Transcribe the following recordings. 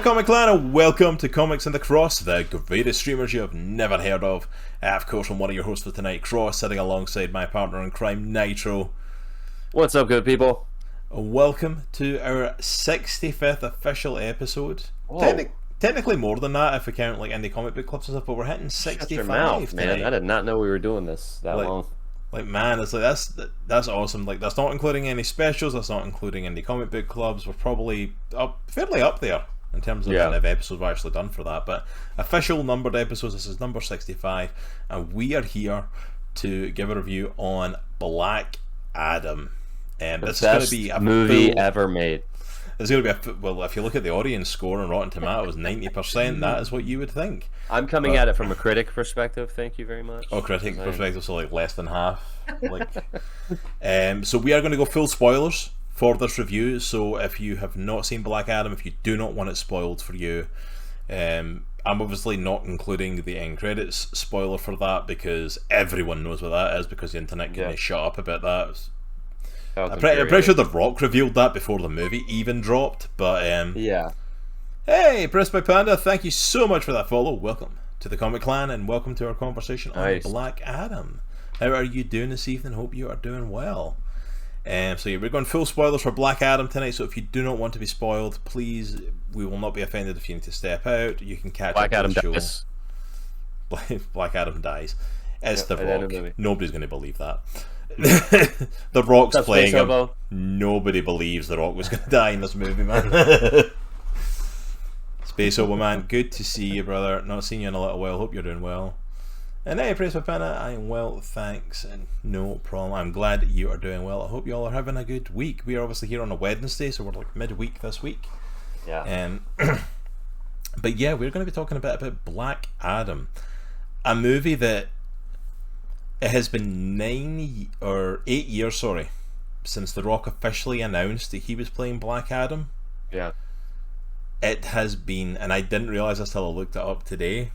Comic Clan, and welcome to Comics and the Cross, the greatest streamers you have never heard of. Of course, I'm one of your hosts for tonight, Cross, sitting alongside my partner in crime, Nitro. What's up, good people? Welcome to our 65th official episode. Technically more than that if we count like indie comic book clubs and stuff, but we're hitting 65 Shut your mouth, tonight. man. I did not know we were doing this that long. Like, man, it's like that's awesome. Like, that's not including any specials. That's not including indie comic book clubs. We're probably fairly up there in terms of kind of episodes we've actually done for that. But official numbered episodes. This is number 65, and we are here to give a review on Black Adam. And this is going to be a movie ever made. It's going to be well. If you look at the audience score on Rotten Tomatoes, 90%. That is what you would think. I'm coming at it from a critic perspective. Thank you very much. Oh, critic perspective, so like less than half. Like, so we are going to go full spoilers for this review. So if you have not seen Black Adam, if you do not want it spoiled for you, I'm obviously not including the end credits spoiler for that because everyone knows what that is because the internet can shut up about that. I'm pretty sure The Rock revealed that before the movie even dropped, but yeah. Hey, Press by Panda, thank you so much for that follow. Welcome to the Comic Clan and welcome to our conversation on Black Adam. How are you doing this evening? Hope you are doing well. So yeah, we're going full spoilers for Black Adam tonight, so if you do not want to be spoiled, please, we will not be offended if you need to step out. You can catch Black up Adam the show. dies. Black Adam dies. It's The Rock. Nobody's going to believe that. The Rock's playing him. Nobody believes The Rock was going to die in this movie, man. Space Hobo, man, good to see you, brother. Not seen you in a little while. Hope you're doing well. And hey, Praise Papana, I am well, thanks, and no problem. I'm glad you are doing well. I hope you all are having a good week. We are obviously here on a Wednesday, so we're like midweek this week. Yeah. But yeah, we're going to be talking a bit about Black Adam, a movie that it has been 8 years, since The Rock officially announced that he was playing Black Adam. Yeah. It has been, and I didn't realise this till I looked it up today,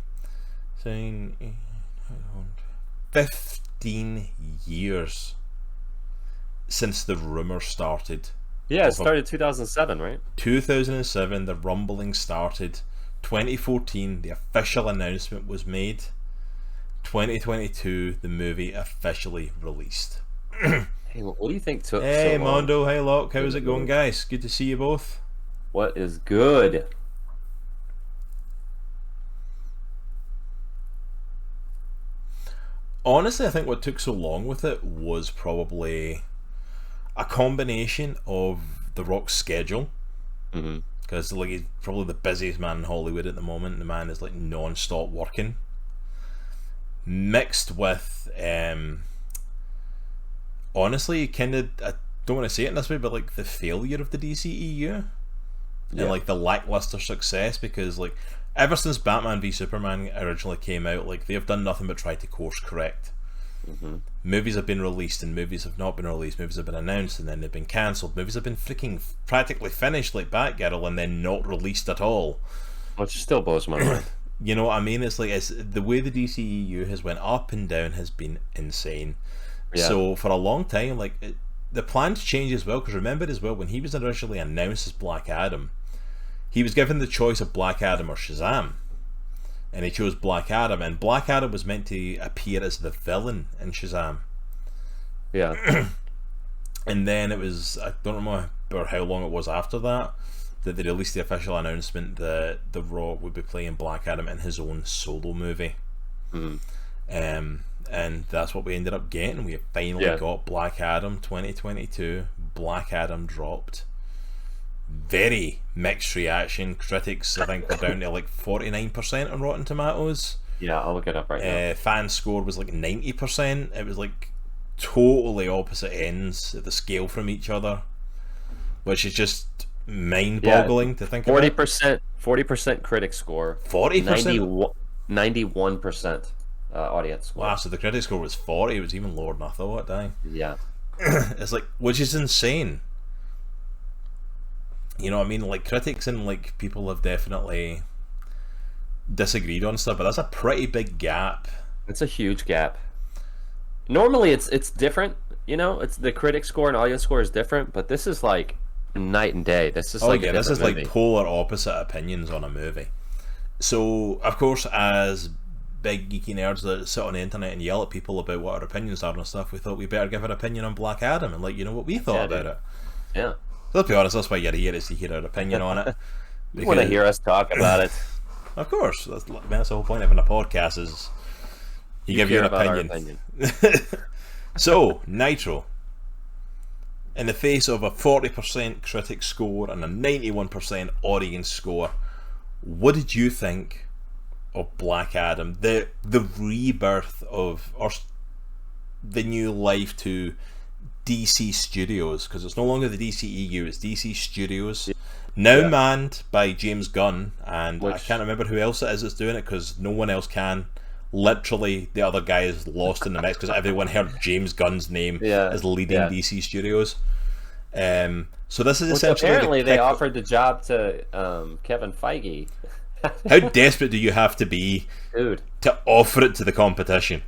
15 years since the rumour started. Yeah, it started 2007, right? 2007, the rumbling started. 2014, the official announcement was made. 2022, the movie officially released. Hey, what do you think took Hey, so long? Mondo, hey, Locke, how's it going, guys? Good to see you both. What is good? Honestly, I think what took so long with it was probably a combination of The Rock's schedule. Because like he's probably the busiest man in Hollywood at the moment. The man is like non-stop working. Mixed with, honestly, kind of, I don't want to say it in this way, but like the failure of the DCEU and like the lackluster success, because like ever since Batman v Superman originally came out, like they have done nothing but try to course correct. Movies have been released and movies have not been released. Movies have been announced and then they've been cancelled. Movies have been freaking practically finished, like Batgirl, and then not released at all. Which still blows my mind. You know what I mean? It's like the way the DCEU has went up and down has been insane. Yeah. So for a long time, like the plans changed as well. Because remember as well, when he was originally announced as Black Adam, he was given the choice of Black Adam or Shazam, and he chose Black Adam. And Black Adam was meant to appear as the villain in Shazam. Yeah. And then it was, I don't remember how long it was after that they released the official announcement that The Rock would be playing Black Adam in his own solo movie. And that's what we ended up getting. We finally got Black Adam 2022. Black Adam dropped. Very mixed reaction. Critics, I think, were down to like 49% on Rotten Tomatoes. Yeah, I'll look it up right now. Fan score was like 90%. It was like totally opposite ends of the scale from each other, which is just mind-boggling to think about. 40% critic score. 40%? 91% audience score. Wow, so the critic score was 40. It was even lower than I thought. Dang. Yeah. It's like, which is insane. You know what I mean? Like, critics and like people have definitely disagreed on stuff, but that's a pretty big gap. It's a huge gap. Normally it's different, you know, it's the critic score and audience score is different, but this is like night and day. This is this is like polar opposite opinions on a movie. So, of course, as big geeky nerds that sit on the internet and yell at people about what our opinions are and stuff, we thought we better give our opinion on Black Adam and let you know what we thought about it. Yeah. Let's be honest, that's why you're here, is to hear our opinion on it. You want to hear us talk about it. Of course. That's the whole point of having a podcast, is you give your opinion. So, Nitro. In the face of a 40% critic score and a 91% audience score, what did you think of Black Adam? The rebirth of, or the new life to DC Studios, because it's no longer the DCEU, it's DC Studios. Now manned by James Gunn, and I can't remember who else it is that's doing it, because no one else can. Literally, the other guy is lost in the mix, because everyone heard James Gunn's name as leading DC Studios. So this is essentially apparently they offered the job to Kevin Feige. How desperate do you have to be, dude, to offer it to the competition?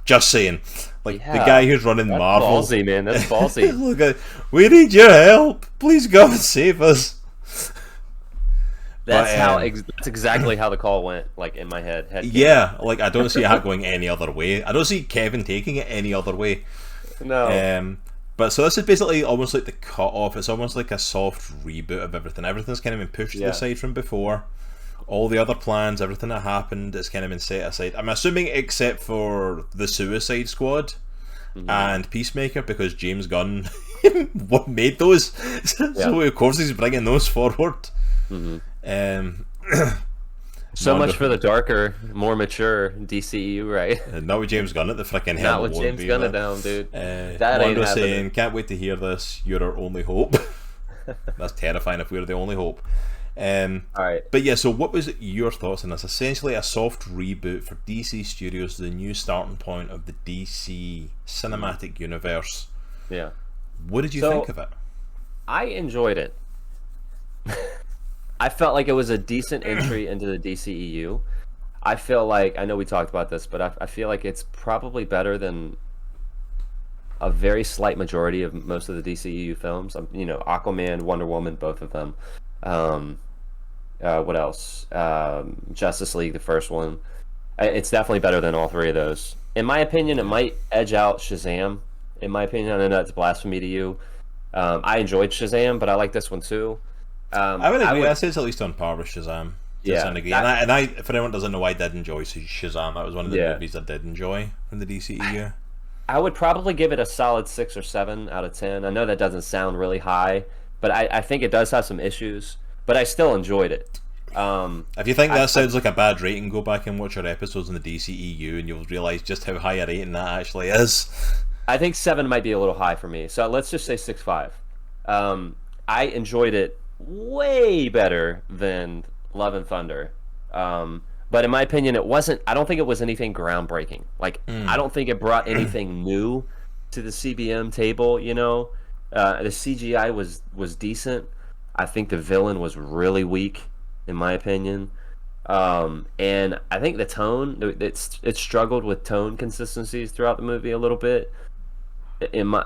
Just saying, the guy who's running Marvel. That's ballsy, man. That's ballsy. Look, we need your help. Please come and save us. That's exactly how the call went. Like in my head. I don't see it going any other way. I don't see Kevin taking it any other way. No. But so this is basically almost like the cut off. It's almost like a soft reboot of everything. Everything's kind of been pushed to the side from before. All the other plans, everything that happened, it's kind of been set aside. I'm assuming except for the Suicide Squad and Peacemaker, because James Gunn made those. So of course he's bringing those forward. So much for the darker, more mature DCEU, right? Not with James Gunn at the frickin' helm. Not with James Gunn at down, dude. That ain't happening. Saying, can't wait to hear this. You're our only hope. That's terrifying if we're the only hope. Alright. But yeah, so what was your thoughts on this? Essentially a soft reboot for DC Studios, the new starting point of the DC cinematic universe. Yeah. What did you think of it? I enjoyed it. I felt like it was a decent entry into the DCEU. I feel like, I know we talked about this, but I feel like it's probably better than a very slight majority of most of the DCEU films. Aquaman, Wonder Woman, both of them. What else? Justice League, the first one. It's definitely better than all three of those. In my opinion, it might edge out Shazam. In my opinion, I know that's blasphemy to you. I enjoyed Shazam, but I like this one too. I would agree. I'd say it's at least on par with Shazam. And I, for anyone who doesn't know, I did enjoy Shazam. That was one of the movies I did enjoy from the DCEU. I would probably give it a solid 6 or 7 out of 10. I know that doesn't sound really high, but I think it does have some issues. But I still enjoyed it. If you think that sounds like a bad rating, go back and watch our episodes in the DCEU, and you'll realise just how high a rating that actually is. I think 7 might be a little high for me, so let's just say 6.5. I enjoyed it way better than Love and Thunder, but in my opinion, it wasn't. I don't think it was anything groundbreaking. I don't think it brought anything new to the CBM table. The CGI was decent. I think the villain was really weak, in my opinion, and I think the tone it struggled with tone consistencies throughout the movie a little bit.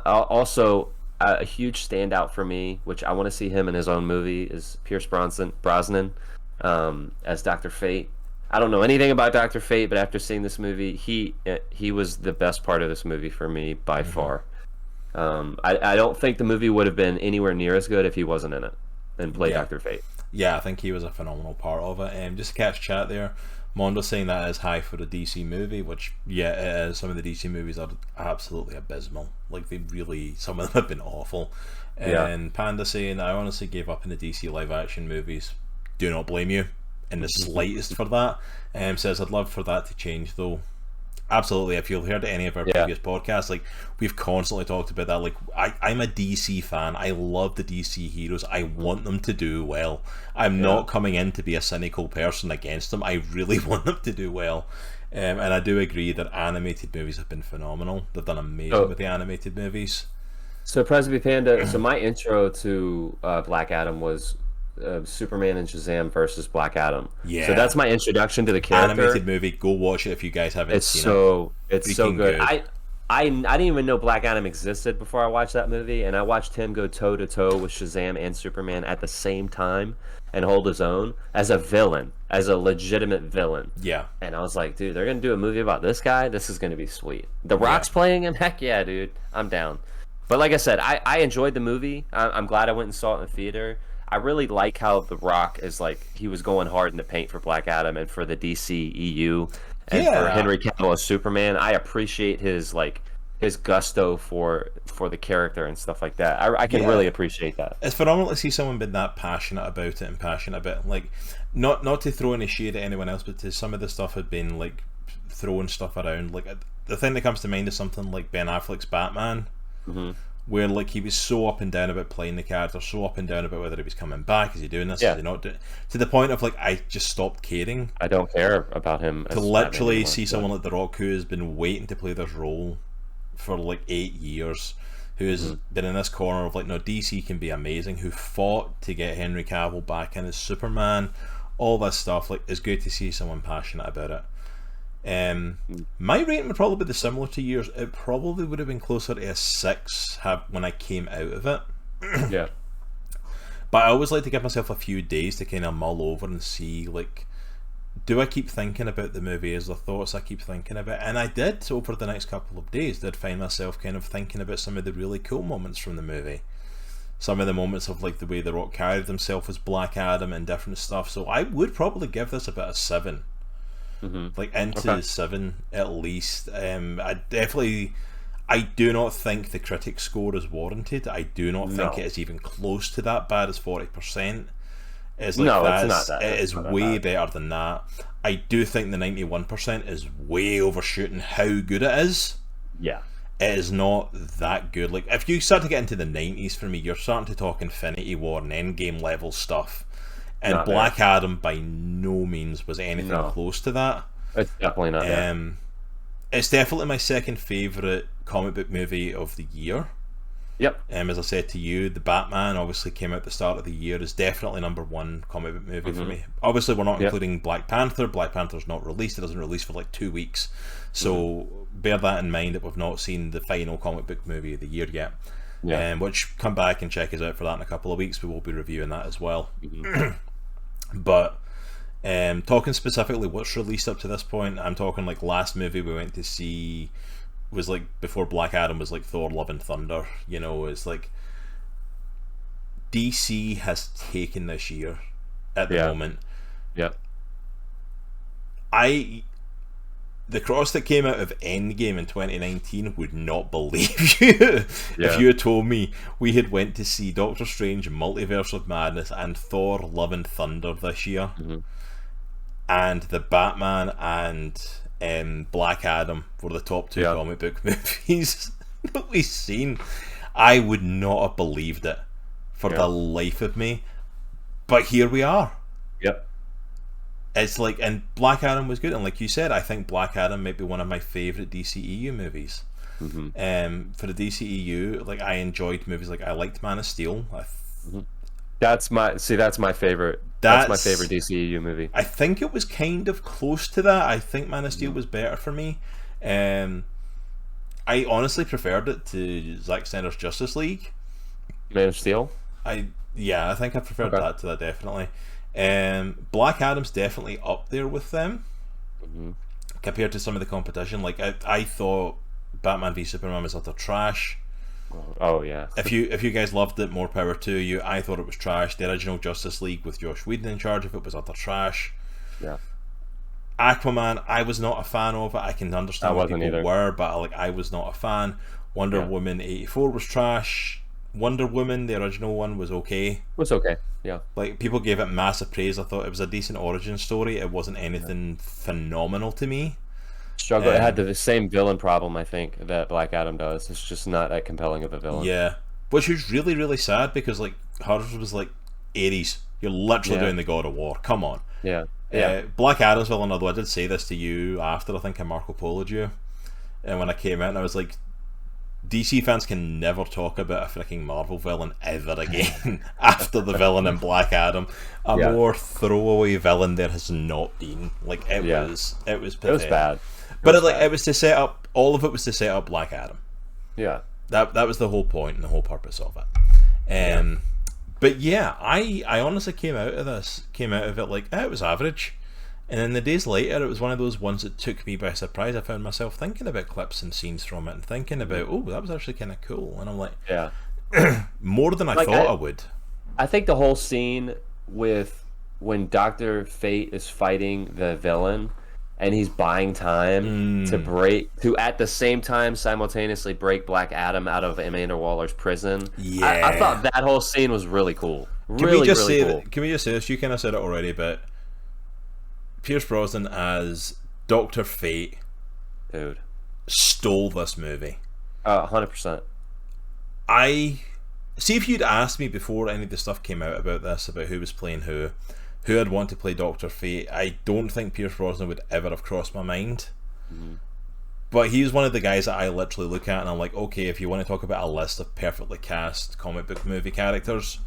Also, a huge standout for me, which I want to see him in his own movie, is Pierce Brosnan as Dr. Fate. I don't know anything about Dr. Fate, but after seeing this movie, he was the best part of this movie for me by far. I don't think the movie would have been anywhere near as good if he wasn't in it and played Dr. Fate. Yeah, I think he was a phenomenal part of it. Just to catch chat there, Mondo saying that is high for a DC movie, which it is. Some of the DC movies are absolutely abysmal. Some of them have been awful. And Panda saying, I honestly gave up in the DC live action movies. Do not blame you in the slightest for that. Says, I'd love for that to change though. Absolutely. If you've heard any of our previous podcasts, we've constantly talked about that. I'm a DC fan. I love the DC heroes. I want them to do well. I'm not coming in to be a cynical person against them. I really want them to do well. And I do agree that animated movies have been phenomenal. They've done amazing with the animated movies. So, Presby Panda, so my intro to Black Adam was Superman and Shazam versus Black Adam. Yeah. So that's my introduction to the character. Animated movie. Go watch it if you guys haven't seen it. It's so good. I didn't even know Black Adam existed before I watched that movie, and I watched him go toe to toe with Shazam and Superman at the same time and hold his own as a villain, as a legitimate villain. Yeah. And I was like, dude, they're gonna do a movie about this guy. This is gonna be sweet. The Rock's playing him. Heck yeah, dude. I'm down. But like I said, I enjoyed the movie. I'm glad I went and saw it in the theater. I really like how The Rock is like, he was going hard in the paint for Black Adam and for the DCEU. And for Henry Cavill as Superman, I appreciate his gusto for the character and stuff like that. I can really appreciate that. It's phenomenal to see someone being that passionate about it and passionate about, like, not to throw any shade at anyone else, but to some of the stuff had been like throwing stuff around. Like the thing that comes to mind is something like Ben Affleck's Batman, where like he was so up and down about playing the character, so up and down about whether he was coming back, is he doing this, is he not doing, to the point of like I just stopped caring. I don't care about him. To literally see someone like The Rock, who has been waiting to play this role for like 8 years, who has been in this corner of like, no, DC can be amazing, who fought to get Henry Cavill back in as Superman, all this stuff. Like, it's good to see someone passionate about it. My rating would probably be similar to yours. It probably would have been closer to a 6 when I came out of it. Yeah. But I always like to give myself a few days to kind of mull over and see, like, do I keep thinking about the movie? Is there thoughts I keep thinking about? And I did, over the next couple of days, did find myself kind of thinking about some of the really cool moments from the movie. Some of the moments of like the way The Rock carried himself as Black Adam and different stuff. So I would probably give this about a 7. Like into 7 at least. I do not think the critic score is warranted. I do not think it is even close to that bad as 40%. It's like it's not that. It is way better than that. I do think the 91% is way overshooting how good it is. Yeah. It is not that good. Like, if you start to get into the 90s for me, you're starting to talk Infinity War and Endgame level stuff. And not Black Adam by no means was anything close to that. It's definitely not that. It's definitely my second favourite comic book movie of the year. Yep. As I said to you, the Batman obviously came out at the start of the year, is definitely #1 comic book movie for me. Obviously, we're not including Black Panther. Black Panther's not released. It doesn't release for like 2 weeks. So bear that in mind, that we've not seen the final comic book movie of the year yet. Which, come back and check us out for that in a couple of weeks. We will be reviewing that as well. But talking specifically what's released up to this point, I'm talking like last movie we went to see was like before Black Adam was like Thor Love and Thunder. You know, it's like DC has taken this year at the moment. The cross that came out of Endgame in 2019 would not believe you if you had told me we had went to see Doctor Strange Multiverse of Madness and Thor Love and Thunder this year, and the Batman and Black Adam were the top 2 comic book movies that we've seen. I would not have believed it for the life of me, but here we are. It's like, and Black Adam was good, and like you said, I think Black Adam might be one of my favourite DCEU movies. For the DCEU, like, I enjoyed movies, like I liked Man of Steel. That's my favorite. That's my favorite DCEU movie. I think it was kind of close to that. I think Man of Steel was better for me. I honestly preferred it to Zack Snyder's Justice League. Man of Steel? I think I preferred that to that, definitely. Black Adam's definitely up there with them compared to some of the competition. Like I thought Batman v Superman was utter trash. Oh yeah. If you guys loved it, more power to you. I thought it was trash. The original Justice League with Joss Whedon in charge of it was utter trash. Aquaman, I was not a fan of it. I can understand what people were, but I was not a fan. Wonder Woman 84 was trash. Wonder Woman, the original one, was okay. Like, people gave it massive praise. I thought it was a decent origin story. It wasn't anything phenomenal to me. It had the same villain problem, I think, that Black Adam does. It's just not that compelling of a villain. Which is really, really sad, because like hers was like 80s. You're literally doing the God of War. Come on. Black Adam's villain, although I did say this to you after I think I Marco Polo'd you, and when I came out, and I was like, DC fans can never talk about a freaking Marvel villain ever again after the villain in Black Adam. A more throwaway villain there has not been. Like, it was pathetic. It was bad. But it was to set up all of it was to set up Black Adam. Yeah. That was the whole point and the whole purpose of it. But yeah, I honestly came out of it like, it was average. And then the days later, it was one of those ones that took me by surprise. I found myself thinking about clips and scenes from it and thinking about, oh, that was actually kind of cool. And I'm like, yeah, more than I thought I would. I think the whole scene with when Dr. Fate is fighting the villain and he's buying time to at the same time simultaneously break Black Adam out of Amanda Waller's prison. Yeah, I thought that whole scene was really cool. Can we just say this? You kind of said it already, but Pierce Brosnan as Dr. Fate, dude, stole this movie. 100%. I see, if you'd asked me before any of the stuff came out about this, about who was playing who I'd want to play Dr. Fate, I don't think Pierce Brosnan would ever have crossed my mind. But he's one of the guys that I literally look at and I'm like, okay, if you want to talk about a list of perfectly cast comic book movie characters,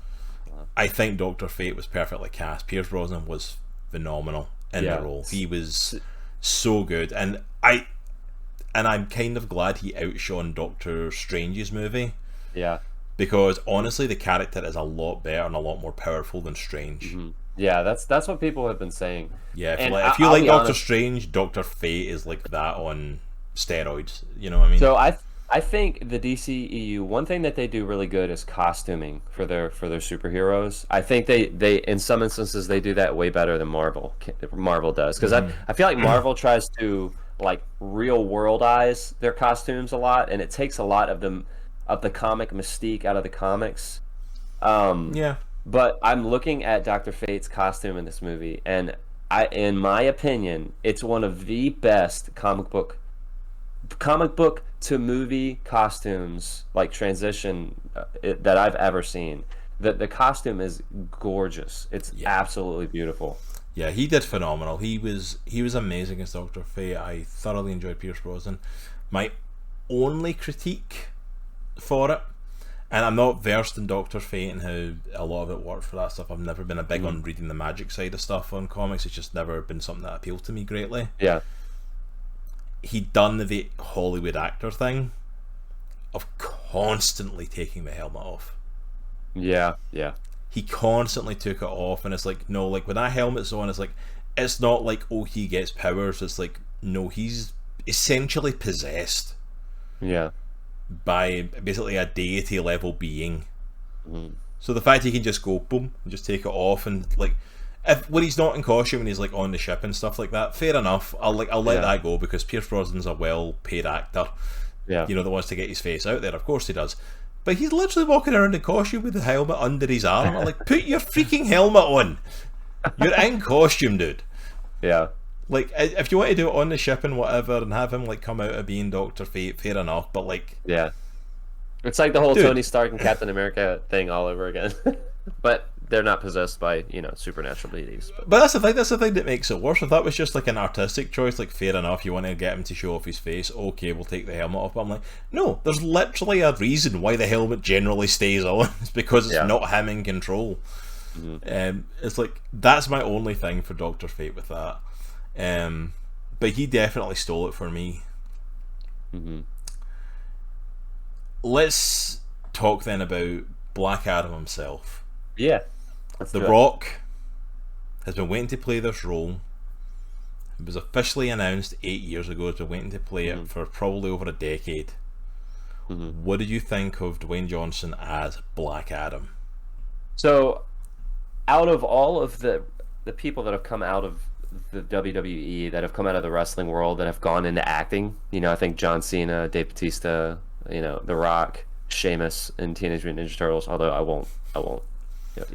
I think Dr. Fate was perfectly cast. Pierce Brosnan was phenomenal in the role. He was so good, and I'm kind of glad he outshone Doctor Strange's movie. Yeah, because honestly, the character is a lot better and a lot more powerful than Strange. Yeah, that's what people have been saying. Yeah, if you like Doctor Strange, Doctor Fate is like that on steroids. You know what I mean? So I think the DCEU, one thing that they do really good is costuming for their superheroes. I think they in some instances they do that way better than Marvel does, because I feel like Marvel tries to like real worldize their costumes a lot, and it takes a lot of the comic mystique out of the comics. But I'm looking at Dr. Fate's costume in this movie, and in my opinion, it's one of the best comic book to movie costumes, like transition, that I've ever seen. The costume is gorgeous. It's absolutely beautiful. Yeah, he did phenomenal. He was amazing as Dr. Fate. I thoroughly enjoyed Pierce Brosnan. My only critique for it, and I'm not versed in Dr. Fate and how a lot of it worked for that stuff. I've never been a big on reading the magic side of stuff on comics. It's just never been something that appealed to me greatly. Yeah. He'd done the Hollywood actor thing of constantly taking the helmet off. Yeah. He constantly took it off, and it's like, no, like when that helmet's on, it's not like, oh, he gets powers. It's like, no, he's essentially possessed. Yeah. By basically a deity level being. So the fact he can just go boom and just take it off, and like when he's not in costume and he's like on the ship and stuff like that, fair enough. I'll let that go, because Pierce Brosnan's a well paid actor. Yeah. You know, that wants to get his face out there. Of course he does. But he's literally walking around in costume with the helmet under his arm. I'm like, put your freaking helmet on. You're in costume, dude. Yeah. Like, if you want to do it on the ship and whatever, and have him like come out of being Dr. Fate, fair enough. But like, yeah, it's like the whole Tony Stark and Captain America thing all over again. But they're not possessed by, supernatural deities. But that's the thing. That's the thing that makes it worse. If that was just like an artistic choice, like fair enough, you want to get him to show off his face. Okay, we'll take the helmet off. But I'm like, no. There's literally a reason why the helmet generally stays on. It's because it's not him in control. It's like, that's my only thing for Dr. Fate with that. But he definitely stole it for me. Let's talk then about Black Adam himself. Yeah. The Rock has been waiting to play this role. It was officially announced 8 years ago. He's been waiting to play it for probably over a decade. What did you think of Dwayne Johnson as Black Adam? So, out of all of the people that have come out of the WWE, that have come out of the wrestling world, that have gone into acting, I think John Cena, Dave Bautista, The Rock, Sheamus, and Teenage Mutant Ninja Turtles. Although I won't.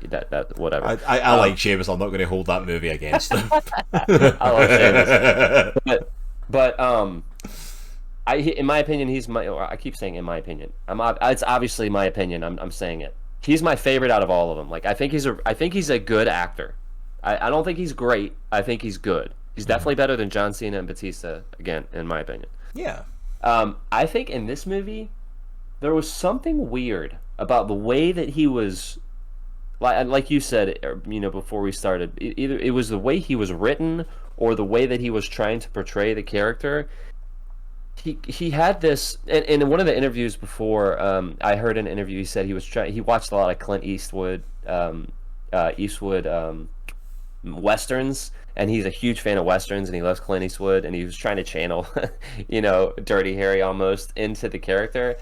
That whatever. I like Sheamus. I'm not going to hold that movie against him. I love Sheamus, but in my opinion, I keep saying in my opinion. It's obviously my opinion. I'm saying it. He's my favorite out of all of them. Like, I think he's a good actor. I don't think he's great. I think he's good. He's definitely better than John Cena and Batista, again, in my opinion. Yeah. I think in this movie, there was something weird about the way that he was, like you said, before we started. Either it was the way he was written or the way that he was trying to portray the character. he had this in one of the interviews before. I heard an interview. He said he watched a lot of Clint Eastwood westerns, and he's a huge fan of westerns, and he loves Clint Eastwood, and he was trying to channel, Dirty Harry almost into the character.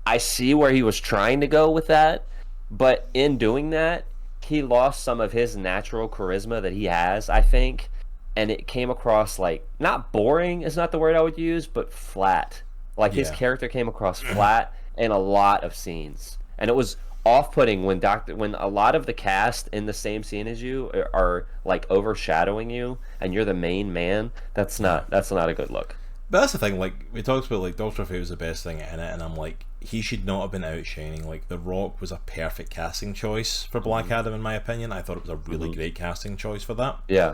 I see where he was trying to go with that, but in doing that, he lost some of his natural charisma that he has, I think, and it came across like, not boring is not the word I would use, but flat. Like his character came across flat in a lot of scenes, and it was off-putting when a lot of the cast in the same scene as you are like overshadowing you, and you're the main man. That's not a good look. But that's the thing, like, we talked about, like, Doctor Fate was the best thing in it, and I'm like, he should not have been outshining. Like, The Rock was a perfect casting choice for Black Adam, in my opinion. I thought it was a really great casting choice for that. Yeah.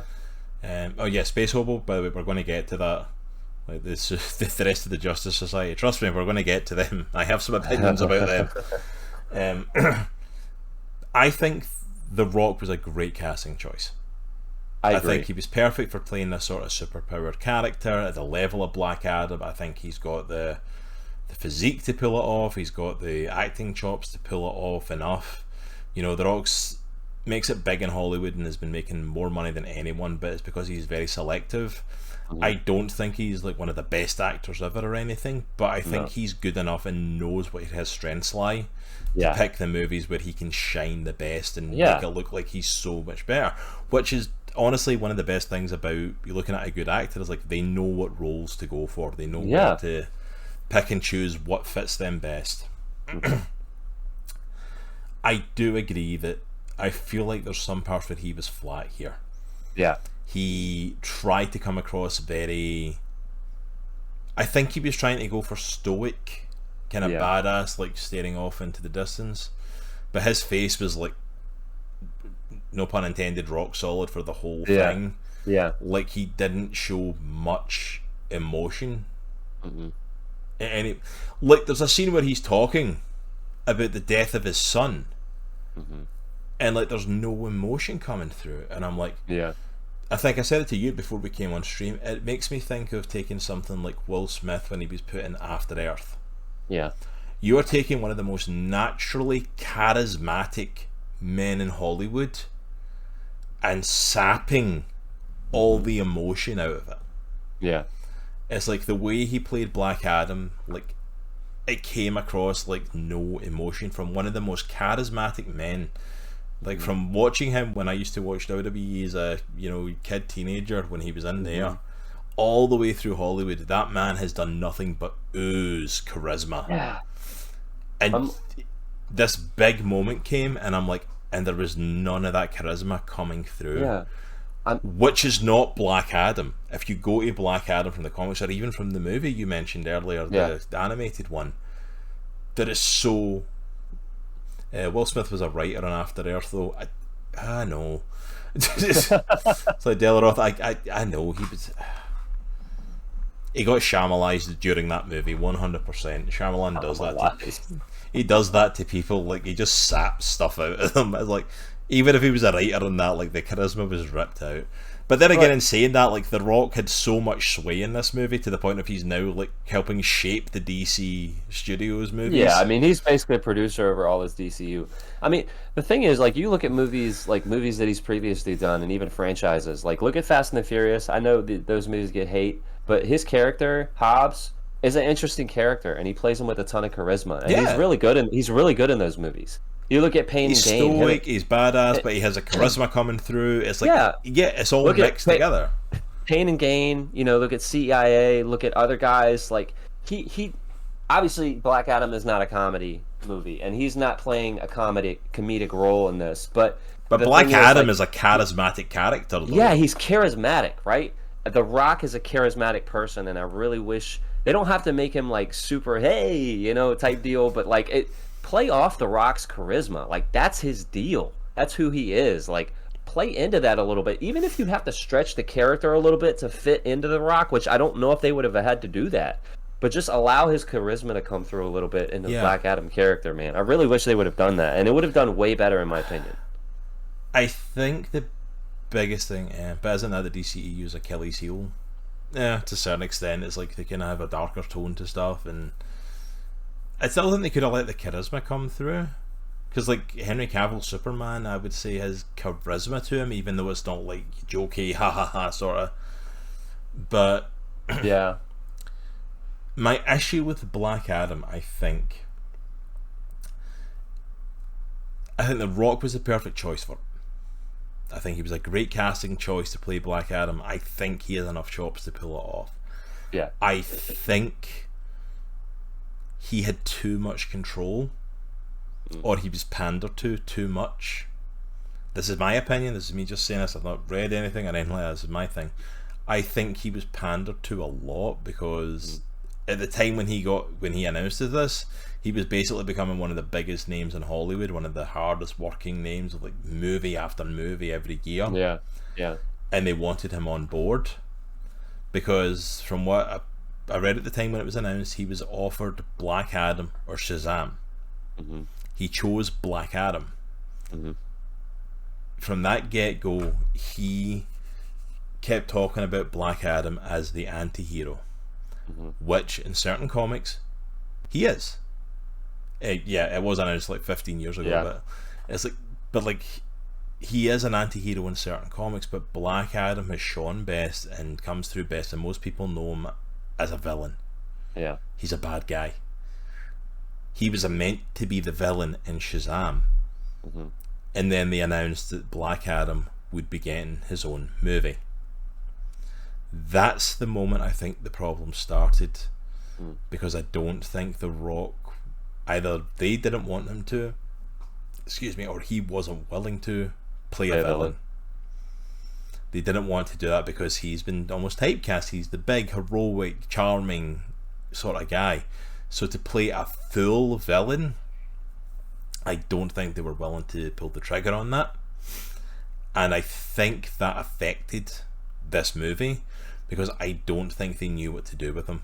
Oh yeah, Space Hobo, by the way, we're going to get to that. Like, this, the rest of the Justice Society, trust me, we're going to get to them. I have some opinions about them. I think The Rock was a great casting choice. I think he was perfect for playing this sort of superpowered character at the level of Black Adam. I think he's got the physique to pull it off. He's got the acting chops to pull it off enough. The Rock's makes it big in Hollywood and has been making more money than anyone, but it's because he's very selective. I don't think he's like one of the best actors ever or anything, but I think he's good enough and knows what his strengths lie to pick the movies where he can shine the best and make it look like he's so much better, which is honestly one of the best things about you looking at a good actor, is like they know what roles to go for. They know where to pick and choose what fits them best. I do agree that I feel like there's some parts where he was flat here. Yeah. He tried to come across very... I think he was trying to go for stoic, kind of badass, like staring off into the distance. But his face was like, no pun intended, rock solid for the whole thing. Yeah. Like he didn't show much emotion. And like there's a scene where he's talking about the death of his son. And like there's no emotion coming through. And I'm like... I think I said it to you before we came on stream. It makes me think of taking something like Will Smith when he was put in After Earth. Yeah. You are taking one of the most naturally charismatic men in Hollywood and sapping all the emotion out of it. Yeah. It's like the way he played Black Adam, like it came across like no emotion from one of the most charismatic men. Like from watching him when I used to watch WWE as a kid teenager when he was in there, all the way through Hollywood, that man has done nothing but ooze charisma. Yeah. And this big moment came, and I'm like, and there was none of that charisma coming through. Yeah. Which is not Black Adam. If you go to Black Adam from the comics or even from the movie you mentioned earlier, the animated one, that is so... Will Smith was a writer on After Earth, though. I know. It's like Delaroth. I know he was. He got Shyamalanized during that movie, 100%. Shyamalan does that. He does that to people. Like he just saps stuff out of them. It's like even if he was a writer on that, like the charisma was ripped out. But then again, in saying that, like The Rock had so much sway in this movie to the point of he's now like helping shape the DC Studios movies. Yeah, I mean he's basically a producer over all this DCU. I mean the thing is, like you look at movies that he's previously done, and even franchises. Like look at Fast and the Furious. I know those movies get hate, but his character Hobbs is an interesting character, and he plays him with a ton of charisma. And he's really good in those movies. You look at Pain and Gain. He's stoic, he's badass, but he has a charisma coming through. It's like, it's all mixed together. Pain and Gain, look at CIA, look at other guys. Like, he obviously, Black Adam is not a comedy movie, and he's not playing a comedic role in this. But Black Adam is a charismatic character, though. Yeah, he's charismatic, right? The Rock is a charismatic person, and I really wish... They don't have to make him, like, super, hey, type deal, but, like, play off The Rock's charisma. Like, that's his deal. That's who he is. Like, play into that a little bit. Even if you have to stretch the character a little bit to fit into The Rock, which I don't know if they would have had to do that. But just allow his charisma to come through a little bit in the Black Adam character, man. I really wish they would have done that. And it would have done way better, in my opinion. I think the biggest thing, but isn't that the DCEU is Achilles heel? Yeah, to a certain extent, it's like they kind of have a darker tone to stuff, and I still think they could have let the charisma come through. Because, like, Henry Cavill's Superman, I would say, has charisma to him, even though it's not, like, jokey, ha ha ha, sort of. But, yeah. My issue with Black Adam, I think The Rock was the perfect choice for it. I think he was a great casting choice to play Black Adam. I think he has enough chops to pull it off. Yeah. I think he had too much control, or he was pandered to too much. This is my opinion. This is me just saying this. I've not read anything or anything like that. This is my thing. I think he was pandered to a lot because at the time when he announced this, he was basically becoming one of the biggest names in Hollywood, one of the hardest working names of like movie after movie every year. Yeah, yeah. And they wanted him on board because from what I read at the time when it was announced, he was offered Black Adam or Shazam. Mm-hmm. He chose Black Adam. Mm-hmm. From that get-go, he kept talking about Black Adam as the anti-hero, which in certain comics he is. It was announced like 15 years ago, but it's like, he is an anti-hero in certain comics, but Black Adam has shone best and comes through best, and most people know him as a villain. Yeah, he's a bad guy. He was meant to be the villain in Shazam, and then they announced that Black Adam would be getting his own movie. That's the moment I think the problem started, because I don't think The Rock, either they didn't want him to, or he wasn't willing to play a villain. They didn't want to do that because he's been almost typecast. He's the big, heroic, charming sort of guy. So to play a full villain, I don't think they were willing to pull the trigger on that. And I think that affected this movie because I don't think they knew what to do with him.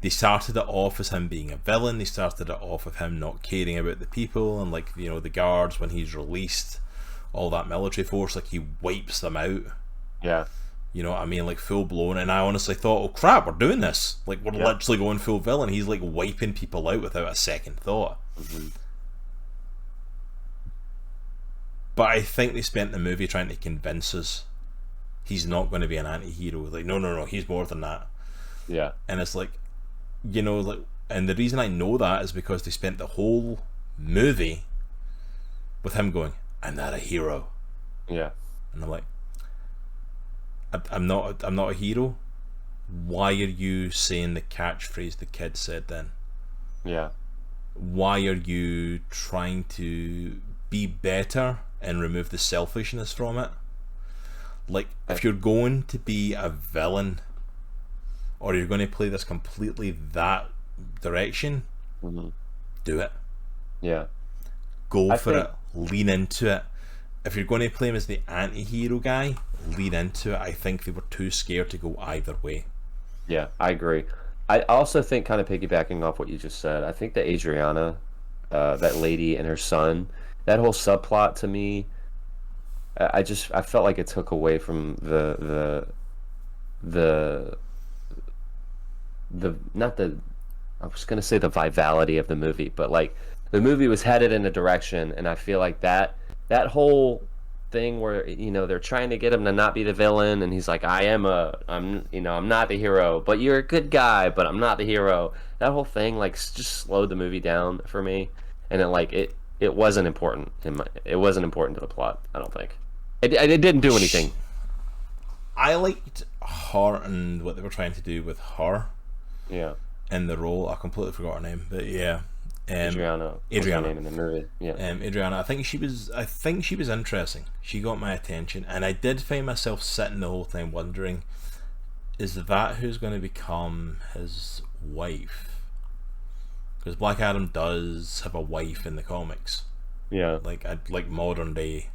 They started it off as him being a villain. They started it off with him not caring about the people and, like, you know, the guards when he's released, all that military force, like, he wipes them out. Yeah. You know what I mean? Like, full blown. And I honestly thought, oh crap, we're doing this. Like, we're literally going full villain. He's like wiping people out without a second thought. But I think they spent the movie trying to convince us he's not going to be an anti-hero. Like, no, he's more than that. Yeah. And it's like, you know, like, and the reason I know that is because they spent the whole movie with him going, I'm not a hero. Yeah. And I'm like, I'm not a hero. Why are you saying the catchphrase the kid said then? Yeah. Why are you trying to be better and remove the selfishness from it? Like, if you're going to be a villain, or you're going to play this completely that direction, do it. Yeah. Go for it. Lean into it. If you're going to play him as the anti-hero guy, lean into it. I think they were too scared to go either way. Yeah, I agree. I also think, kind of piggybacking off what you just said, I think that Adriana, that lady and her son, that whole subplot to me, I felt like it took away from the not the, I was gonna say the vitality of the movie, but like the movie was headed in a direction, and I feel like that whole thing where, you know, they're trying to get him to not be the villain, and he's like, I'm not the hero, but you're a good guy, but I'm not the hero. That whole thing like just slowed the movie down for me, and it wasn't important it wasn't important to the plot. I don't think it didn't do anything. I liked her and what they were trying to do with her. Yeah. In the role, I completely forgot her name, but yeah. Adriana. Name in the movie. Yeah. Adriana. I think she was interesting. She got my attention, and I did find myself sitting the whole time wondering, is that who's going to become his wife? Because Black Adam does have a wife in the comics. Yeah. Like modern day.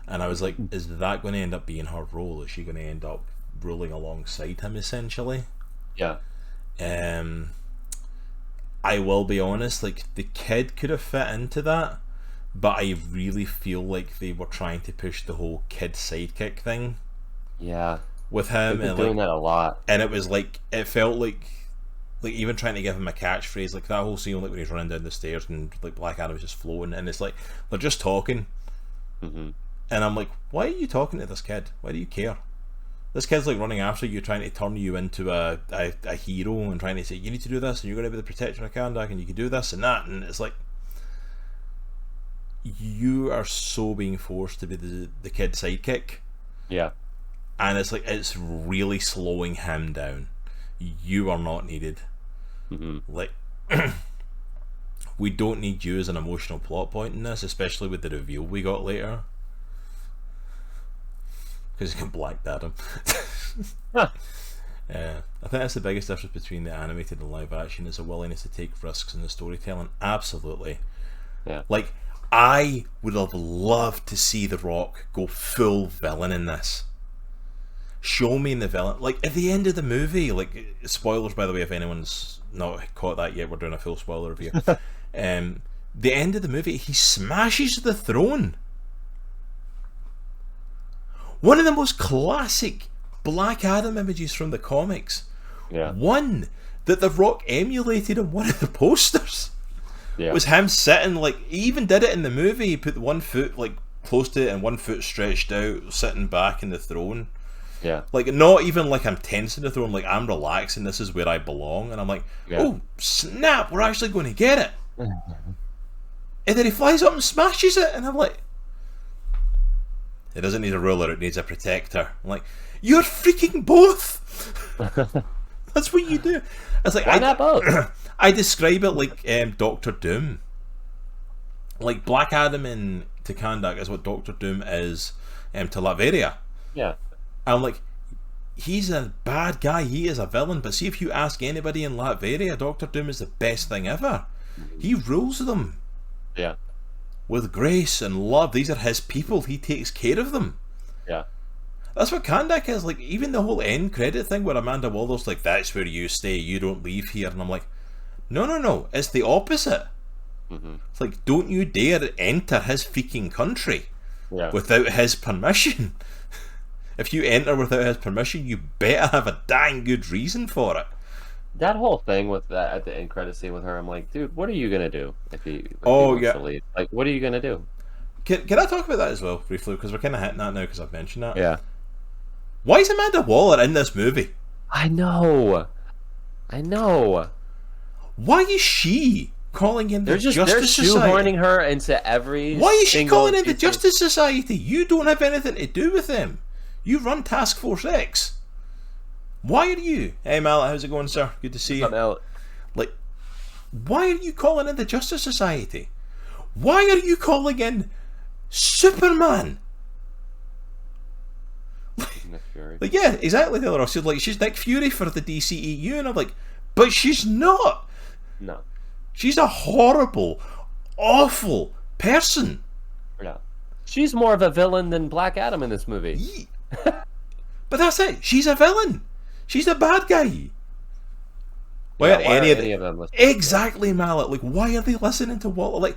And I was like, is that going to end up being her role? Is she going to end up ruling alongside him essentially? Yeah. I will be honest, like, the kid could have fit into that, but I really feel like they were trying to push the whole kid sidekick thing. Yeah. with him, and doing that a lot. And it was like, it felt like even trying to give him a catchphrase, like that whole scene, like when he's running down the stairs and like Black Adam's just floating, and it's like they're just talking, and I'm like, why are you talking to this kid? Why do you care? This kid's like running after you, trying to turn you into a hero, and trying to say you need to do this, and you're going to be the protector of Kandak, and you can do this and that, and it's like, you are so being forced to be the kid sidekick. Yeah. And it's like, it's really slowing him down. You are not needed. Like, we don't need you as an emotional plot point in this, especially with the reveal we got later. Because you can Black Adam. I think that's the biggest difference between the animated and live action, is a willingness to take risks in the storytelling. Absolutely. Yeah. Like, I would have loved to see The Rock go full villain in this. Show me in the villain, like at the end of the movie, like, spoilers by the way if anyone's not caught that yet, we're doing a full spoiler review. The end of the movie, he smashes the throne. One of the most classic Black Adam images from the comics. Yeah. One that The Rock emulated on one of the posters. Yeah. Was him sitting, like, he even did it in the movie. He put one foot like close to it and one foot stretched out, sitting back in the throne. Yeah. Like, not even like I'm tense in the throne, like I'm relaxing, this is where I belong. And I'm like, oh snap, we're actually going to get it. And then he flies up and smashes it, and I'm like, it doesn't need a ruler, it needs a protector. I'm like, you're freaking both. That's what you do. It's like, why not both? I describe it like Doctor Doom. Like, Black Adam in Kandak is what Doctor Doom is to Latveria. Yeah. I'm like, he's a bad guy, he is a villain, but see if you ask anybody in Latveria, Doctor Doom is the best thing ever. He rules them. Yeah. With grace and love. These are his people, he takes care of them. Yeah. That's what Kandak is. Like, even the whole end credit thing where Amanda Waller's like, that's where you stay, you don't leave here, and I'm like, no, it's the opposite. It's like, don't you dare enter his freaking country without his permission. If you enter without his permission, you better have a dang good reason for it. That whole thing with that at the end credit scene with her, I'm like, dude, what are you gonna do if he wants to leave? Like, what are you gonna do? Can I talk about that as well briefly, because we're kind of hitting that now because I've mentioned that. Yeah. Why is Amanda Waller in this movie? I know. Why is she calling in the Justice Society? They're shoehorning her into every. Why is she calling in the Justice Society? You don't have anything to do with them. You run Task Force X. Why are you? Hey Mallet, how's it going, sir? Good to see you. Like, why are you calling in the Justice Society? Why are you calling in Superman? Nick Fury. Like, yeah, exactly. The other, she's Nick Fury for the DCEU, and I'm like, but she's not. No. She's a horrible, awful person. Yeah. She's more of a villain than Black Adam in this movie. But that's it. She's a villain. She's a bad guy. Why are any of them listening? Exactly, Mallet. Like, why are they listening to what? Like,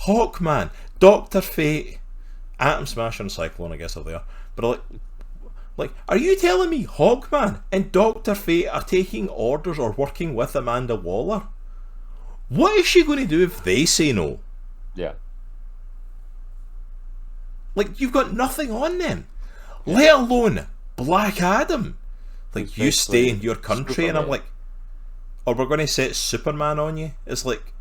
Hawkman, Dr. Fate, Atom Smasher, and Cyclone, I guess are there. But like, are you telling me Hawkman and Dr. Fate are taking orders or working with Amanda Waller? What is she going to do if they say no? Yeah. Like, you've got nothing on them. Let alone Black Adam. Like, you stay in your country, Superman. And I'm like, or we're going to set Superman on you. It's like,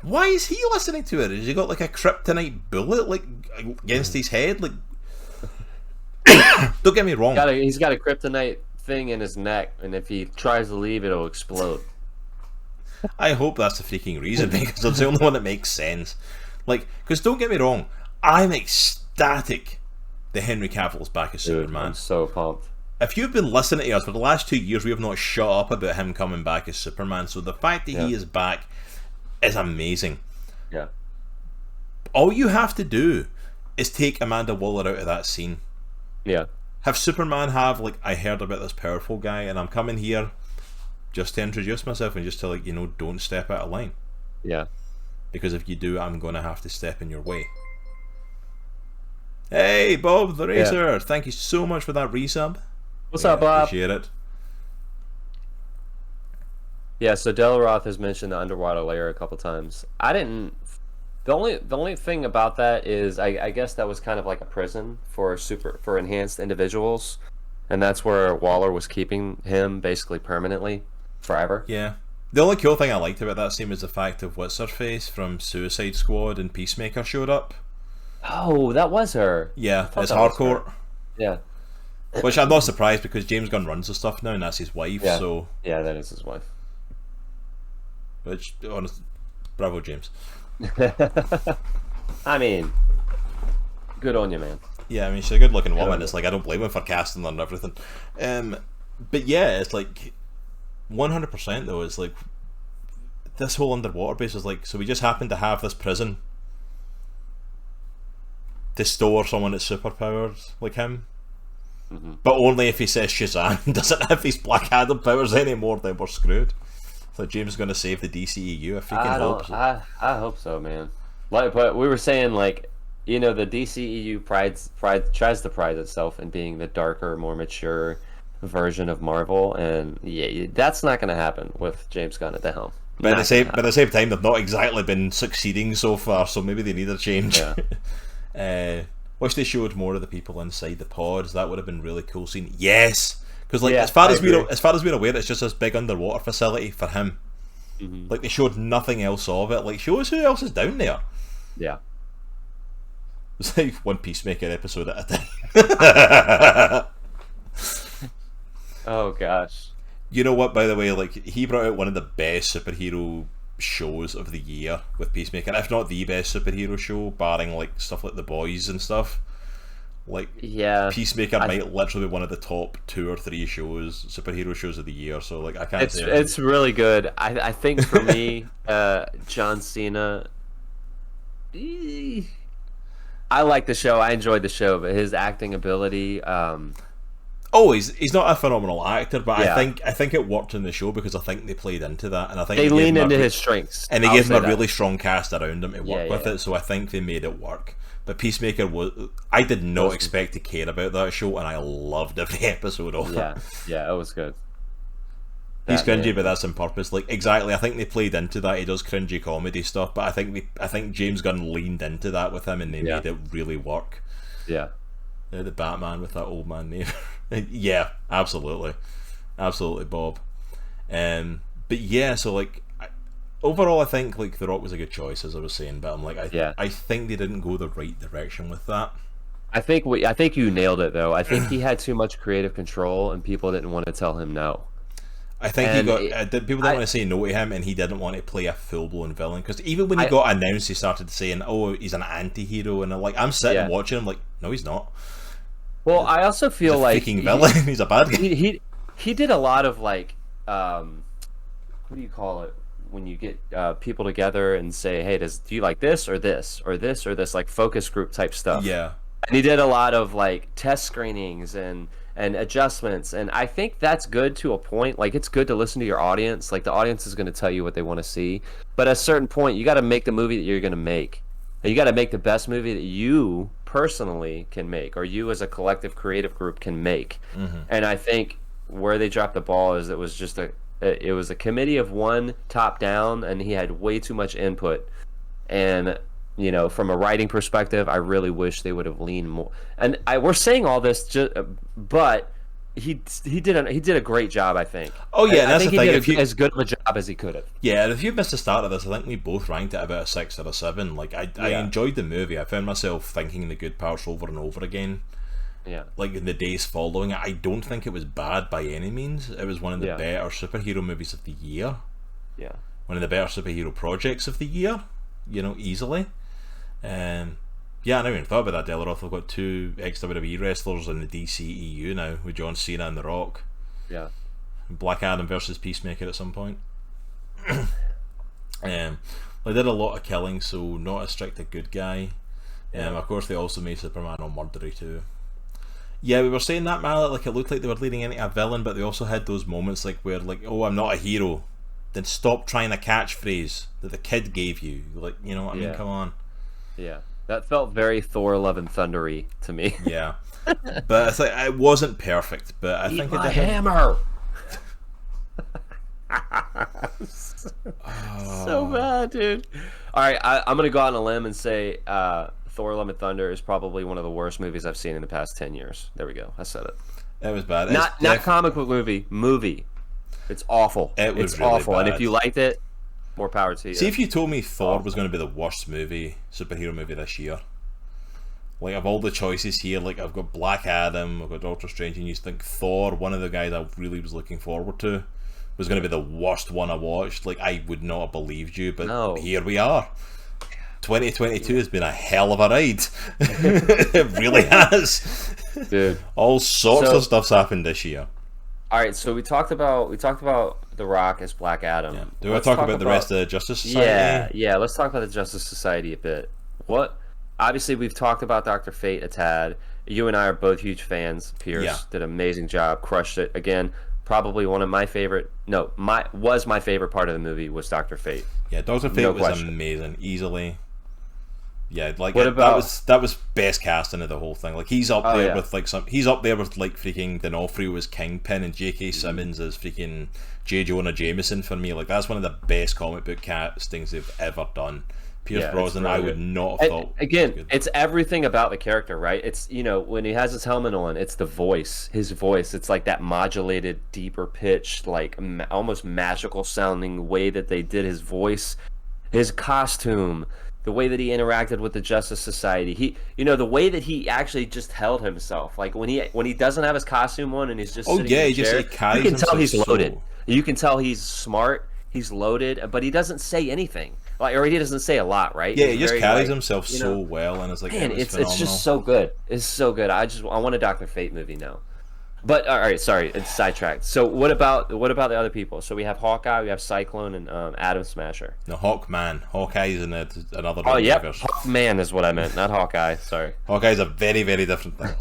why is he listening to it? Has he got like a kryptonite bullet like against his head? Like, don't get me wrong. He's got a kryptonite thing in his neck, and if he tries to leave, it'll explode. I hope that's the freaking reason, because it's the only one that makes sense. Like, because don't get me wrong, I'm ecstatic that Henry Cavill's back as Superman. I'm so pumped. If you've been listening to us for the last 2 years, we have not shut up about him coming back as Superman. So the fact that he is back is amazing. Yeah. All you have to do is take Amanda Waller out of that scene. Yeah. Have Superman have, like, I heard about this powerful guy and I'm coming here just to introduce myself and just to, like, don't step out of line. Yeah. Because if you do, I'm going to have to step in your way. Hey, Bob the Racer, thank you so much for that resub. What's up, Bob? Appreciate it. Yeah, so Delaroth has mentioned the underwater layer a couple times. I didn't. The only thing about that is I guess that was kind of like a prison for enhanced individuals, and that's where Waller was keeping him basically permanently, forever. Yeah. The only cool thing I liked about that scene was the fact of what's her face from Suicide Squad and Peacemaker showed up. Oh, that was her. Yeah, it's Harcourt. Yeah. Which I'm not surprised because James Gunn runs the stuff now and that's his wife. Yeah. So yeah, that is his wife. Which, honest, bravo, James. I mean, good on you, man. Yeah, I mean, she's a good-looking woman. It's like I don't blame him for casting her and everything. But yeah, it's like 100% though. It's like this whole underwater base is like, so we just happen to have this prison to store someone that's superpowers like him. Mm-hmm. But only if he says Shazam doesn't have these Black Adam powers anymore, then we're screwed. So James is going to save the DCEU. If he can help. I hope so, man. Like, but we were saying, like, you know, the DCEU tries to pride itself in being the darker, more mature version of Marvel, and yeah, that's not going to happen with James Gunn at the helm. But at the same time, they've not exactly been succeeding so far, so maybe they need a change. Yeah. Wish they showed more of the people inside the pods. That would have been really cool scene. Yes. Because like as far as we're aware, it's just this big underwater facility for him. Mm-hmm. Like they showed nothing else of it. Like show us who else is down there. Yeah. It's like one Peacemaker episode at a time. Oh gosh. You know what? By the way, like he brought out one of the best superhero shows of the year with Peacemaker, if not the best superhero show, barring like stuff like The Boys and stuff. Like, yeah, Peacemaker might literally be one of the top 2 or 3 superhero shows of the year. So, like, I can't say it's really good. I think for me, John Cena. I like the show. I enjoyed the show, but his acting ability. He's not a phenomenal actor, but yeah. I think it worked in the show because I think they played into that, and I think they leaned into his strengths, and they gave him a really strong cast around him to work with it. So I think they made it work. But Peacemaker I did not expect to care about that show, and I loved every episode of it. Yeah, it was good. He's cringy, but that's on purpose. Like exactly, I think they played into that. He does cringy comedy stuff, but I think James Gunn leaned into that with him, and they made it really work. Yeah, the Batman with that old man name. Yeah, absolutely, Bob. But yeah, so like. Overall, I think like The Rock was a good choice, as I was saying, but I'm like, I think they didn't go the right direction with that. I think you nailed it though. I think he had too much creative control, and people didn't want to tell him no. I think people didn't want to say no to him, and he didn't want to play a full blown villain. Because even when he got announced, he started saying, "Oh, he's an anti-hero," and I'm sitting watching him like, "No, he's not." Well, I also feel like freaking villain. He's a bad guy. He did a lot of like, what do you call it? When you get people together and say, hey, do you like this or this or this or this, like focus group type stuff. Yeah. And he did a lot of like test screenings and adjustments, and I think that's good to a point. Like it's good to listen to your audience. Like the audience is going to tell you what they want to see, but at a certain point you got to make the movie that you're going to make. And you got to make the best movie that you personally can make, or you as a collective creative group can make. Mm-hmm. And I think where they dropped the ball is it was a committee of one top down, and he had way too much input. And you know, from a writing perspective, I really wish they would have leaned more. And we're saying all this, but he did a great job, I think. Oh yeah, I think he did as good of a job as he could have. Yeah, if you missed the start of this, I think we both ranked it about a 6 or a 7. Like I enjoyed the movie. I found myself thinking the good parts over and over again. Yeah. Like in the days following it, I don't think it was bad by any means. It was one of the better superhero movies of the year. Yeah. One of the better superhero projects of the year. You know, easily. Yeah, I never even thought about that. Delaroth, we've got 2 ex-WWE wrestlers in the DCEU now with John Cena and The Rock. Yeah. Black Adam versus Peacemaker at some point. They did a lot of killing, so not as strict a good guy. Of course, they also made Superman on murdery too. Yeah, we were saying that, man, like it looked like they were leading into a villain, but they also had those moments like where like, oh, I'm not a hero. Then stop trying a catchphrase that the kid gave you. Like, you know what I mean? Come on. Yeah. That felt very Thor: Love and Thunder-y to me. Yeah, but it's like it wasn't perfect, but I think it did. Hammer. So bad, dude. All right, I'm gonna go out on a limb and say Thor: Love and Thunder is probably one of the worst movies I've seen in the past 10 years. There we go. I said it. It was bad. Not comic book movie. It's awful. It's really awful. Bad. And if you liked it, more power to you. See, if you told me Thor was going to be the worst superhero movie this year, like of all the choices here, like I've got Black Adam, I've got Doctor Strange, and you think Thor, one of the guys I really was looking forward to, was going to be the worst one I watched, like I would not have believed you, but here we are. 2022 has been a hell of a ride. It really has. Dude. All sorts of stuff's happened this year. All right, so we talked about The Rock as Black Adam. Yeah. Do I talk about the rest of the Justice Society? Yeah. Let's talk about the Justice Society a bit. Obviously, we've talked about Dr. Fate a tad. You and I are both huge fans. Pierce did an amazing job, crushed it again. Probably one of my favorite. No, my favorite part of the movie was Dr. Fate. Yeah, Dr. Fate was amazing, easily. Yeah, like that was best casting of the whole thing. Like he's up there with freaking D'Onofrio as Kingpin and J.K. Simmons as freaking J. Jonah Jameson for me. Like that's one of the best comic book castings they've ever done. Pierce Brosnan, I would not have thought. Again, it's everything about the character, right? It's when he has his helmet on, it's the voice, his voice. It's like that modulated, deeper pitched, like almost magical sounding way that they did his voice, his costume. The way that he interacted with the Justice Society, the way that he actually just held himself, like when he doesn't have his costume on and he's just sitting in the chair, you can tell he's loaded. You can tell he's smart, he's loaded, but he doesn't say anything, or he doesn't say a lot, right? Yeah, he just carries himself so well, and it's like it's just so good. It's so good. I want a Dr. Fate movie now. But all right, sorry, it's sidetracked. So what about the other people? So we have Hawkeye, we have Cyclone, and Atom Smasher. No, Hawkman. Hawkeye's in another. Oh yeah, Hawkman is what I meant, not Hawkeye. Sorry. Hawkeye's a very, very different thing.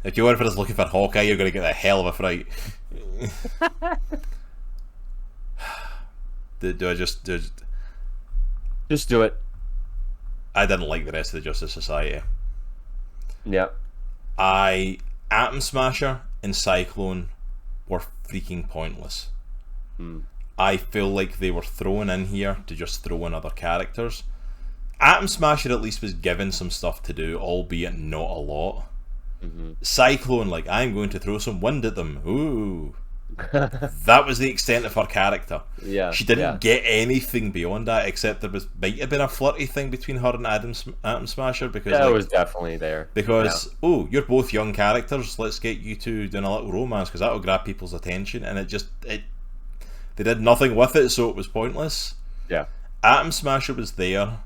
If you were just looking for Hawkeye, you're going to get a hell of a fright. Do I just do it? I didn't like the rest of the Justice Society. Yep. Atom Smasher and Cyclone were freaking pointless. I feel like they were thrown in here to just throw in other characters. Atom Smasher at least was given some stuff to do, albeit not a lot. Cyclone, like, I'm going to throw some wind at them. Ooh. That was the extent of her character. Yeah, she didn't get anything beyond that, except there might have been a flirty thing between her and Atom Smasher, because that was definitely there. Because you're both young characters, let's get you two doing a little romance because that'll grab people's attention, and they did nothing with it, so it was pointless. Yeah, Atom Smasher was there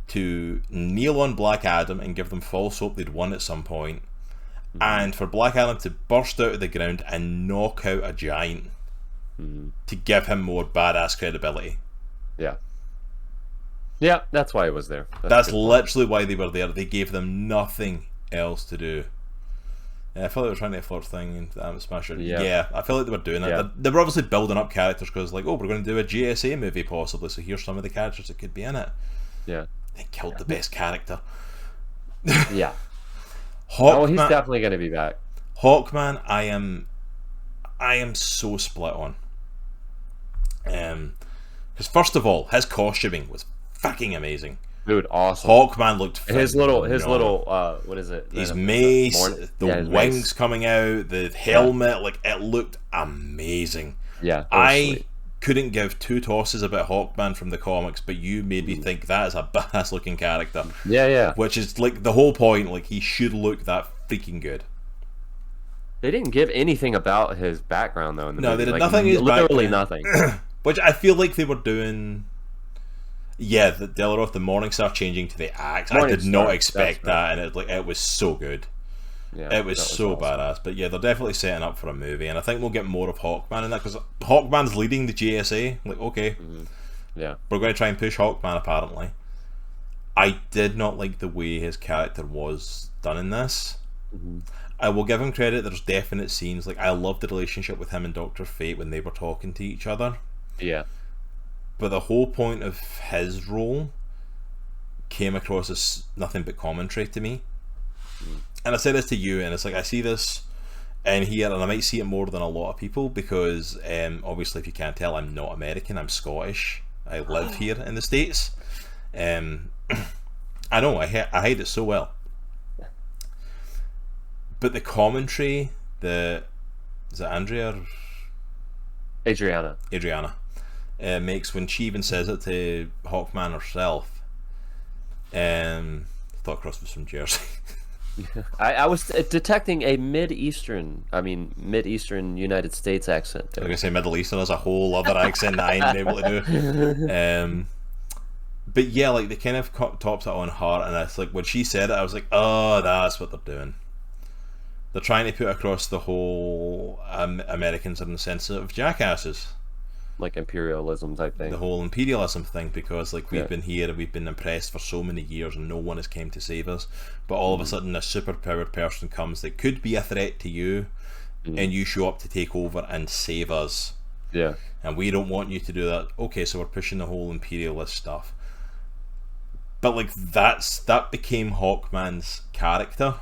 to kneel on Black Adam and give them false hope they'd won at some point. And for Black Adam to burst out of the ground and knock out a giant to give him more badass credibility. Yeah, that's why it was there. That's literally why they were there. They gave them nothing else to do. Yeah, I feel like they were trying to flirt thing and Smasher. Yeah, I feel like they were doing that. They were obviously building up characters because, like, we're going to do a GSA movie possibly, so here's some of the characters that could be in it. Yeah. They killed the best character. Yeah. Hawkman, he's definitely going to be back. Hawkman, I am so split on. Because first of all, his costuming was fucking amazing. Dude, awesome. Hawkman looked his little what is it? His mace, the wings coming out, the helmet, like it looked amazing. Yeah, I couldn't give two tosses about Hawkman from the comics, but you made me think that is a badass looking character. Yeah. Which is like the whole point, like he should look that freaking good. They didn't give anything about his background though in the movie. They did nothing. Literally nothing. Which I feel like they were doing. Yeah, the Morningstar changing to the axe. I did not expect that, and it was so good. Yeah, it was so awesome. Badass. But yeah, they're definitely setting up for a movie, and I think we'll get more of Hawkman in that because Hawkman's leading the GSA. Like, okay, yeah, we're going to try and push Hawkman. Apparently, I did not like the way his character was done in this. I will give him credit. There's definite scenes like I loved the relationship with him and Dr. Fate when they were talking to each other. Yeah. But the whole point of his role came across as nothing but commentary to me. And I say this to you, and it's like I see this in here, and I might see it more than a lot of people because obviously, if you can't tell, I'm not American. I'm Scottish. I live here in the States. I know I hide it so well, but the commentary, is it Adriana makes when she even says it to Hawkman herself. Thought Cross was from Jersey. I was detecting a Mid-Eastern United States accent. I was going to say Middle Eastern as a whole other accent that I ain't able to do. But yeah, like they kind of topped it on her, and it's like when she said it, I was like, oh, that's what they're doing. They're trying to put across the whole Americans are insensitive jackasses. Like imperialism type thing. The whole imperialism thing, because like we've been here, we've been impressed for so many years, and no one has came to save us. But all of a sudden, a superpowered person comes that could be a threat to you, and you show up to take over and save us. Yeah. And we don't want you to do that. Okay, so we're pushing the whole imperialist stuff. But like that became Hawkman's character.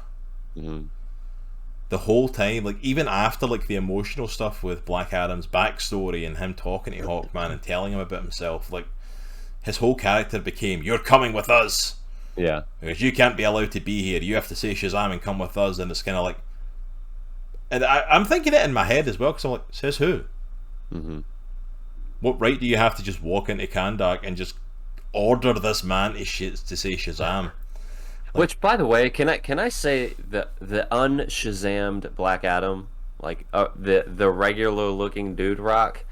The whole time, like even after like the emotional stuff with Black Adam's backstory and him talking to Hawkman and telling him about himself, like his whole character became, you're coming with us. Yeah. Because you can't be allowed to be here. You have to say Shazam and come with us. And it's kind of like, and I'm thinking it in my head as well, because I'm like, says who? What right do you have to just walk into Kahndaq and just order this man to say Shazam? Which, by the way, can I say the un-Shazammed Black Adam, like the regular looking dude Rock,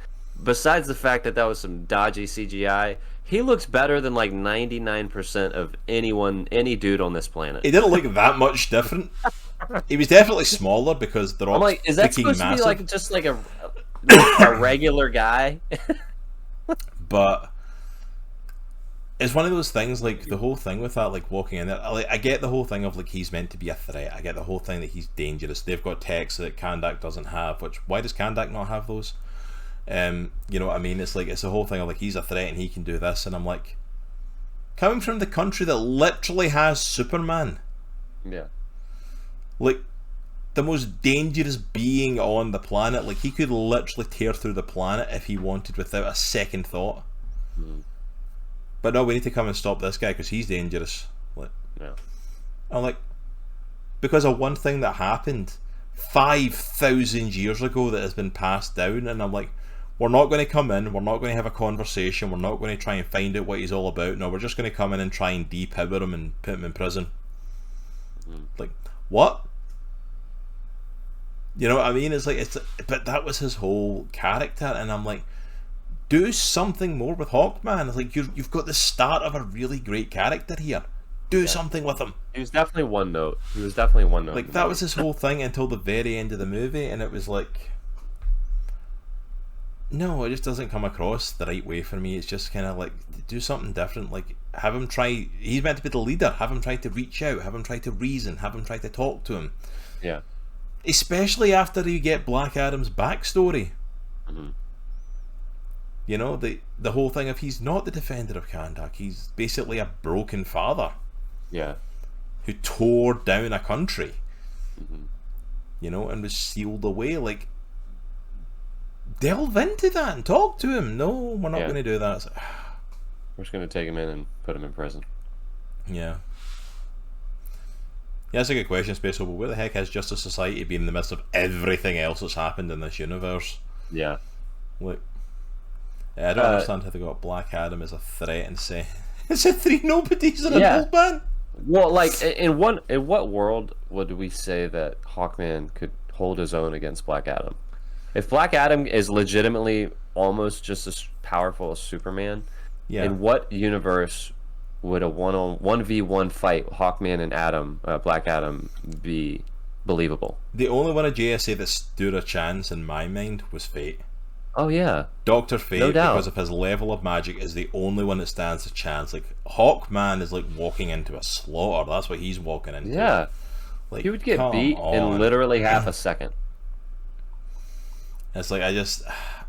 besides the fact that was some dodgy CGI, he looks better than like 99% of any dude on this planet. He didn't look that much different. He was definitely smaller because they're all I'm like, is that supposed massive. To be like just like a regular guy? But it's one of those things, like the whole thing with that, like walking in there, like, I get the whole thing of like he's meant to be a threat. I get the whole thing that he's dangerous. They've got techs that Kahndaq doesn't have, which, why does Kahndaq not have those? You know what I mean? It's like, it's the whole thing of like he's a threat and he can do this, and I'm like, coming from the country that literally has Superman, like the most dangerous being on the planet, like he could literally tear through the planet if he wanted without a second thought. But no, we need to come and stop this guy because he's dangerous. Like, I'm like, because of one thing that happened 5,000 years ago that has been passed down, and I'm like, we're not going to come in, we're not going to have a conversation, we're not going to try and find out what he's all about. No, we're just going to come in and try and depower him and put him in prison. Like, what? You know what I mean? It's like, but that was his whole character, and I'm like, do something more with Hawkman. It's like, you've got the start of a really great character here. Do something with him. He was definitely one note. Like, that was his whole thing until the very end of the movie, and it was like, no, it just doesn't come across the right way for me. It's just kind of like, do something different. Like, have him try, he's meant to be the leader, have him try to reach out, have him try to reason, have him try to talk to him. Yeah. Especially after you get Black Adam's backstory. You know, the whole thing of he's not the defender of Kahndaq, he's basically a broken father. Yeah. Who tore down a country. You know, and was sealed away. Like, delve into that and talk to him. No, we're not going to do that. It's like, we're just going to take him in and put him in prison. Yeah. Yeah, that's a good question, Space Hobo. Where the heck has Justice Society been in the midst of everything else that's happened in this universe? Yeah. Like, I don't understand how they got Black Adam as a threat and say it's a three nobodies in a old man. Well, like in what world would we say that Hawkman could hold his own against Black Adam? If Black Adam is legitimately almost just as powerful as Superman, in what universe would a 1v1 fight Hawkman and Black Adam be believable? The only one of JSA that stood a chance in my mind was Fate. Oh yeah, Dr. Fate, no doubt, because of his level of magic, is the only one that stands a chance. Like, Hawkman is like walking into a slaughter. That's what he's walking into. Yeah, like, he would get beat in literally half a second. It's like,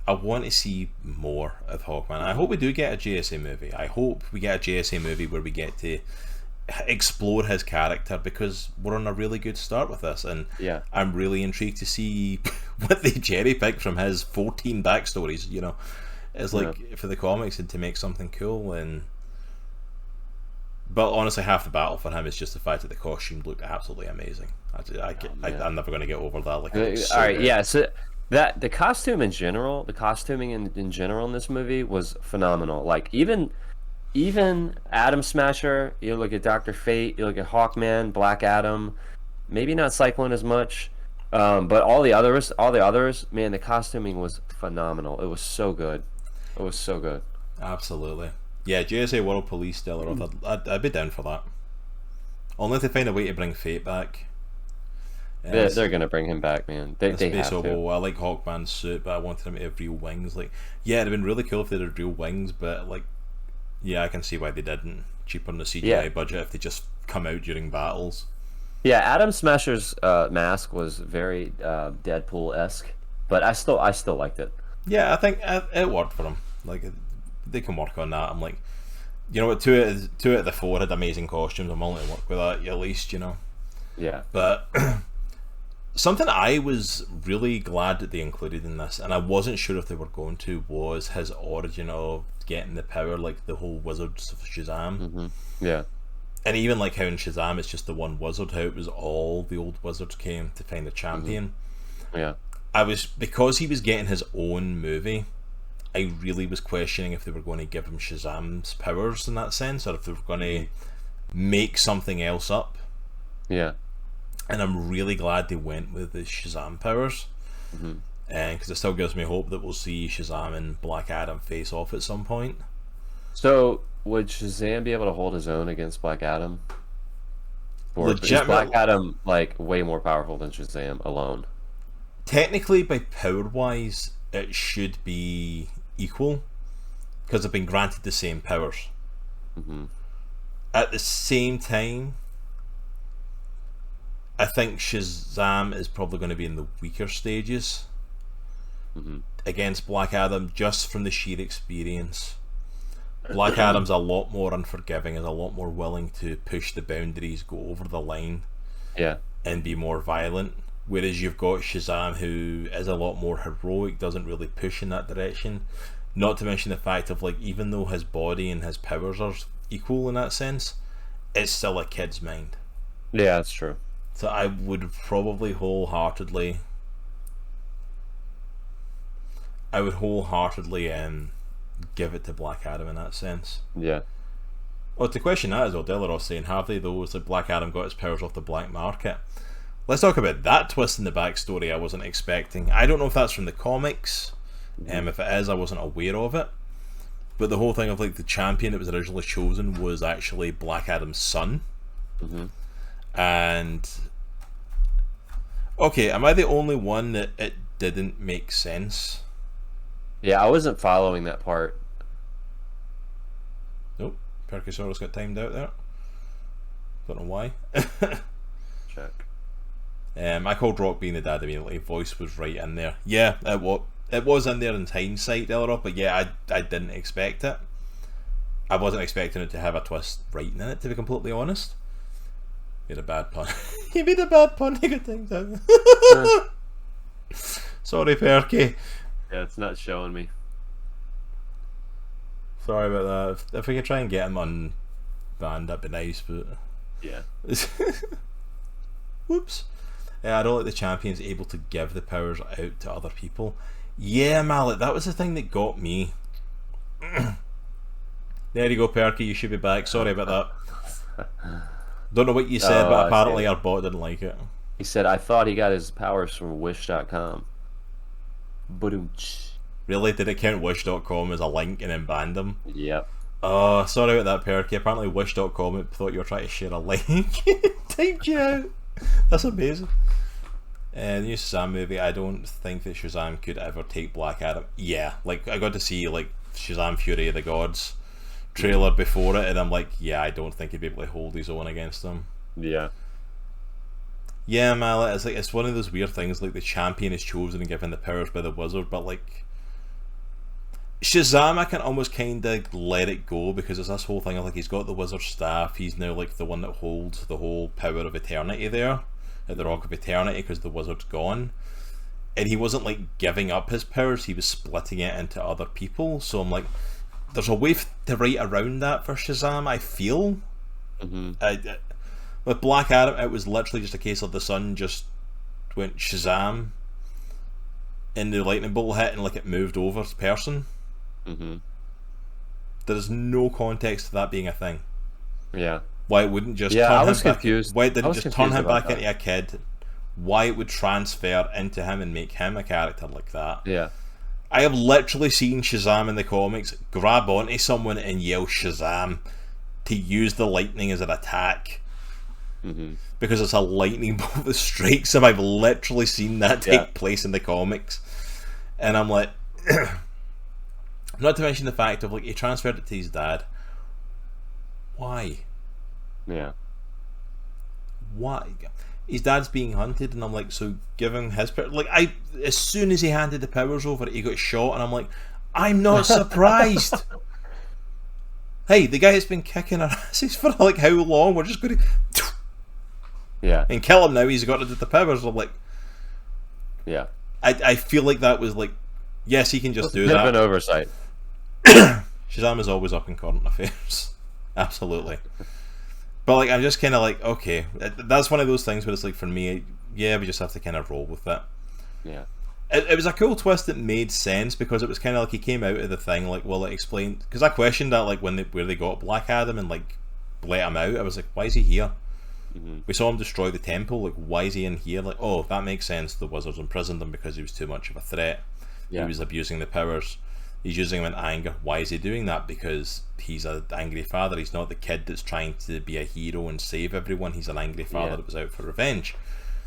I want to see more of Hawkman. I hope we do get a JSA movie. I hope we get a JSA movie where we get to explore his character, because we're on a really good start with this, and I'm really intrigued to see what they cherry pick from his 14 backstories, you know. It's like for the comics, and to make something cool. But honestly, half the battle for him is just the fact that the costume looked absolutely amazing. I'm never going to get over that. Like, so that the costume in general, the costuming in general in this movie was phenomenal. Like even Atom Smasher, you look at Dr. Fate, you look at Hawkman, Black Adam, maybe not Cyclone as much, but all the others, man, the costuming was phenomenal. It was so good. It was so good. Absolutely. Yeah, JSA World Police Delaroth, I'd be down for that. Only if they find a way to bring Fate back. They're going to bring him back, man. They have to. I like Hawkman's suit, but I wanted him to have real wings. Like, yeah, it'd have been really cool if they had real wings, but like, yeah, I can see why they didn't. Cheaper on the CGI budget if they just come out during battles. Yeah, Atom Smasher's mask was very Deadpool-esque, but I still liked it. Yeah, I think it worked for them. Like, they can work on that. I'm like, you know what, two out of the four had amazing costumes. I'm willing to work with that, at least, you know. Yeah. But something I was really glad that they included in this, and I wasn't sure if they were going to, was his origin of getting the power, like the whole Wizards of Shazam. Mm-hmm. Yeah. And even like how in Shazam it's just the one wizard, how it was all the old wizards came to find the champion. Mm-hmm. Yeah. Because he was getting his own movie, I really was questioning if they were going to give him Shazam's powers in that sense, or if they were going to make something else up. Yeah. And I'm really glad they went with the Shazam powers. Mm-hmm. And because it still gives me hope that we'll see Shazam and Black Adam face off at some point. So, would Shazam be able to hold his own against Black Adam? Or is Black Adam like way more powerful than Shazam alone? Technically, by power-wise, it should be equal, because they've been granted the same powers. Mm-hmm. At the same time, I think Shazam is probably going to be in the weaker stages against Black Adam, just from the sheer experience. Black Adam's a lot more unforgiving, is a lot more willing to push the boundaries, go over the line, and be more violent. Whereas you've got Shazam, who is a lot more heroic, doesn't really push in that direction. Not to mention the fact of, like, even though his body and his powers are equal in that sense, it's still a kid's mind. Yeah, that's true. So I would probably wholeheartedly give it to Black Adam in that sense. Yeah. Well, to question that as well, Delaroth saying, have they though? It's like Black Adam got his powers off the black market. Let's talk about that twist in the backstory I wasn't expecting. I don't know if that's from the comics. If it is, I wasn't aware of it. But the whole thing of like the champion that was originally chosen was actually Black Adam's son. Mm-hmm. And okay, am I the only one that it didn't make sense? Yeah, I wasn't following that part. Nope, Perkysaurus got timed out there. Don't know why. Check. I called Rock being the dad immediately. Voice was right in there. Yeah, it was in there in hindsight, Delaroth, but yeah, I didn't expect it. I wasn't expecting it to have a twist right in it, to be completely honest. You made a bad pun. You made a bad pun. You got timed out. Sorry, Perky. Yeah, it's not showing me. Sorry about that. If we could try and get him on band, that'd be nice, but yeah. Whoops. I don't like the champion's able to give the powers out to other people. Yeah, Mallet, that was the thing that got me. There you go, Perky, you should be back. Sorry about that. Don't know what you said, but apparently our bot didn't like it. He said, I thought he got his powers from Wish.com. Really? Did it count Wish.com as a link and then banned them? Yep. Oh, sorry about that, Perky. Apparently Wish.com thought you were trying to share a link. Typed you out. That's amazing. The new Shazam movie, I don't think that Shazam could ever take Black Adam. Yeah, like I got to see like Shazam Fury of the Gods trailer before it, and I'm like, yeah, I don't think he'd be able to hold his own against them. Yeah. Yeah, Mallet, it's one of those weird things, like the champion is chosen and given the powers by the wizard, but like Shazam, I can almost kind of let it go because it's this whole thing of like he's got the wizard staff. He's now like the one that holds the whole power of eternity there at the Rock of Eternity because the wizard's gone, and he wasn't like giving up his powers. He was splitting it into other people. So I'm like, there's a way to write around that for Shazam. I feel. With Black Adam, it was literally just a case of the sun just went Shazam, and the lightning bolt hit, and like it moved over the person. There is no context to that being a thing. Yeah. Why it wouldn't just turn him back? Confused. Why it didn't just turn him back into a kid? Why it would transfer into him and make him a character like that? Yeah. I have literally seen Shazam in the comics grab onto someone and yell Shazam to use the lightning as an attack. Because it's a lightning bolt that strikes him. I've literally seen that take place in the comics. And I'm like... Not to mention the fact of like he transferred it to his dad. Why? Yeah. Why? His dad's being hunted, and I'm like, so giving his power. Like as soon as he handed the powers over, he got shot, and I'm like, I'm not surprised. Hey, the guy has been kicking our asses for like how long? We're just going to and kill him now. He's got rid of the powers. I'm like, I feel like that was like, yes, he can just do that. Bit of an oversight. Shazam is always up in current affairs. Absolutely. But like I'm just kind of like, okay, that's one of those things where it's like for me, we just have to kind of roll with that. Yeah. It was a cool twist that made sense because it was kind of like he came out of the thing like, well, it explained, because I questioned that like where they got Black Adam and like let him out. I was like, why is he here? We saw him destroy the temple. Like, why is he in here? Like, oh, that makes sense. The wizards imprisoned him because he was too much of a threat. He was abusing the powers. He's using them in anger. Why is he doing that? Because he's an angry father. He's not the kid that's trying to be a hero and save everyone. He's an angry father that was out for revenge.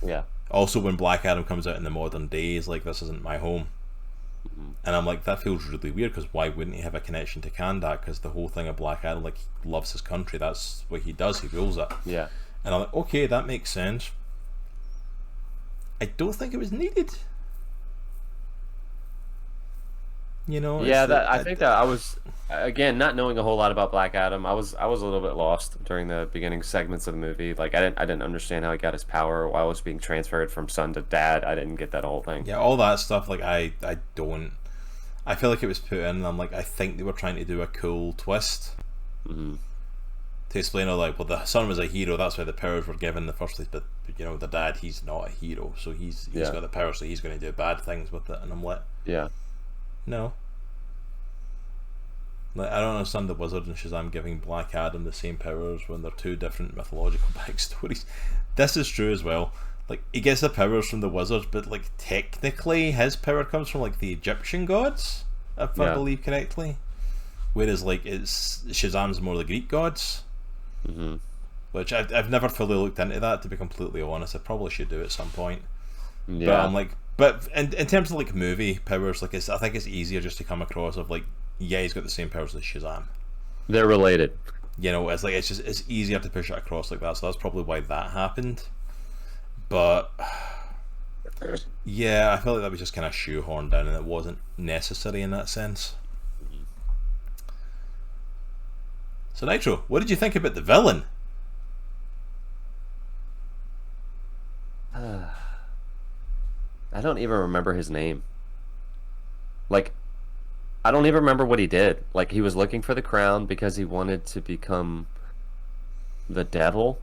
Yeah. Also, when Black Adam comes out in the modern days, like, this isn't my home. And I'm like, that feels really weird because why wouldn't he have a connection to Kandak? Because the whole thing of Black Adam, like, he loves his country. That's what he does. He rules it. Yeah. And I'm like, okay, that makes sense. I don't think it was needed. You know, I think that I was, again, not knowing a whole lot about Black Adam, I was a little bit lost during the beginning segments of the movie. Like I didn't understand how he got his power, why it was being transferred from son to dad. I didn't get that whole thing. Yeah, all that stuff. Like I feel like it was put in. And I'm like, I think they were trying to do a cool twist to explain, like, well, the son was a hero. That's why the powers were given in the first place. But you know, the dad, he's not a hero, so he's got the power, so he's going to do bad things with it. And I'm like, no. Like, I don't understand the Wizard and Shazam giving Black Adam the same powers when they're two different mythological backstories. This is true as well. Like, he gets the powers from the Wizards, but like technically his power comes from like the Egyptian gods, if I believe correctly. Whereas like Shazam's more the Greek gods. Which I've never fully looked into that, to be completely honest. I probably should do at some point. But I'm like, but in terms of like movie powers, like I think it's easier just to come across of like, he's got the same powers as Shazam. They're related. You know, it's like it's easier to push it across like that. So that's probably why that happened. But yeah, I feel like that was just kind of shoehorned in, and it wasn't necessary in that sense. So Nitro, what did you think about the villain? I don't even remember his name. Like, I don't even remember what he did. Like, he was looking for the crown because he wanted to become the devil.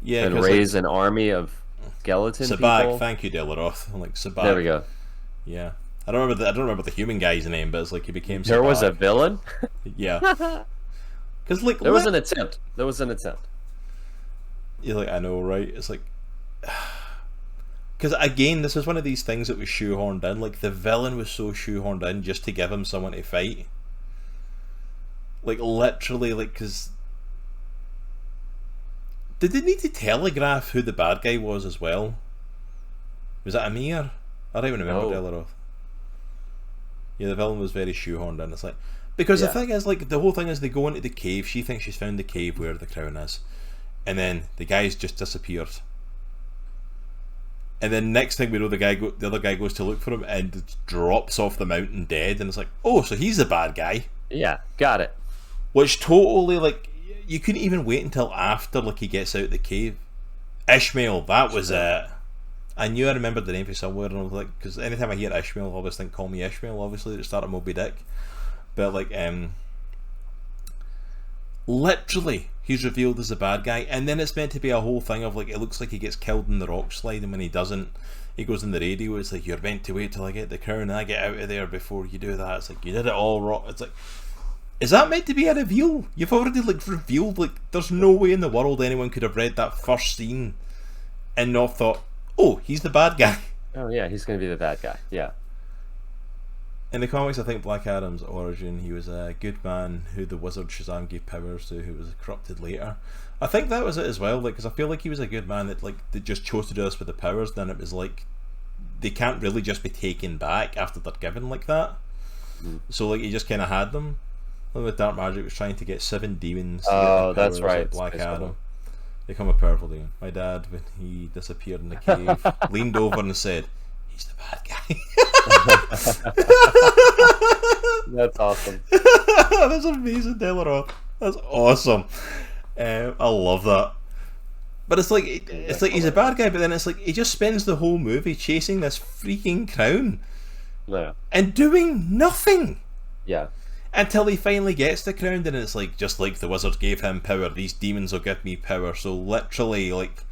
Yeah, and raise an army of skeleton people. Thank you, Delaroth. I'm like, Sabak. There we go. Yeah, I don't remember the human guy's name, but it's like he became. There was a villain. Yeah, because like there was an attempt. You're like, I know, right? It's like. Because again, this is one of these things that was shoehorned in. Like, the villain was so shoehorned in just to give him someone to fight. Like, literally, like, because... Did they need to telegraph who the bad guy was as well? Was that Amir? I don't even remember Delaroth. Yeah, the villain was very shoehorned in. It's like... Because the thing is, like, the whole thing is they go into the cave. She thinks she's found the cave where the crown is. And then the guy's just disappeared. And then next thing we know, the other guy goes to look for him and drops off the mountain dead. And it's like, oh, so he's the bad guy. Yeah, got it. Which totally, like, you couldn't even wait until after, like, he gets out of the cave. Ishmael, that was it. I knew I remembered the name for somewhere, and I was like, because anytime I hear Ishmael, I always think Call Me Ishmael, obviously, at the start of Moby Dick. But, like, literally, he's revealed as a bad guy, and then it's meant to be a whole thing of, like, it looks like he gets killed in the rock slide, and when he doesn't, he goes in the radio, it's like, you're meant to wait till I get the crown, and I get out of there before you do that. It's like, you did it all wrong. It's like, is that meant to be a reveal? You've already, like, revealed, like, there's no way in the world anyone could have read that first scene and not thought, oh, he's the bad guy. Oh yeah, he's going to be the bad guy. Yeah. In the comics, I think Black Adam's origin, he was a good man who the wizard Shazam gave powers to, who was corrupted later. I think that was it as well, like, because I feel like he was a good man that, like, they just chose to do this with the powers. Then it was like, they can't really just be taken back after they're given like that. So, like, he just kind of had them. Like with Dark Magic was trying to get 7 demons to get the powers, that's right, like Black Adam. They come a powerful demon. My dad, when he disappeared in the cave, leaned over and said, he's the bad guy. That's awesome. That's amazing, Delaroth. That's awesome. I love that. But it's like he's a bad guy, but then it's like he just spends the whole movie chasing this freaking crown, and doing nothing. Yeah. Until he finally gets the crown, and it's like, just like the wizard gave him power, these demons will give me power. So literally, like,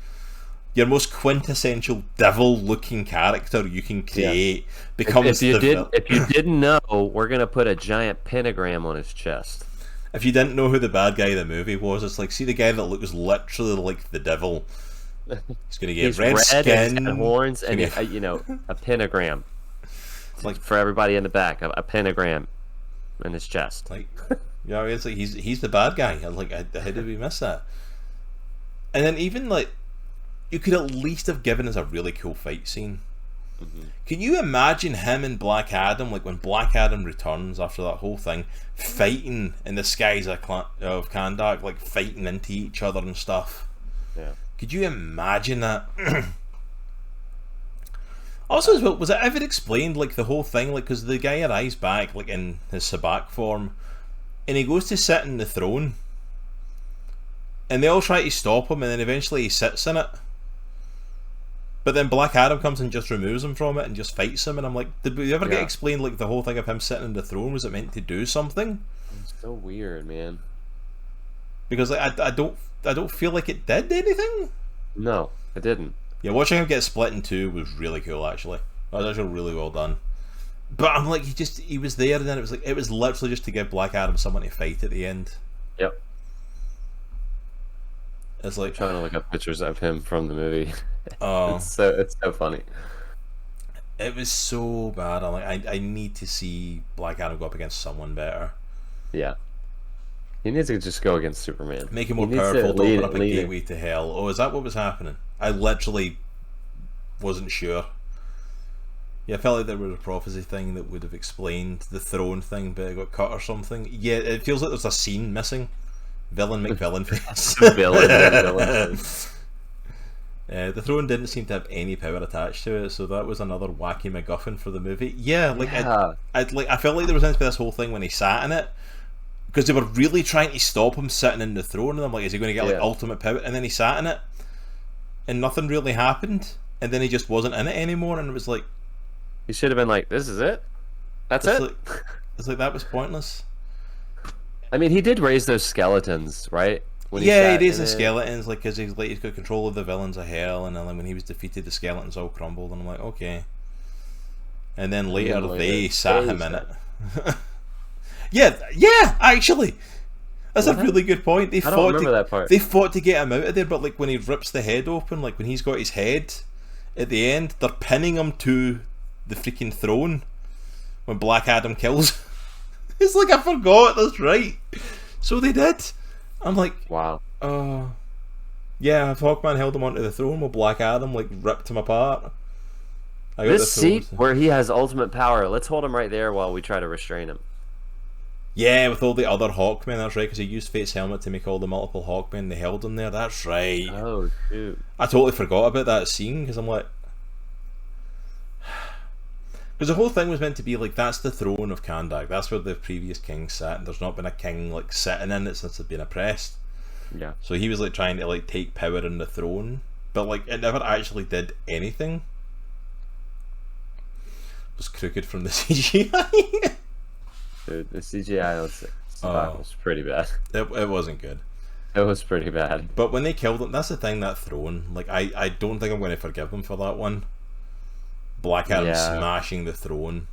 your most quintessential devil-looking character you can create becomes if you didn't know, we're gonna put a giant pentagram on his chest. If you didn't know who the bad guy of the movie was, it's like, see the guy that looks literally like the devil. He's gonna get red skin, and horns, and a pentagram. Like for everybody in the back, a pentagram in his chest. Like, yeah, it's like he's the bad guy. I'm like, how did we miss that? And then even like, you could at least have given us a really cool fight scene. Can you imagine him and Black Adam, like when Black Adam returns after that whole thing, fighting in the skies of Kandak, like fighting into each other and stuff? Yeah. Could you imagine that? Also, as well, was it ever explained, like, the whole thing, like, because the guy arrives back, like, in his Sabak form, and he goes to sit in the throne, and they all try to stop him, and then eventually he sits in it. But then Black Adam comes and just removes him from it and just fights him, and I'm like, did we ever get explained, like, the whole thing of him sitting in the throne? Was it meant to do something? It's so weird, man. Because, like, I don't feel like it did anything. No, it didn't. Yeah, watching him get split in two was really cool, actually. That was actually really well done. But I'm like, he was there, and then it was literally just to give Black Adam someone to fight at the end. Yep. It's like, I'm trying to look up pictures of him from the movie. Oh, it's so funny. It was so bad. I'm like, I need to see Black Adam go up against someone better. Yeah. He needs to just go against Superman. Make him more powerful to open up a gateway to hell. Oh, is that what was happening? I literally wasn't sure. Yeah, I felt like there was a prophecy thing that would have explained the throne thing, but it got cut or something. Yeah, it feels like there's a scene missing. Villain McVillain face. Villain. The throne didn't seem to have any power attached to it, so that was another wacky MacGuffin for the movie. Yeah, like I felt like there was meant to be this whole thing when he sat in it, because they were really trying to stop him sitting in the throne, and I'm like, is he going to get like ultimate power? And then he sat in it, and nothing really happened, and then he just wasn't in it anymore, and it was like, he should have been like, this is it? That's it? It's like, that was pointless. I mean, he did raise those skeletons, right? He raised the skeletons, like, because he's got control of the villains of hell, and then when he was defeated, the skeletons all crumbled, and I'm like, okay. And then later they sat him in it. Yeah, actually, that's a really good point. They fought that part. They fought to get him out of there, but like when he rips the head open, like when he's got his head at the end, they're pinning him to the freaking throne when Black Adam kills. It's like, I forgot. That's right. So they did. I'm like, wow. Yeah, if Hawkman held him onto the throne, while Black Adam like ripped him apart. This seat where he has ultimate power. Let's hold him right there while we try to restrain him. Yeah, with all the other Hawkmen, that's right, because he used Fate's helmet to make all the multiple Hawkmen, they held him there, that's right. Oh, shoot. I totally forgot about that scene, because I'm like, Because the whole thing was meant to be like, that's the throne of Kandak. That's where the previous king sat, and there's not been a king like sitting in it since they've been oppressed. Yeah. So he was like trying to like take power in the throne, but like it never actually did anything. It was crooked from the CGI. Dude, the CGI was pretty bad. It wasn't good. It was pretty bad. But when they killed him, that's the thing, that throne. Like, I don't think I'm going to forgive them for that one. Black Adam smashing the throne.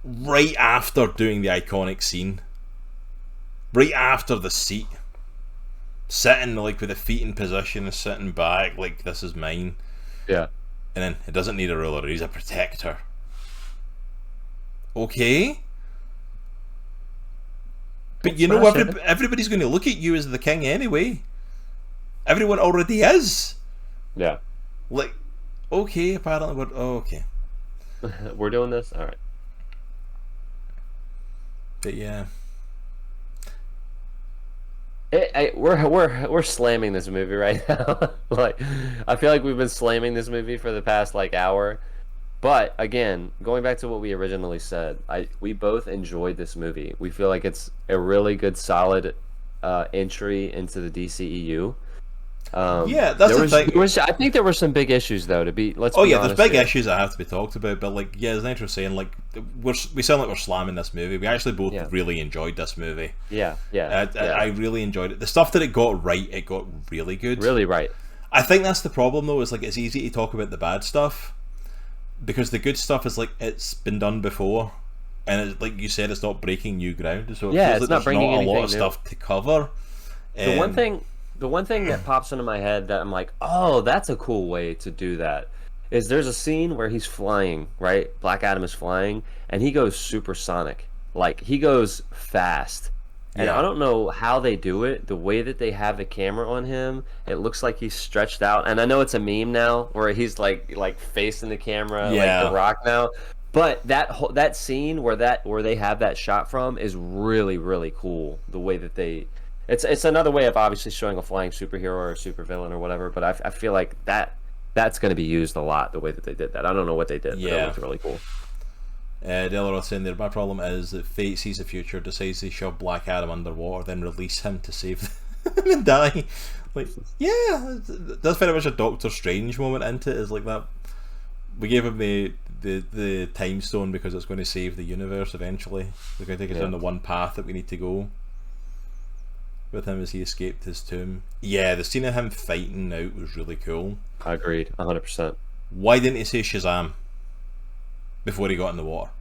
Right after doing the iconic scene. Right after the seat. Sitting, like, with the feet in position and sitting back, like, this is mine. Yeah. And then, it doesn't need a ruler, he's a protector. Okay? But you know, everybody's going to look at you as the king anyway. Everyone already is. Yeah. Like, okay, apparently we're... Oh, okay. We're doing this? Alright. But yeah. We're slamming this movie right now. Like, I feel like we've been slamming this movie for the past, like, hour. But again, going back to what we originally said, we both enjoyed this movie. We feel like it's a really good, solid entry into the DCEU. Yeah, that's the thing. I think there were some big issues though. There's big issues that have to be talked about. But like, yeah, as Nitro was saying, like, we sound like we're slamming this movie. We actually both really enjoyed this movie. I really enjoyed it. The stuff that it got right, it got really good. Really right. I think that's the problem though. Is like, it's easy to talk about the bad stuff, because the good stuff is like, it's been done before, and it's, like you said, it's not breaking new ground. So it's not bringing anything a lot of new stuff to cover. The one thing that pops into my head that I'm like, oh, that's a cool way to do that, is there's a scene where he's flying, right? Black Adam is flying, and he goes supersonic. Like, he goes fast. And I don't know how they do it. The way that they have the camera on him, it looks like he's stretched out. And I know it's a meme now, where he's like facing the camera, like The Rock now. But that scene where they have that shot from is really, really cool. The way that it's another way of obviously showing a flying superhero or a supervillain or whatever. But I feel like that's going to be used a lot, the way that they did that. I don't know what they did, but it looked really cool. Delaware saying there, my problem is that Fate sees the future, decides to shove Black Adam underwater, then release him to save him and die. Like, yeah, that's very much a Doctor Strange moment into it. Is like that. We gave him the time stone because it's going to save the universe eventually. We're going to take us down the one path that we need to go with him as he escaped his tomb. Yeah, the scene of him fighting out was really cool. I agreed, 100%. Why didn't he say Shazam before he got in the water?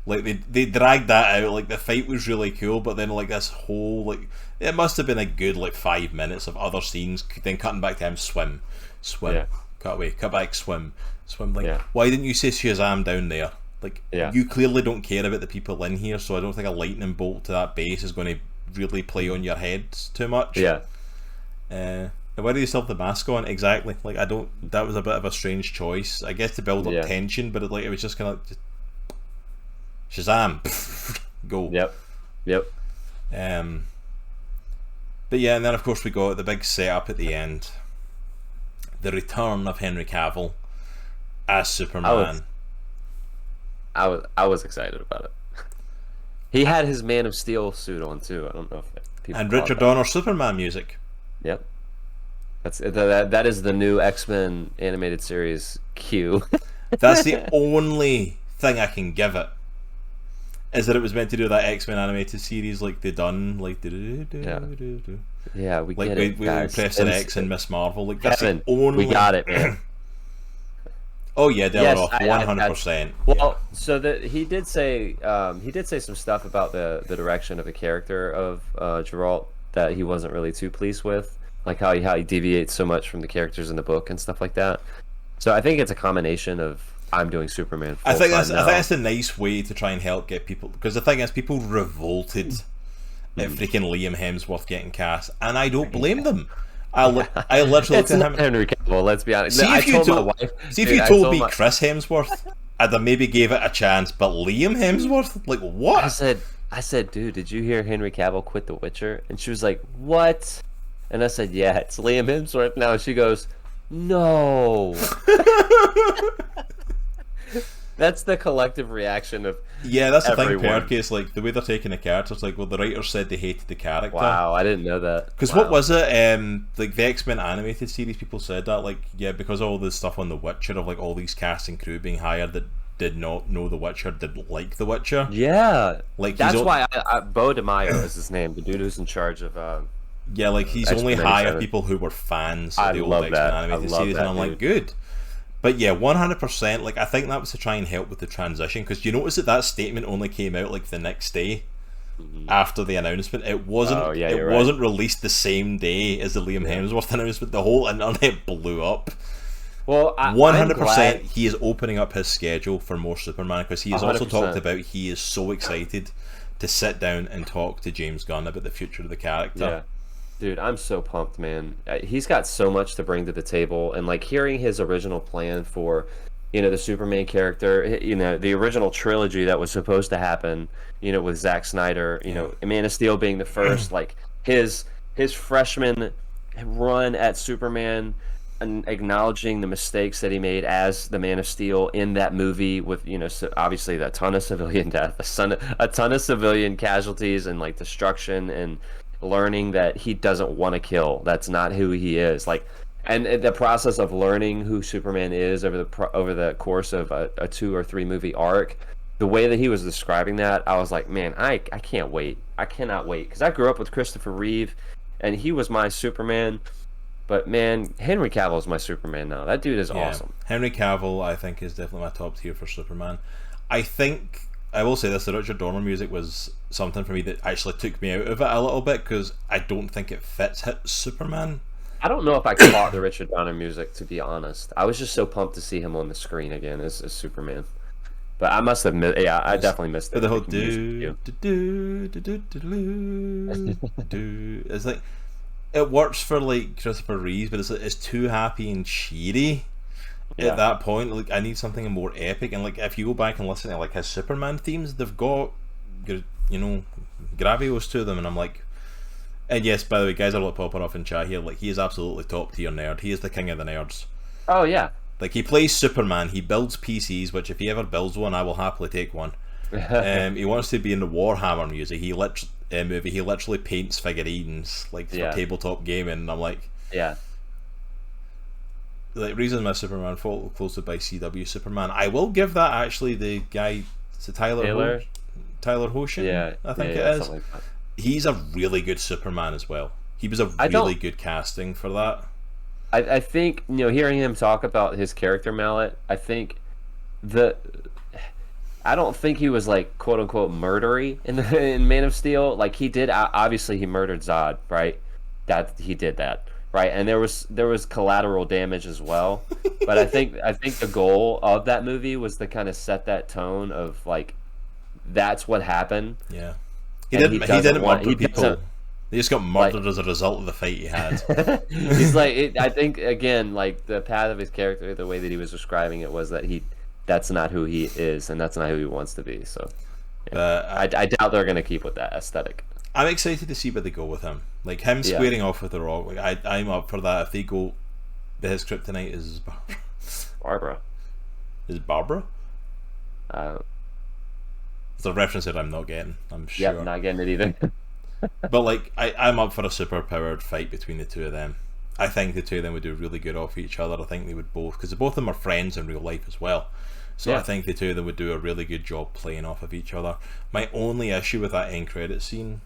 Like, they dragged that out. Like, the fight was really cool, but then like this whole, like, it must have been a good like 5 minutes of other scenes, then cutting back to him swim, cut away, cut back, swim. Like, why didn't you say Shazam down there? Like, you clearly don't care about the people in here, so I don't think a lightning bolt to that base is going to really play on your heads too much. Why do you still have the mask on? Exactly. Like, that was a bit of a strange choice, I guess, to build up tension, but it was just kind of Shazam, go. Yep. But yeah, and then of course we got the big setup at the end, the return of Henry Cavill as Superman. I was excited about it. He had his Man of Steel suit on too. I don't know if people. And Richard Donner's Superman music. Yep. That is the new X-Men animated series Q. That's the only thing I can give it. Is that it was meant to do that X-Men animated series like they done, like yeah, we like get it, we guys. press an X in Miss Marvel. Like, that's Kevin, the only. we got it, man. Oh yeah, Delaroth, 100%. Well, so he did say some stuff about the direction of the character of Geralt that he wasn't really too pleased with, like how he deviates so much from the characters in the book and stuff like that. So I think it's a combination of I'm doing Superman. I think that's a nice way to try and help get people, because the thing is, people revolted at freaking Liam Hemsworth getting cast, and I don't blame them. I literally it's not Henry Cavill. Let's be honest. See if you told me Chris Hemsworth, I'd have maybe gave it a chance, but Liam Hemsworth, like, what? I said, dude, did you hear Henry Cavill quit The Witcher? And she was like, what? And I said, yeah, it's Liam Hemsworth now. And she goes, No. That's the collective reaction of that's the everyone. thing, Perky. Like the way they're taking the characters. Like, well, the writers said they hated the character. Wow, I didn't know that. Because what was it? Like the X-Men animated series, people said that. Like, yeah, because of all this stuff on The Witcher of like all these cast and crew being hired that did not know The Witcher, didn't like The Witcher. Yeah, like that's why Bo DeMaio is his name, the dude who's in charge of. Yeah, like he's only hired people who were fans of the old X-Men animated series, and I'm like, good. But yeah, 100%. Like I think that was to try and help with the transition, because you notice that statement only came out like the next day after the announcement. It wasn't. It wasn't released the same day as the Liam Hemsworth announcement. The whole internet blew up. Well, 100%. He is opening up his schedule for more Superman, because he has 100%. Also talked about he is so excited to sit down and talk to James Gunn about the future of the character. Yeah. Dude, I'm so pumped, man. He's got so much to bring to the table, and like hearing his original plan for, the Superman character, the original trilogy that was supposed to happen, with Zack Snyder, Man of Steel being the first, like his freshman run at Superman, and acknowledging the mistakes that he made as the Man of Steel in that movie with, obviously a ton of civilian death, a ton of civilian casualties and like destruction, and learning that he doesn't want to kill. That's not who he is. Like, and the process of learning who Superman is over the course of a 2 or 3 movie arc, the way that he was describing that, I was like, man, I can't wait. I cannot wait, because I grew up with Christopher Reeve, and he was my Superman. But man, Henry Cavill is my Superman now. That dude is awesome. Henry Cavill, I think, is definitely my top tier for Superman. I think I will say this: the Richard Donner music was something for me that actually took me out of it a little bit, because I don't think it fits Superman. I don't know if I caught the Richard Donner music, to be honest. I was just so pumped to see him on the screen again as Superman. But I must have missed. Yeah, I definitely missed it. The whole it's like, it works for like Christopher Reeve, but it's too happy and cheery. At that point, like, I need something more epic. And like, if you go back and listen to like his Superman themes, they've got, gravios to them, and I'm like, and yes, by the way, guys are like popping off in chat here, like, he is absolutely top tier nerd. He is the king of the nerds. Oh yeah. Like, he plays Superman, he builds PCs, which if he ever builds one, I will happily take one. He wants to be in the Warhammer music. He literally paints figurines like for tabletop gaming, and I'm like, like, reason my Superman felt closely by CW Superman. I will give that actually the guy, it's Tyler Hoechlin, I think it is. Like, he's a really good Superman as well. He was a really good casting for that. I think, hearing him talk about his character mallet, I don't think he was like quote unquote murdery in Man of Steel. Like, he did, obviously he murdered Zod, right? That he did that. Right, and there was collateral damage as well, but I think the goal of that movie was to kind of set that tone of like, that's what happened. Yeah, he didn't murder people. He just got murdered as a result of the fight he had. He's like, I think again, like, the path of his character, the way that he was describing it was that that's not who he is, and that's not who he wants to be. So, I doubt they're gonna keep with that aesthetic. I'm excited to see where they go with him. Like, him squaring off with The Rock. Like, I'm up for that. If they go, his kryptonite is Barbara. Is Barbara? It's a reference that I'm not getting, I'm sure. Yep, not getting it either. But like, I'm up for a super powered fight between the two of them. I think the two of them would do really good off each other. I think they would both, because both of them are friends in real life as well. So I think the two of them would do a really good job playing off of each other. My only issue with that end credit scene,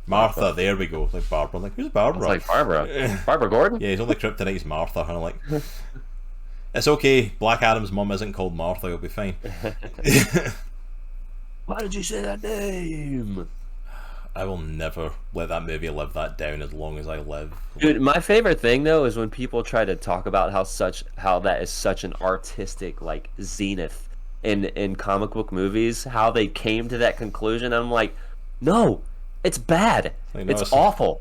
Martha, there we go. Like, Barbara. Like, who's Barbara? It's like Barbara. Barbara Gordon? Yeah, he's only kryptonite's Martha. And I'm like, it's okay. Black Adam's mum isn't called Martha. You'll be fine. Why did you say that name? I will never let that movie live that down as long as I live. Dude, my favorite thing though is when people try to talk about how that is such an artistic like zenith in comic book movies, how they came to that conclusion. I'm like, no, it's bad. Like, no, it's awful.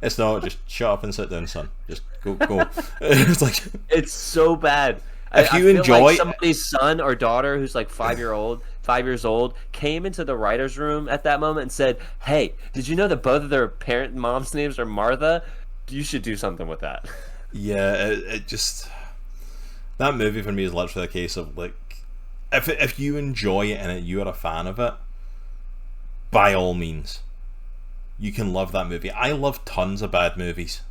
It's not. Just shut up and sit down, son. Just go. It's like, it's so bad. If you enjoy, feel like somebody's son or daughter who's like 5 years old came into the writer's room at that moment and said, "Hey, did you know that both of their mom's names are Martha? You should do something with that." Yeah, it just, that movie for me is literally a case of like, if you enjoy it and you are a fan of it, by all means, you can love that movie. I love tons of bad movies.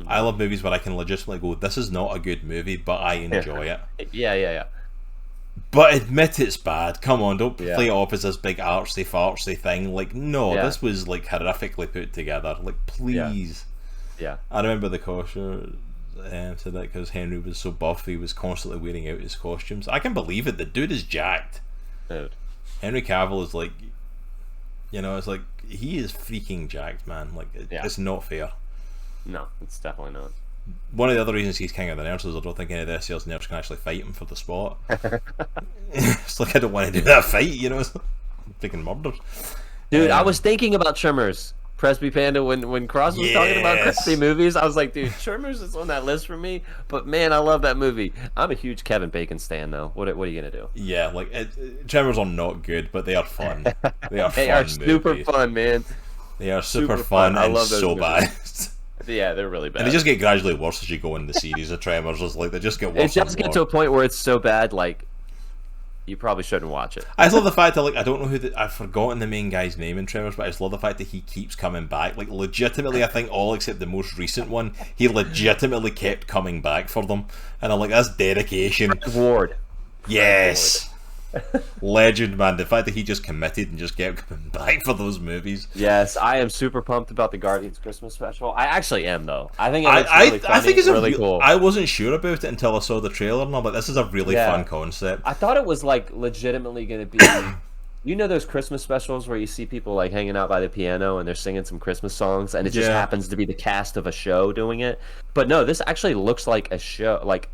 I love movies where I can legitimately go, this is not a good movie, but I enjoy it. Yeah. But admit it's bad. Come on, don't play it off as this big artsy fartsy thing. Like, no, this was like horrifically put together. Like, please. Yeah. I remember the costume said that because Henry was so buff, he was constantly wearing out his costumes. I can believe it. The dude is jacked. Dude. Henry Cavill is like, you know, it's like, he is freaking jacked, man. Like, it's not fair. No, it's definitely not. One of the other reasons he's king of the nerds is I don't think any of the SL's nerds can actually fight him for the spot. It's like, I don't want to do that fight, you know? It's freaking murder. Dude, I was thinking about Tremors. Presby Panda, when Cross was talking about crappy movies, I was like, dude, Tremors is on that list for me. But man, I love that movie. I'm a huge Kevin Bacon stan, though. What are you gonna do? Yeah, like Tremors are not good, but they are fun. They are they are super fun, man. They are super fun and so bad. Yeah, they're really bad. And they just get gradually worse as you go in the series of Tremors. It's like they just get worse. It just gets to a point where it's so bad, like you probably shouldn't watch it. I just love the fact that, like, I don't know I've forgotten the main guy's name in Tremors, but I just love the fact that he keeps coming back. Like, legitimately, I think all except the most recent one, he legitimately kept coming back for them. And I'm like, that's dedication. Ward. Yes. Legend, man. The fact that he just committed and just kept coming back for those movies. Yes, I am super pumped about the Guardians Christmas special. I actually am, though. I think it looks really funny. I think it's really cool. I wasn't sure about it until I saw the trailer, and I'm like, this is a really fun concept. I thought it was like legitimately going to be, you know, those Christmas specials where you see people like hanging out by the piano and they're singing some Christmas songs, and it just happens to be the cast of a show doing it. But no, this actually looks like a show, like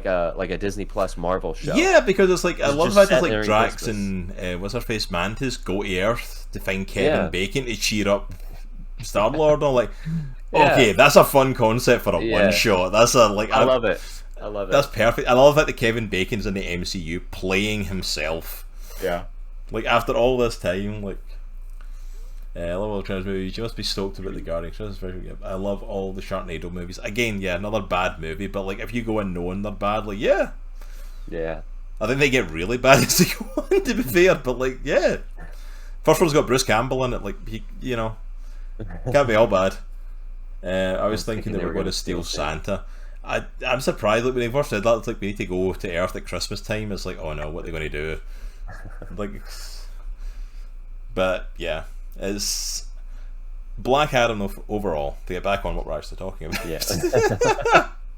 a Disney Plus Marvel show. Yeah, because it's like, I love the fact that like Drax and what's her face Mantis go to Earth to find Kevin Bacon to cheer up Star-Lord. I'm like, okay, that's a fun concept for a one shot. That's a like, I love it. That's perfect. I love that the Kevin Bacon's in the MCU playing himself. Yeah. Like, after all this time, like, I love all the Tremors movies. You must be stoked about the Guardians. I love all the Sharknado movies. Again, another bad movie, but like, if you go in knowing they're bad, like, yeah. I think they get really bad as they go on, to be fair, but like, yeah. First one's got Bruce Campbell in it, like, he, you know, can't be all bad. I was thinking they were going to steal Santa. I'm surprised, like, when they first said that, it's like, we need to go to Earth at Christmas time. It's like, oh no, what are they going to do? Like, but yeah. It's Black Adam overall, to get back on what we're actually talking about.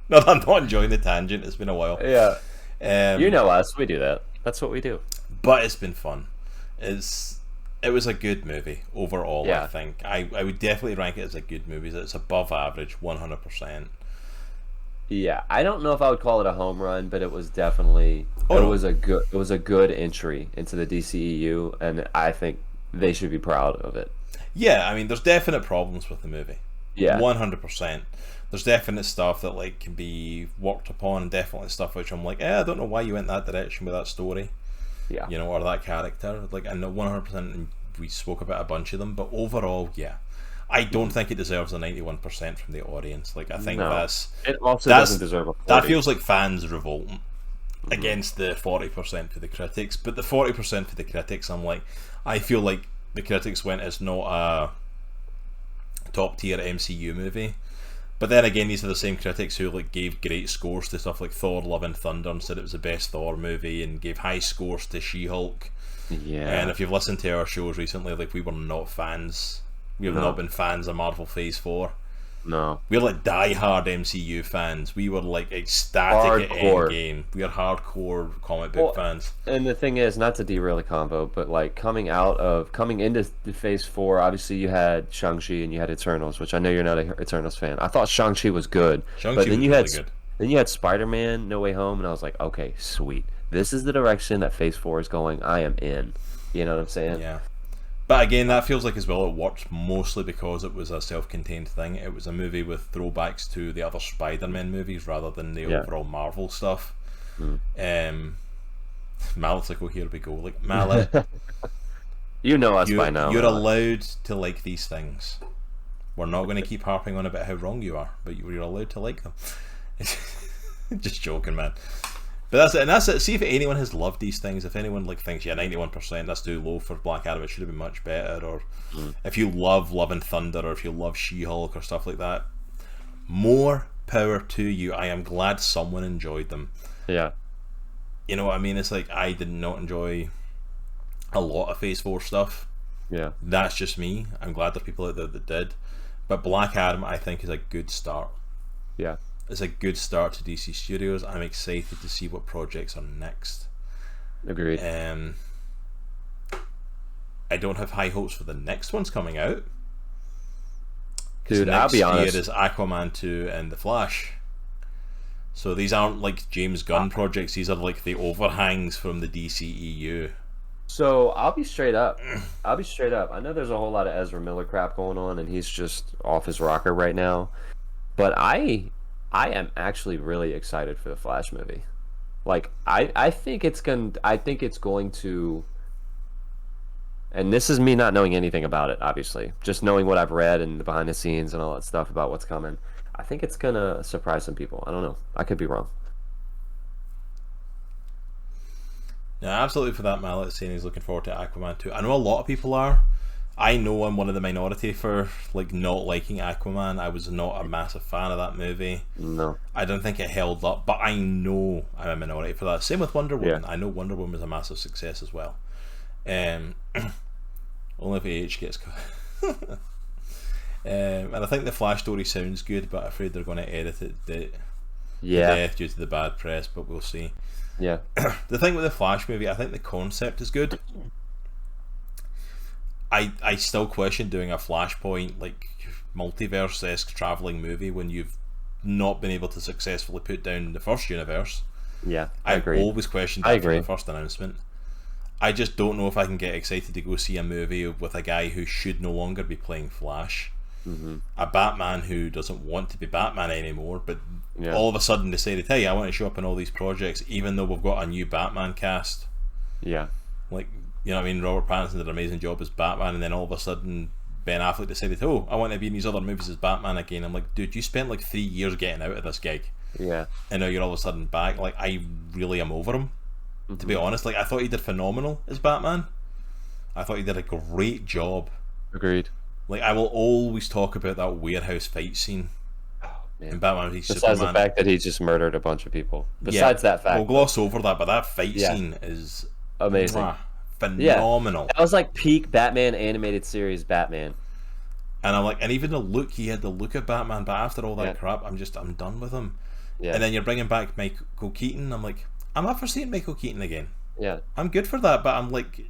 No, I'm not enjoying the tangent. It's been a while. You know us, we do that. That's what we do. But it's been fun. It was a good movie overall. I think I would definitely rank it as a good movie. It's above average, 100%. Yeah, I don't know if I would call it a home run, but it was definitely it was a good entry into the DCEU, and I think they should be proud of it. Yeah, I mean, there's definite problems with the movie. 100%. There's definite stuff that like can be worked upon, and definitely stuff which I'm like, I don't know why you went that direction with that story. You know, or that character. Like, I know 100%, and we spoke about a bunch of them, but overall, I don't think it deserves a 91% from the audience. Like, I think it also doesn't deserve a 40. That feels like fans revolting against the 40% for the critics. But the 40% for the critics, I'm like, I feel like the critics went, it's not a top tier MCU movie. But then again, these are the same critics who like gave great scores to stuff like Thor: Love and Thunder and said it was the best Thor movie, and gave high scores to She-Hulk. And if you've listened to our shows recently, like, we were not fans. We have not been fans of Marvel Phase 4. No. We're like die-hard MCU fans. We were like ecstatic at Endgame. We are hardcore comic book fans. And the thing is, not to derail the convo, but like coming into the Phase 4, obviously you had Shang-Chi and you had Eternals, which I know you're not an Eternals fan. I thought Shang-Chi was good. But then you had Spider-Man, No Way Home, and I was like, okay, sweet. This is the direction that Phase 4 is going. I am in. You know what I'm saying? Yeah. But again, that feels like as well it worked mostly because it was a self-contained thing. It was a movie with throwbacks to the other Spider-Man movies rather than the overall Marvel stuff. Mallet's like, oh, here we go. Like, Mallet, you know us by now. You're allowed to like these things. We're not going to keep harping on about how wrong you are, but you're allowed to like them. Just joking, man. But that's it, and that's it. See if anyone has loved these things. If anyone like thinks 91%, that's too low for Black Adam, it should have been much better. Or if you love Love and Thunder, or if you love She-Hulk or stuff like that, more power to you. I am glad someone enjoyed them. Yeah. You know what I mean? It's like I did not enjoy a lot of Phase 4 stuff. Yeah. That's just me. I'm glad there are people out there that did. But Black Adam, I think, is a good start. Yeah. It's a good start to DC Studios. I'm excited to see what projects are next. Agreed. I don't have high hopes for the next ones coming out. Dude, I'll be honest. Next year is Aquaman 2 and The Flash. So these aren't like James Gunn projects. These are like the overhangs from the DCEU. So I'll be straight up. I know there's a whole lot of Ezra Miller crap going on, and he's just off his rocker right now. But I am actually really excited for the Flash movie. Like I think it's going to, and this is me not knowing anything about it, obviously, just knowing what I've read and the behind the scenes and all that stuff about what's coming. I think it's gonna surprise some people. I don't know. I could be wrong. Yeah, absolutely for that. Mallet's saying he's looking forward to Aquaman 2. I know a lot of people are. I know I'm one of the minority for like not liking Aquaman. I was not a massive fan of that movie. No. I don't think it held up, but I know I'm a minority for that. Same with Wonder Woman. Yeah. I know Wonder Woman was a massive success as well. Only if AH gets caught. And I think the Flash story sounds good, but I'm afraid they're going to edit it to death due to the bad press, but we'll see. Yeah. The thing with the Flash movie, I think the concept is good. I still question doing a Flashpoint like multiverse-esque traveling movie when you've not been able to successfully put down the first universe. Yeah, I've always questioned that from the first announcement. I just don't know if I can get excited to go see a movie with a guy who should no longer be playing Flash. Mm-hmm. A Batman who doesn't want to be Batman anymore, but all of a sudden decided, hey, I want to show up in all these projects even though we've got a new Batman cast. Yeah. Like, you know what I mean? Robert Pattinson did an amazing job as Batman, and then all of a sudden Ben Affleck decided, oh, I want to be in these other movies as Batman again. I'm like, dude, you spent like 3 years getting out of this gig. Yeah. And now you're all of a sudden back. Like, I really am over him. Mm-hmm. To be honest, like, I thought he did phenomenal as Batman. I thought he did a great job. Agreed. Like, I will always talk about that warehouse fight scene. In Batman v Superman. Besides the fact that he just murdered a bunch of people. Besides that fact. We'll gloss over that, but that fight scene is amazing. Phenomenal. Yeah. That was like peak Batman animated series Batman. And I'm like, and even the look, he had the look of Batman, but after all that crap, I'm done with him. Yeah. And then you're bringing back Michael Keaton. I'm like, I'm up for seeing Michael Keaton again. Yeah. I'm good for that, but I'm like,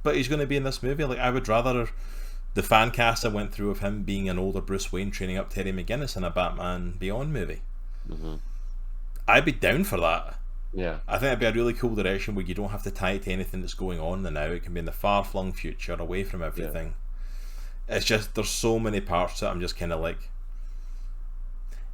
but he's going to be in this movie. Like, I would rather the fan cast I went through of him being an older Bruce Wayne training up Terry McGinnis in a Batman Beyond movie. Mm-hmm. I'd be down for that. Yeah. I think it'd be a really cool direction where you don't have to tie it to anything that's going on now. It can be in the far-flung future, away from everything. Yeah. It's just, there's so many parts that I'm just kind of like,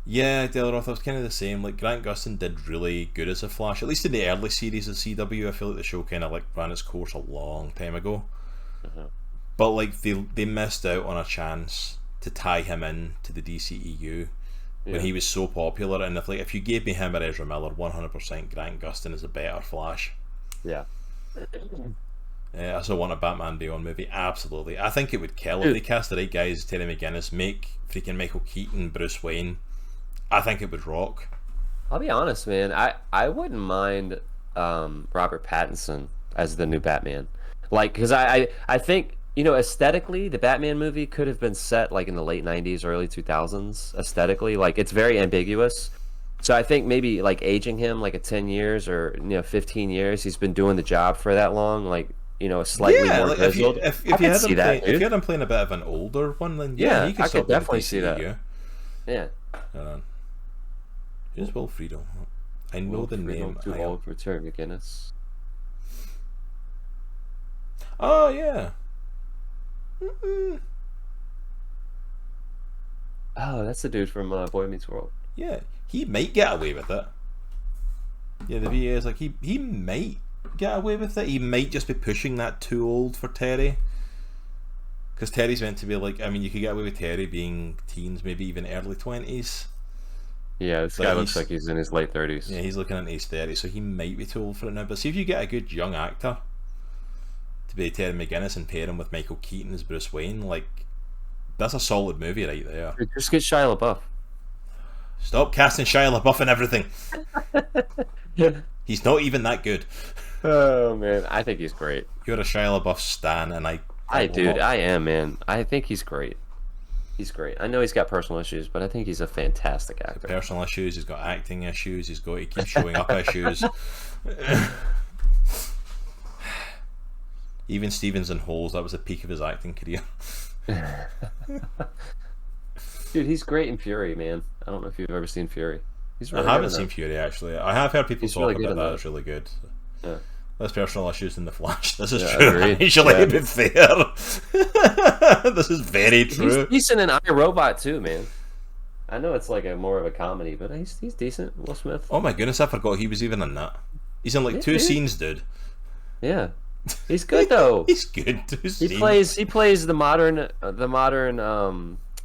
yeah, Del Roth, I was kind of the same. Like, Grant Gustin did really good as a Flash, at least in the early series of CW. I feel like the show kind of like ran its course a long time ago. Uh-huh. But like, they missed out on a chance to tie him in to the DCEU. When he was so popular, and if you gave me him or Ezra Miller, 100% Grant Gustin is a better Flash. Yeah. I also want a Batman Beyond movie, absolutely. I think it would kill if they cast the right guys, Terry McGinnis, make freaking Michael Keaton Bruce Wayne. I think it would rock. I'll be honest, man. I wouldn't mind Robert Pattinson as the new Batman. Like, because I think, you know, aesthetically, the Batman movie could have been set like in the late 90s, early 2000s. Aesthetically, like, it's very ambiguous. So I think maybe like aging him like 10 years or 15 years, he's been doing the job for that long. Like, slightly more like grizzled. If you had him playing a bit of an older one, then he could I could definitely see that. Yeah. Who's Wilfredo? I know the name. Too old for Terry McGinnis. Oh yeah. Mm-mm. Oh, that's the dude from Boy Meets World. Yeah, he might get away with it. Yeah, the VA is like, he might get away with it. He might just be pushing that too old for Terry. Because Terry's meant to be like, I mean, you could get away with Terry being teens, maybe even early 20s. Yeah, this guy looks like he's in his late 30s. Yeah, he's looking into his 30s, so he might be too old for it now. But see if you get a good young actor to be Terry McGinnis and pair him with Michael Keaton as Bruce Wayne, like, that's a solid movie right there. Just get Shia LaBeouf. Stop casting Shia LaBeouf and everything. He's not even that good. Oh man, I think he's great. You're a Shia LaBeouf stan, and I am, man. I think he's great. He's great. I know he's got personal issues, but I think he's a fantastic actor. Personal issues, he's got acting issues, he's got to keep showing up issues. Even Stevens in Holes, that was the peak of his acting career. Dude, he's great in Fury, man. I don't know if you've ever seen Fury. I haven't seen Fury, actually. I have heard people talk really about that. It's really good. Yeah. Less personal issues than The Flash. This is true. Actually, to be fair. This is very true. He's decent in iRobot too, man. I know it's like more of a comedy, but he's decent. Will Smith. Oh my goodness, I forgot he was even in that. He's in like 2 scenes, dude. Yeah. He's good though. He's good. He plays the modern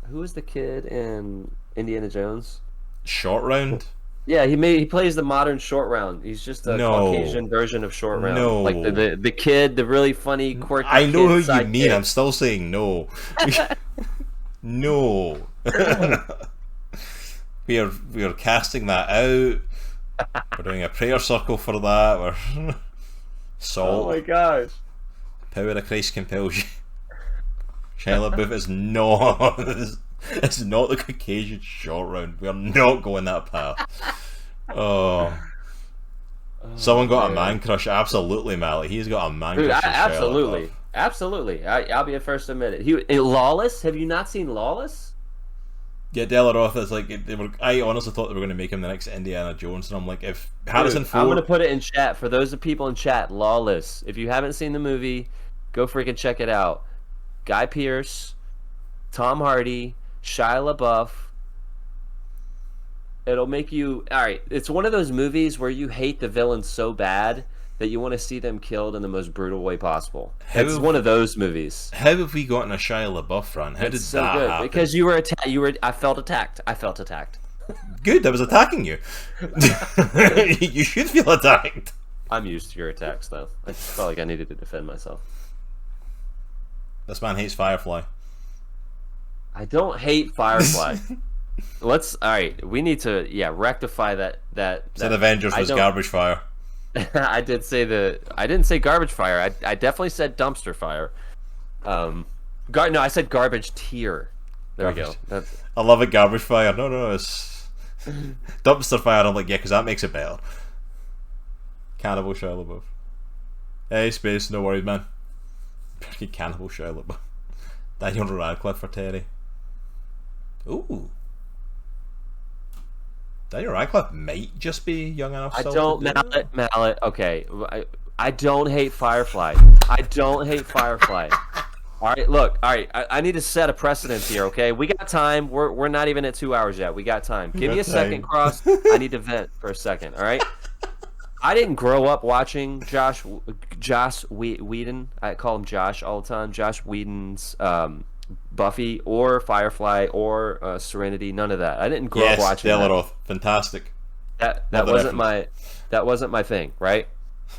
who is the kid in Indiana Jones? Short Round? Yeah, he plays the modern Short Round. He's just a Caucasian version of Short Round. No. Like the kid, the really funny, quirky I know who you mean. Kid. I'm still saying no. No. We are casting that out. We're doing a prayer circle for that. We're Salt. Oh my gosh. Power of Christ compels you. Shia LaBeouf is not. It's not the Caucasian Short Round. We are not going that path. Someone got a man crush. Absolutely, Mally. He's got a man crush. Absolutely. I'll be the first to admit it. Lawless. Have you not seen Lawless? Yeah, Della Roth is like. I honestly thought they were going to make him the next Indiana Jones, and I'm like, if Harrison Ford. I'm going to put it in chat for those of people in chat. Lawless. If you haven't seen the movie, go freaking check it out. Guy Pearce, Tom Hardy, Shia LaBeouf. It'll make you... Alright, it's one of those movies where you hate the villain so bad that you want to see them killed in the most brutal way possible. It's one of those movies. How have we gotten a Shia LaBeouf run? How did that happen? Because you were attacked. I felt attacked. Good, I was attacking you. You should feel attacked. I'm used to your attacks, though. I just felt like I needed to defend myself. This man hates Firefly. I don't hate Firefly. Alright, we need to rectify that Said Avengers was garbage fire. I didn't say garbage fire. I definitely said dumpster fire. No, I said garbage tier. There we go. I love it, garbage fire. No, it's dumpster fire. I'm like, yeah, because that makes it better. Cannibal Shia LaBeouf. Hey, Space, no worries, man. Cannibal Shia LaBeouf. Daniel Radcliffe for Terry. Ooh. Daniel Radcliffe might just be young enough. Mallet. Okay, I don't hate Firefly. All right, look. All right, I need to set a precedence here. Okay, we got time. We're not even at 2 hours yet. We got time. Give me a second, Cross. I need to vent for a second. All right. I didn't grow up watching Josh Whedon. I call him Josh all the time. Josh Whedon's Buffy or Firefly or Serenity. None of that. I didn't grow up watching Della Roth. Fantastic. That wasn't my thing, right?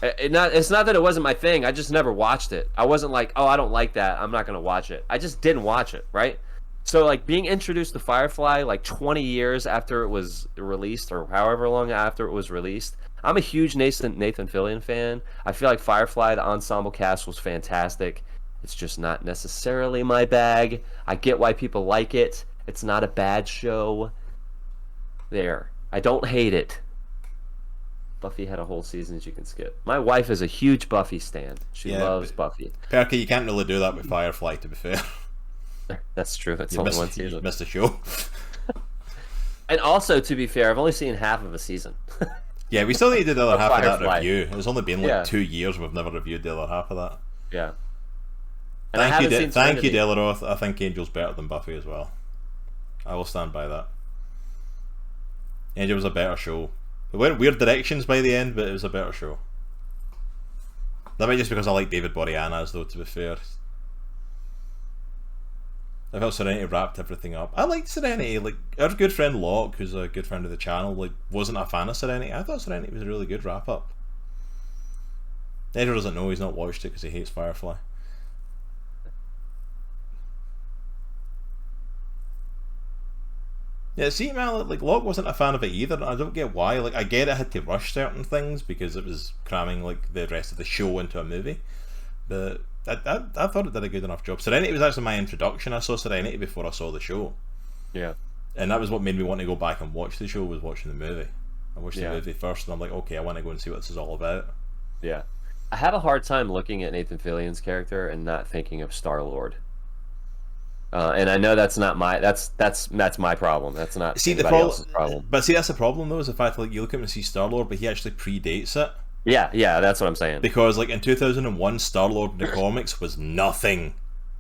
It's not that it wasn't my thing. I just never watched it. I wasn't like, oh, I don't like that, I'm not gonna watch it. I just didn't watch it, right? So like being introduced to Firefly like 20 years after it was released, or however long after it was released. I'm a huge Nathan Fillion fan. I feel like Firefly, the ensemble cast was fantastic. It's just not necessarily my bag. I get why people like it. It's not a bad show. There. I don't hate it. Buffy had a whole season that you can skip. My wife is a huge Buffy stan. She loves Buffy. Perky, you can't really do that with Firefly, to be fair. That's true. It's only one season. You missed a show. And also, to be fair, I've only seen half of a season. Yeah, we still need to do the other half of that review. It's only been like 2 years we've never reviewed the other half of that. Yeah. And thank you, Della Roth. I think Angel's better than Buffy as well. I will stand by that. Angel was a better show. It went weird directions by the end, but it was a better show. That might just because I like David Boreanaz, though, to be fair. I felt Serenity wrapped everything up. I liked Serenity. Like, our good friend Locke, who's a good friend of the channel, like, wasn't a fan of Serenity. I thought Serenity was a really good wrap up. Nitro doesn't know, he's not watched it because he hates Firefly. Yeah, see, man, like, Locke wasn't a fan of it either, and I don't get why. Like, I get it had to rush certain things because it was cramming, like, the rest of the show into a movie, but I thought it did a good enough job. Serenity was actually my introduction. I saw Serenity before I saw the show. Yeah. And that was what made me want to go back and watch the show, was watching the movie. I watched the movie first, and I'm like, okay, I want to go and see what this is all about. Yeah. I have a hard time looking at Nathan Fillion's character and not thinking of Star-Lord. And I know that's not my that's my problem. That's not anybody else's problem. But see, that's the problem though, is the fact that, like, you look at him and see Star-Lord, but he actually predates it. Yeah, that's what I'm saying. Because, like, in 2001, Star-Lord in the comics was nothing.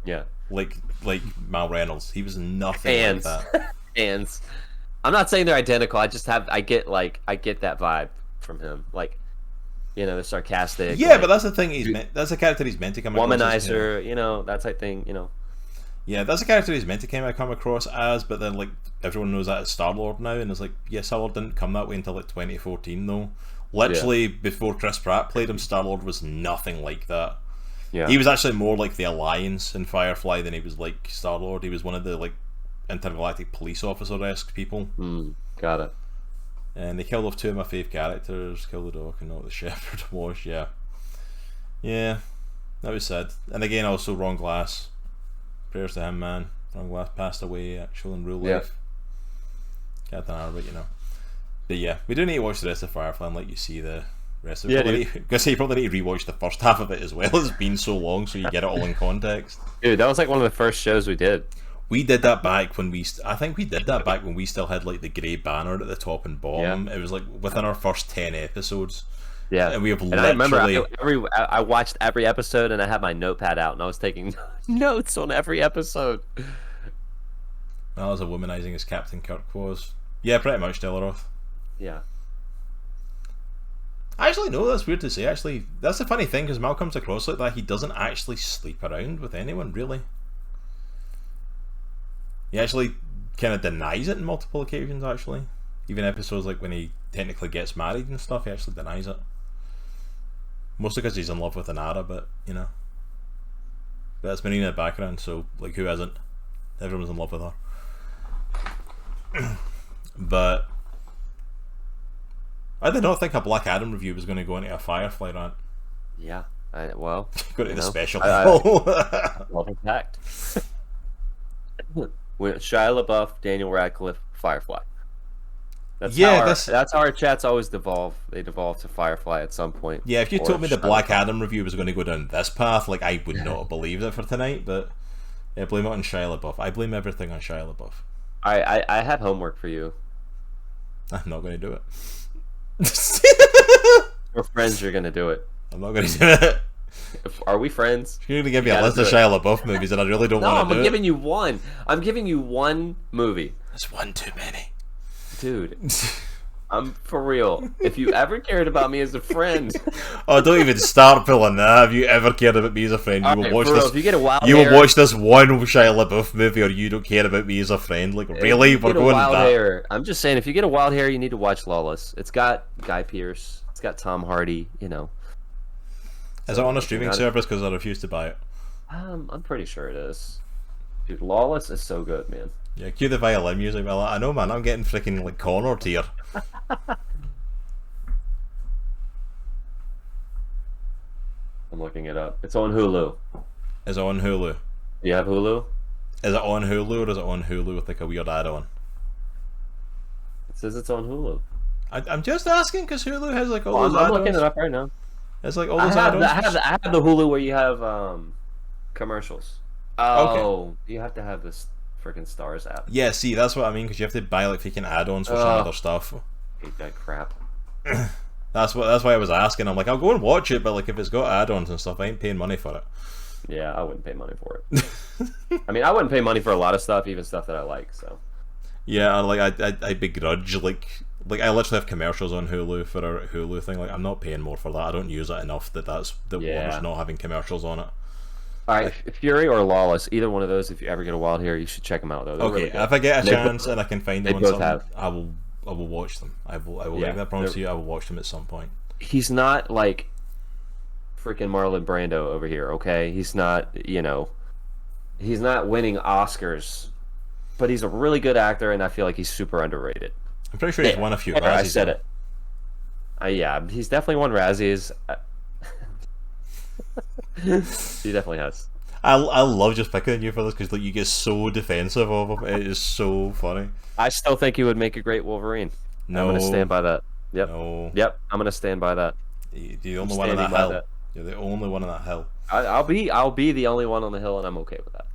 Yeah. Like Mal Reynolds, he was nothing like that. Hands. I'm not saying they're identical. I get that vibe from him. Like, you know, the sarcastic. Yeah, like, but that's the thing. That's the character he's meant to come across. Womanizer, you know, that type thing. You know. Yeah, that's the character he's meant to come across as, but then, like, everyone knows that it's Star-Lord now, and it's like, yeah, Star-Lord didn't come that way until, like, 2014 though. Literally, before Chris Pratt played him, Star-Lord was nothing like that. Yeah. He was actually more like the Alliance in Firefly than he was like Star-Lord. He was one of the, like, intergalactic police officer-esque people. Got it. And they killed off two of my fave characters, killed the dog and not the shepherd was, yeah. Yeah, that was sad. And again, also Ron Glass. Prayers to him, man. Ron Glass passed away actually in real life. Captain Arbit, you know. But yeah, we do need to watch the rest of Firefly and let you see the rest of it. You probably need to rewatch the first half of it as well. It's been so long, so you get it all in context. Dude, that was like one of the first shows we did. We did that back when I think we did that back when we still had, like, the grey banner at the top and bottom. Yeah. It was like within our first 10 episodes. Yeah, and we have literally. I remember I watched every episode and I had my notepad out and I was taking notes on every episode. That was a womanizing as Captain Kirk was. Yeah, pretty much, Delaroth. Yeah. Actually, no, that's weird to say. Actually, that's the funny thing, because Mal comes across like that. He doesn't actually sleep around with anyone, really. He actually kind of denies it in multiple occasions, actually. Even episodes like when he technically gets married and stuff, he actually denies it. Mostly because he's in love with Inara, but, you know. But that's Marina in the background, so, like, who isn't? Everyone's in love with her. But I did not think a Black Adam review was going to go into a Firefly rant. Yeah, well... Go to the special level. Well packed. Shia LaBeouf, Daniel Radcliffe, Firefly. That's how our chats always devolve. They devolve to Firefly at some point. Yeah, if you told me the Black Adam review was going to go down this path, like, I would not have believed it for tonight, but yeah, blame it on Shia LaBeouf. I blame everything on Shia LaBeouf. I have homework for you. I'm not going to do it. We're friends, you're going to do it. I'm not going to do it. Are we friends? You're going to give me a list of Shia LaBeouf movies and I really don't want to do it. No, I'm giving you one. I'm giving you one movie. There's one too many. Dude, I'm for real. If you ever cared about me as a friend... Oh, don't even start pulling that. Have you ever cared about me as a friend? You will watch this. If you get a wild you will watch this one Shia LaBeouf movie, or you don't care about me as a friend. Like, really? We're going wild hair. I'm just saying, if you get a wild hair, you need to watch Lawless. It's got Guy Pearce. It's got Tom Hardy. You know. Is it on a streaming service? Because I refuse to buy it. I'm pretty sure it is. Dude, Lawless is so good, man. Yeah, cue the violin music. Well, I know, man. I'm getting freaking, like, cornered here. I'm looking it up. It's on Hulu. Is it on Hulu? Do you have Hulu? Is it on Hulu, or is it on Hulu with, like, a weird add-on? It says it's on Hulu. I'm just asking because Hulu has, like, all those add-ons. I'm looking it up right now. It's like all those add-ons. I have the Hulu where you have commercials. Oh, okay. You have to have this freaking Stars app. Yeah, see, that's what I mean, because you have to buy, like, freaking add-ons for some other stuff. I hate that crap. That's why I was asking. I'm like, I'll go and watch it, but, like, if it's got add-ons and stuff, I ain't paying money for it. Yeah, I wouldn't pay money for it. I mean, I wouldn't pay money for a lot of stuff, even stuff that I like, so. Yeah, like, I begrudge, like, I literally have commercials on Hulu for our Hulu thing. Like, I'm not paying more for that. I don't use it enough that that's the Warner's not having commercials on it. All right, Fury or Lawless, either one of those. If you ever get a wild hair, you should check them out. Though. Okay, really if I get a chance and I can find them on something, have. I will watch them. I will make that promise to you. I will watch them at some point. He's not like freaking Marlon Brando over here. Okay, he's not. He's not winning Oscars, but he's a really good actor, and I feel like he's super underrated. I'm pretty sure he's won a few Razzies. I said it. Yeah, he's definitely won Razzies. He definitely has. I love just picking on you for this because you get so defensive of him. It is so funny. I still think he would make a great Wolverine. No, I'm gonna stand by that. Yep. No. Yep. I'm gonna stand by that. You're the only one on that hill. You're the only one on that hill. I'll be the only one on the hill, and I'm okay with that.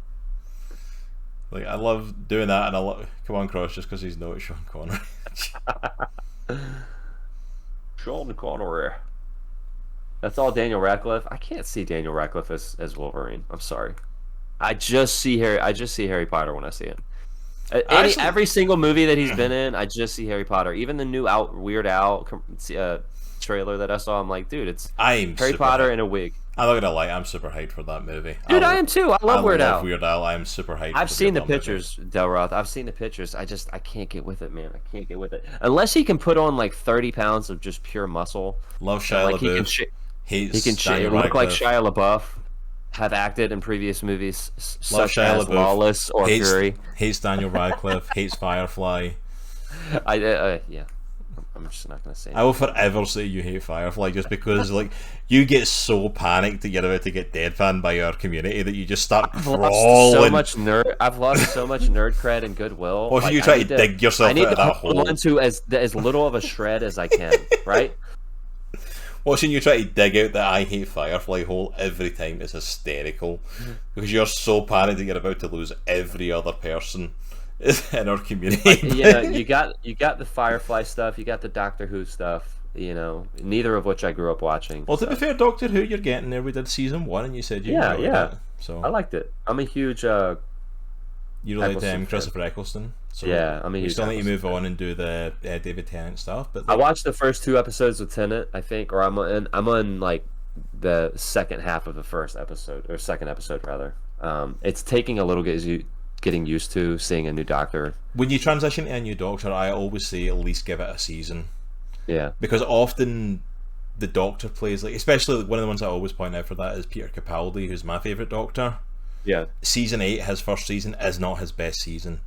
Like I love doing that, and I love come on Cross just because he's not Sean Connery. Sean Connery. That's all Daniel Radcliffe. I can't see Daniel Radcliffe as Wolverine. I'm sorry. I just see Harry Potter when I see him. Every single movie that he's been in, I just see Harry Potter. Even the new Weird Al trailer that I saw, I'm like, dude, it's Harry Potter in a wig. I'm not gonna lie, I'm super hyped for that movie. Dude, I am too. I love Weird Al. Weird Al. I'm super hyped. I've seen the pictures, Delroth. I've seen the pictures. I can't get with it, man. I can't get with it. Unless he can put on like 30 pounds of just pure muscle. Love Shia LaBeouf. He can look like Shia LaBeouf. Have acted in previous movies such as Lawless or Fury. Hates Daniel Radcliffe. Hates Firefly. Yeah. I'm just not gonna say. I will forever say you hate Firefly just because like you get so panicked that you're about to get deadpanned by our community that you just start crawling. I've lost so much nerd cred and goodwill. Or should you try to dig yourself out of that hole? I need to hold on to as little of a shred as I can, right? Watching you try to dig out the I hate Firefly hole every time is hysterical because you're so panicked that you're about to lose every other person in our community. You got the Firefly stuff, you got the Doctor Who stuff, neither of which I grew up watching. Well, to be fair, Doctor Who, you're getting there. We did season 1 and you said you enjoyed it. So I liked it. I'm a huge you like Christopher Eccleston. So yeah, I mean, you still need to move on and do the David Tennant stuff. But I watched the first 2 episodes with Tennant, I think, or I'm on like the second half of the first episode or second episode rather. It's taking a little getting used to seeing a new Doctor. When you transition to a new Doctor, I always say at least give it a season. Yeah, because often the Doctor plays like, especially one of the ones I always point out for that is Peter Capaldi, who's my favourite Doctor. Yeah, season 8, his first season, is not his best season.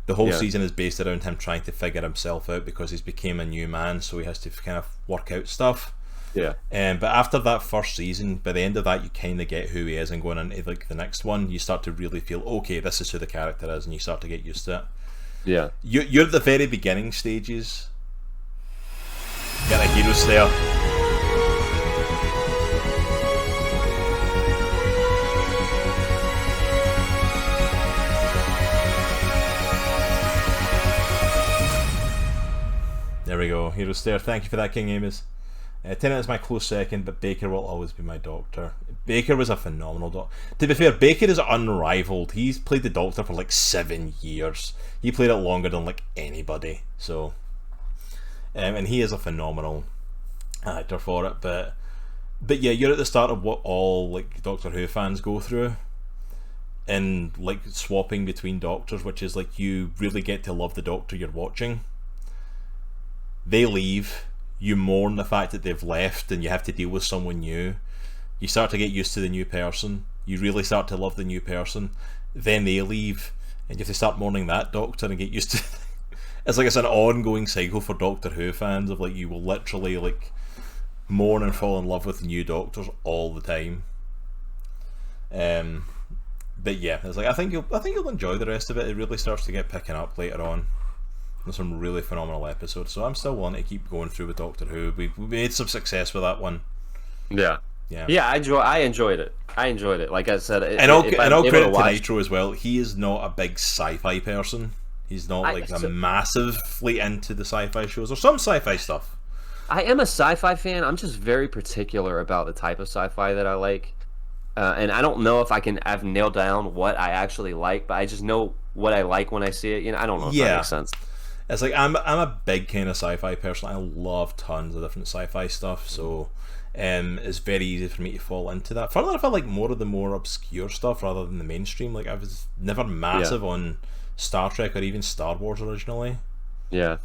The whole season is based around him trying to figure himself out because he's became a new man, so he has to kind of work out stuff. Yeah. But after that first season, by the end of that, you kind of get who he is, and going into like the next one, you start to really feel, okay, this is who the character is, and you start to get used to it. Yeah. You're at the very beginning stages. Get the heroes there. There we go, Heroes there. Thank you for that, King Amos. Tennant is my close second, but Baker will always be my Doctor. Baker was a phenomenal Doctor. To be fair, Baker is unrivaled. He's played the Doctor for like 7 years. He played it longer than like anybody. So, and he is a phenomenal actor for it. But yeah, you're at the start of what all like Doctor Who fans go through, and like swapping between Doctors, which is like you really get to love the Doctor you're watching. They leave, you mourn the fact that they've left and you have to deal with someone new. You start to get used to the new person, you really start to love the new person, then they leave and you have to start mourning that Doctor and get used to it's an ongoing cycle for Doctor Who fans of like you will literally like mourn and fall in love with new Doctors all the time. But yeah, it's like I think you'll enjoy the rest of it. It really starts to get picking up later on. There's some really phenomenal episodes, so I'm still wanting to keep going through with Doctor Who. We made some success with that one. Yeah. I enjoyed it. Like I said, and I'll credit to Nitro as well. He is not a big sci-fi person. He's not massively into the sci-fi shows or some sci-fi stuff. I am a sci-fi fan. I'm just very particular about the type of sci-fi that I like, and I don't know if I've nailed down what I actually like, but I just know what I like when I see it. I don't know if that makes sense. It's like I'm a big kind of sci-fi person. I love tons of different sci-fi stuff. So it's very easy for me to fall into that. Funnily enough, I like more of the more obscure stuff rather than the mainstream. Like, I was never massive on Star Trek or even Star Wars originally. Yeah.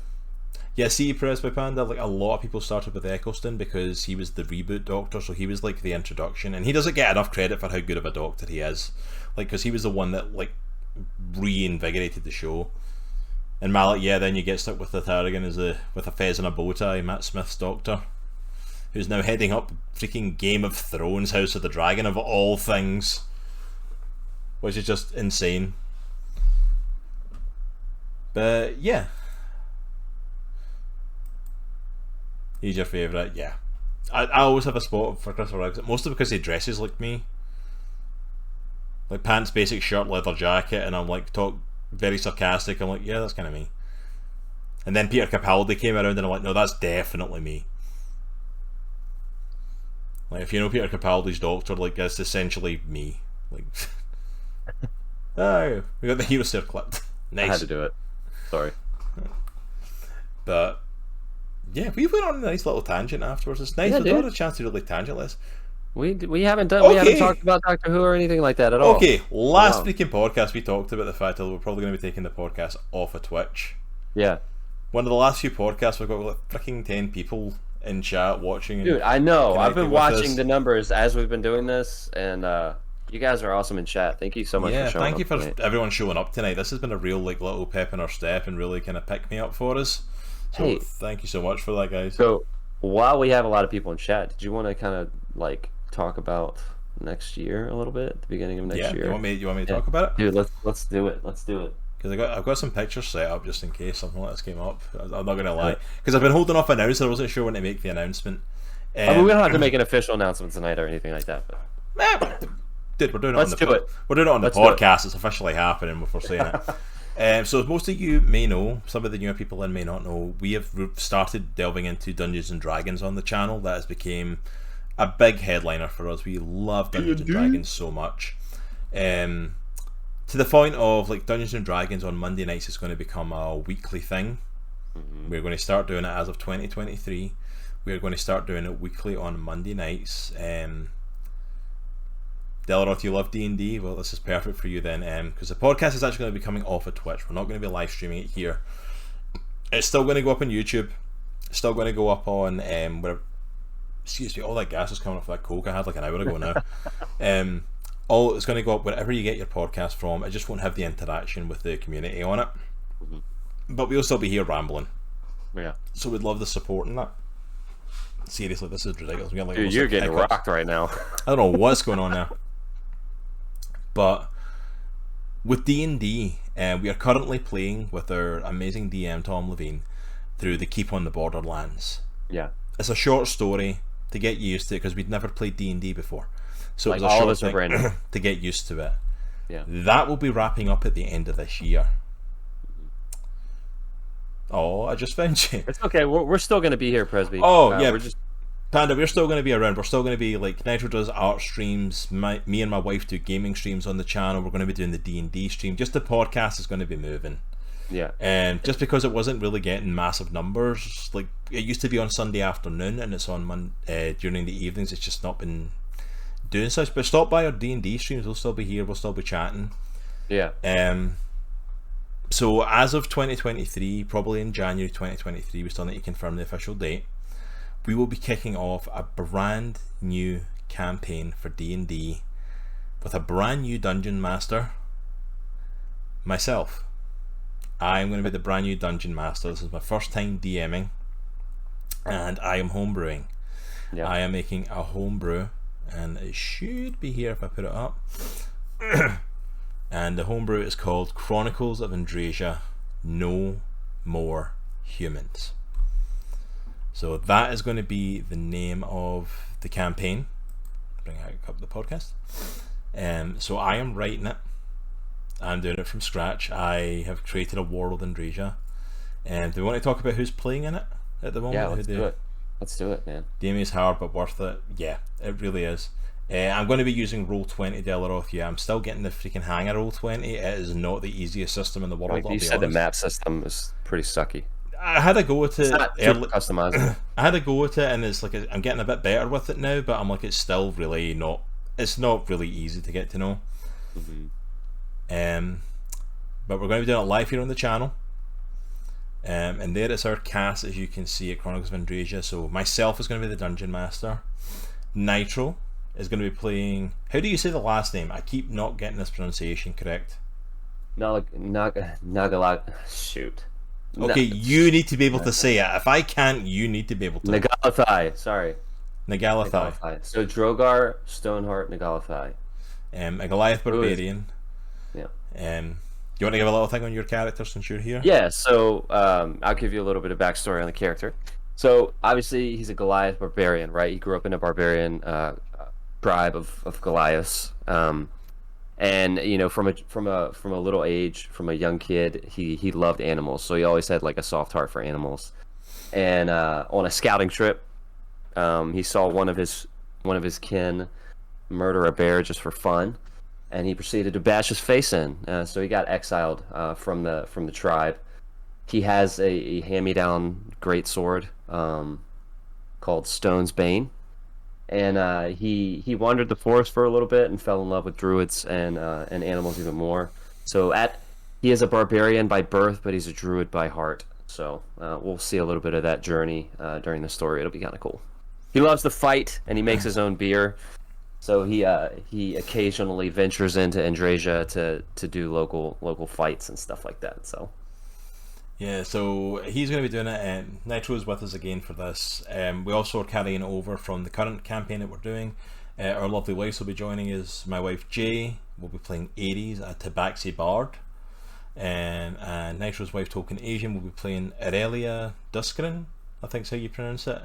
Yeah, see, Press by Panda, like, a lot of people started with Eccleston because he was the reboot Doctor, so he was like the introduction, and he doesn't get enough credit for how good of a Doctor he is. Like, because he was the one that, like, reinvigorated the show. And Malik, then you get stuck with the Tarragon with a fez and a bow tie, Matt Smith's Doctor, who's now heading up freaking Game of Thrones, House of the Dragon, of all things, which is just insane. But yeah, he's your favourite. Yeah, I always have a spot for Christopher Eggs, mostly because he dresses like me, like pants, basic shirt, leather jacket, and I'm like talk very sarcastic. I'm like, yeah, that's kind of me. And then Peter Capaldi came around, and I'm like, no, that's definitely me. Like, if you know Peter Capaldi's Doctor, like, that's essentially me. Like, oh, we got the hero stair clipped. Nice. I had to do it. Sorry. But yeah, we went on a nice little tangent afterwards. It's nice. We've got a chance to really tangentless. We haven't talked about Doctor Who or anything like that at all. Okay, last freaking podcast we talked about the fact that we're probably going to be taking the podcast off of Twitch. Yeah. One of the last few podcasts we've got like freaking 10 people in chat watching. Dude, I know. I've been watching the numbers as we've been doing this, and you guys are awesome in chat. Thank you so much for showing up. Yeah, thank you for everyone showing up tonight. This has been a real like little pep in our step and really kind of pick me up for us. So thank you so much for that, guys. So while we have a lot of people in chat, did you want to kind of like talk about next year a little bit at the beginning of next year? You want me to talk about it? Dude, let's do it. Let's do it. Because I've got some pictures set up just in case something like this came up. I'm not going to lie. Because I've been holding off announcing. I wasn't sure when to make the announcement. I mean, we don't have to make an official announcement tonight or anything like that. But... Dude, we're doing it on the podcast. It's officially happening before saying it. So as most of you may know, some of the newer people in may not know, we have started delving into Dungeons and Dragons on the channel. That has become a big headliner for us. We love Dungeons and Dragons so much. To the point of like Dungeons and Dragons on Monday nights is going to become a weekly thing. We're going to start doing it as of 2023. We're going to start doing it weekly on Monday nights. Delaroth, you love D&D? Well, this is perfect for you then, because the podcast is actually going to be coming off of Twitch. We're not going to be live streaming it here. It's still going to go up on YouTube. It's still going to go up on where. Excuse me, all that gas is coming off that Coke I had like an hour ago now. It's going to go up wherever you get your podcast from. It just won't have the interaction with the community on it. But we'll still be here rambling. Yeah. So we'd love the support in that. Seriously, this is ridiculous. Dude, you're getting rocked right now. I don't know what's going on there. But with D&D, we are currently playing with our amazing DM Tom Levine through the Keep on the Borderlands. Yeah. It's a short story to get used to it because we'd never played D&D before. So like it was a all short of us are brand new. to get used to it. Yeah. That will be wrapping up at the end of this year. Oh, I just found you. It's okay. We're still going to be here, Presby. Oh, yeah. Panda, we're still going to be around. We're still going to be like Nitro does art streams. Me and my wife do gaming streams on the channel. We're going to be doing the D&D stream. Just the podcast is going to be moving. Yeah. And just because it wasn't really getting massive numbers, like it used to be on Sunday afternoon and it's on during the evenings. It's just not been doing such. But stop by our D&D streams. We'll still be here. We'll still be chatting. Yeah. So as of 2023, probably in January 2023, we still need to confirm the official date. We will be kicking off a brand new campaign for D&D with a brand new dungeon master. Myself. I'm going to be the brand new dungeon master. This is my first time DMing, and I am homebrewing. Yeah. I am making a homebrew, and it should be here if I put it up. And the homebrew is called Chronicles of Andrasia, No More Humans. So that is going to be the name of the campaign. Bring up the podcast. So I am writing it. I'm doing it from scratch. I have created a world with Andrasia. Do we want to talk about who's playing in it at the moment? Yeah, let's do it. Let's do it, man. Damien is hard but worth it. Yeah, it really is. I'm going to be using Roll20 Delaroth. Yeah, I'm still getting the freaking hang of Roll20. It is not the easiest system in the world. Like you said, the map system is pretty sucky. I had a go at it. It's not super customizable. I had a go at it, and it's like I'm getting a bit better with it now, but I'm like, it's still really not. It's not really easy to get to know. But we're going to be doing it live here on the channel. And there it's our cast, as you can see, at Chronicles of Andrasia. So myself is going to be the Dungeon Master. Nitro is going to be playing... How do you say the last name? I keep not getting this pronunciation correct. Nagalag... Shoot. Okay, you need to be able to say it. If I can't, you need to be able to. Nagalathai, sorry. Nagalathai. So Drogar, Stoneheart, Nagalathai. A Goliath Barbarian. Yeah. You want to give a little thing on your character since you're here? Yeah, so I'll give you a little bit of backstory on the character. So obviously he's a Goliath barbarian, right? He grew up in a barbarian tribe of Goliaths, and you know, from a little age, from a young kid, he loved animals. So he always had like a soft heart for animals. And on a scouting trip, he saw one of his kin murder a bear just for fun. And he proceeded to bash his face in, so he got exiled from the tribe. He has a hand-me-down great sword called Stone's Bane, and he wandered the forest for a little bit and fell in love with druids and animals even more. So he is a barbarian by birth, but he's a druid by heart. So we'll see a little bit of that journey during the story. It'll be kind of cool. He loves to fight, and he makes his own beer. So he occasionally ventures into Andrasia to do local fights and stuff like that. So yeah, so he's going to be doing it, and Nitro's with us again for this. We also are carrying over from the current campaign that we're doing. Our lovely wives will be joining us. My wife Jay will be playing Ares, a Tabaxi Bard, and Nitro's wife Token Asian will be playing Aurelia Duskrin, I think is how you pronounce it,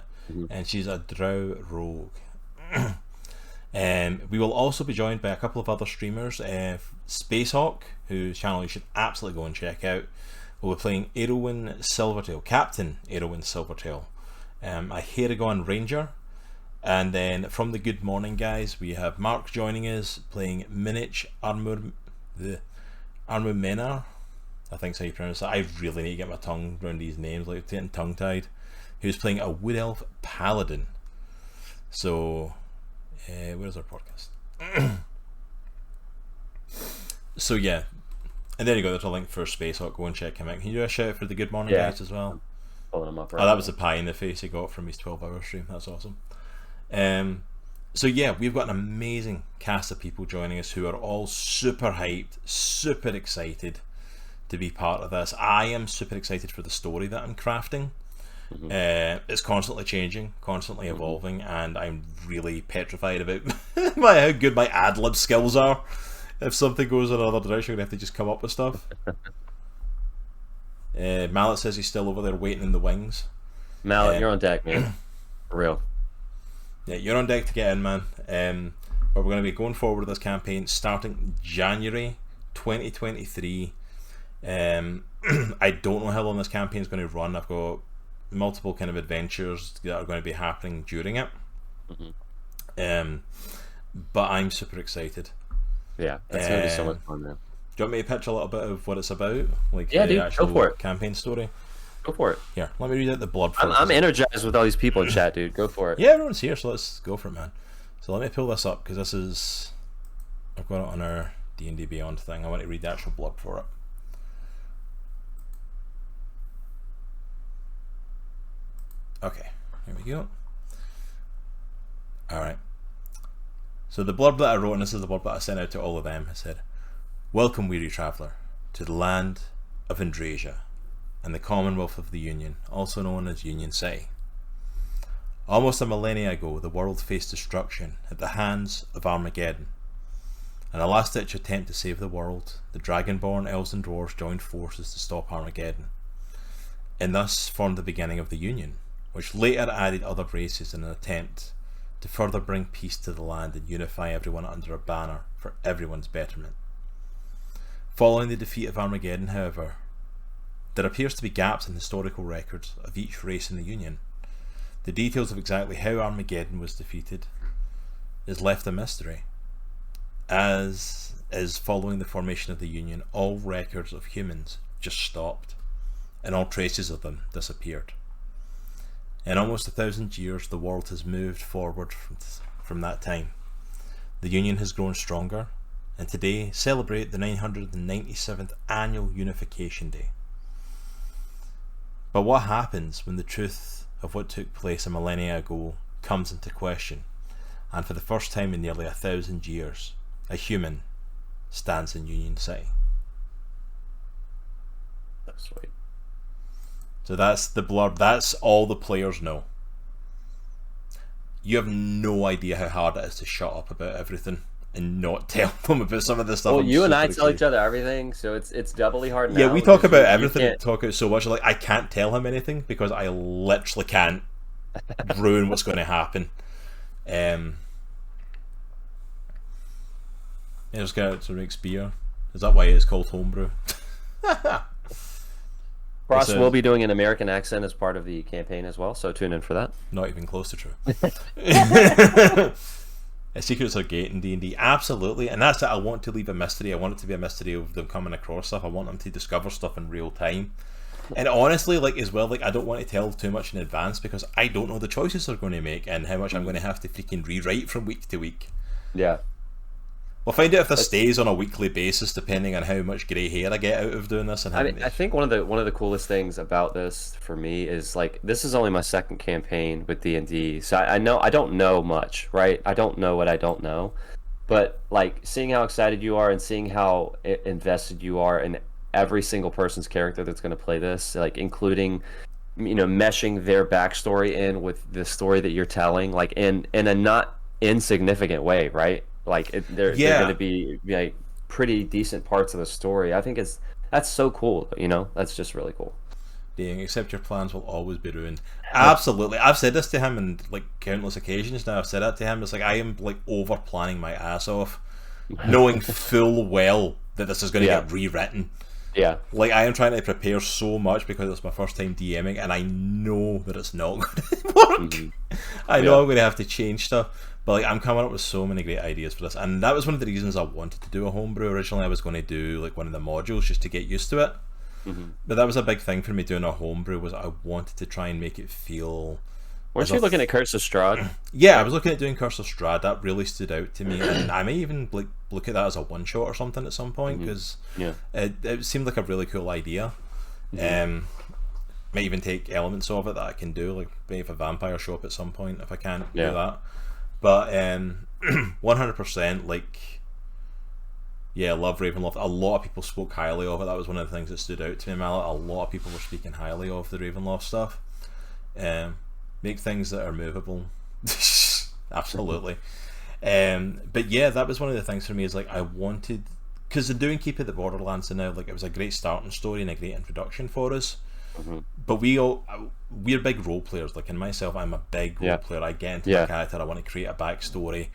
and she's a Drow rogue. We will also be joined by a couple of other streamers. Spacehawk, whose channel you should absolutely go and check out, will be playing Erowyn Silvertail, Captain Erowyn Silvertail, a Haragon Ranger. And then from the Good Morning guys, we have Mark joining us, playing Minich Armumenar, I think is how you pronounce it. I really need to get my tongue around these names, like getting tongue-tied. Who's playing a Wood Elf Paladin. So... where's our podcast? So yeah, and there you go. There's a link for Spacehawk. Go and check him out. Can you do a shout out for the Good Morning guys as well? Pulling him up right that was the pie in the face he got from his 12-hour stream. That's awesome. So yeah, we've got an amazing cast of people joining us who are all super hyped, super excited to be part of this. I am super excited for the story that I'm crafting. It's constantly changing, constantly evolving, and I'm really petrified about how good my ad-lib skills are. If something goes in another direction, I'm going to have to just come up with stuff. Mallet says he's still over there waiting in the wings. Mallet, you're on deck, man. For real. Yeah, you're on deck to get in, man. But we're going to be going forward with this campaign starting January 2023. I don't know how long this campaign is going to run. I've got multiple kind of adventures that are going to be happening during it. But I'm super excited. Yeah, that's going to be so much fun, man. Do you want me to pitch a little bit of what it's about? Like, yeah, the dude, actual go for it. Campaign story? Go for it. Here, let me read out the blood first. I'm energized with all these people in chat, dude. Go for it. Yeah, everyone's here, so let's go for it, man. So let me pull this up, because this is... I've got it on our D&D Beyond thing. I want to read the actual blood for it. Okay, here we go. Alright. So the blurb that I wrote, and this is the blurb that I sent out to all of them, I said, "Welcome, weary traveller, to the land of Andrasia and the Commonwealth of the Union, also known as Union City. Almost a millennia ago, the world faced destruction at the hands of Armageddon. In a last-ditch attempt to save the world, the Dragonborn, Elves and Dwarves joined forces to stop Armageddon, and thus formed the beginning of the Union, which later added other races in an attempt to further bring peace to the land and unify everyone under a banner for everyone's betterment. Following the defeat of Armageddon, however, there appears to be gaps in historical records of each race in the Union. The details of exactly how Armageddon was defeated is left a mystery, as is following the formation of the Union, all records of humans just stopped, and all traces of them disappeared. In almost 1,000 years, the world has moved forward from that time. The Union has grown stronger, and today celebrate the 997th Annual Unification Day. But what happens when the truth of what took place a millennia ago comes into question, and for the first time in nearly 1,000 years, a human stands in Union City? That's sweet. So that's the blurb. That's all the players know. You have no idea how hard it is to shut up about everything and not tell them about some of this stuff. Well, you and I tell each other everything, so it's doubly hard now. Yeah, we talk about everything. Talk about so much. Like, I can't tell him anything because I literally can't ruin what's going to happen. There's character makes beer. Is that why it's called homebrew? Ross will be doing an American accent as part of the campaign as well, so tune in for that. Not even close to true. Secrets are gate in D&D, absolutely, and that's it. I want to leave a mystery. I want it to be a mystery of them coming across stuff. I want them to discover stuff in real time. And honestly, like, as well, like, I don't want to tell too much in advance because I don't know the choices they're going to make and how much I'm going to have to freaking rewrite from week to week. Yeah. We'll find out if this stays on a weekly basis, depending on how much grey hair I get out of doing this. And I think one of the coolest things about this for me is, like, this is only my second campaign with D&D, so I don't know much, right? I don't know what I don't know, but like seeing how excited you are and seeing how invested you are in every single person's character that's going to play this, like including, you know, meshing their backstory in with the story that you're telling, like in a not insignificant way, right? Like they're going to be like pretty decent parts of the story. I think that's so cool. You know, that's just really cool. Dang, except your plans will always be ruined. Absolutely, I've said this to him on like countless occasions now. I've said that to him. It's like I am like over planning my ass off, knowing full well that this is going to get rewritten. Yeah, like I am trying to prepare so much because it's my first time DMing, and I know that it's not going to work. I know I'm going to have to change stuff. But like, I'm coming up with so many great ideas for this, and that was one of the reasons I wanted to do a homebrew. Originally, I was going to do like one of the modules just to get used to it. But that was a big thing for me doing a homebrew, was I wanted to try and make it feel... Weren't you looking at Curse of Strahd? Yeah, I was looking at doing Curse of Strahd. That really stood out to me, and I may even like look at that as a one-shot or something at some point, because it seemed like a really cool idea. Might even take elements of it that I can do, like maybe a vampire show up at some point if I can't do that. But 100%, like, yeah, love Ravenloft. A lot of people spoke highly of it. That was one of the things that stood out to me, Mallet. A lot of people were speaking highly of the Ravenloft stuff. Make things that are movable. Absolutely. But yeah, that was one of the things for me, is like I wanted, because the doing Keep of the Borderlands and now, like, it was a great starting story and a great introduction for us. But we're big role players. Like, in myself, I'm a big role player. I get into my character, I want to create a backstory.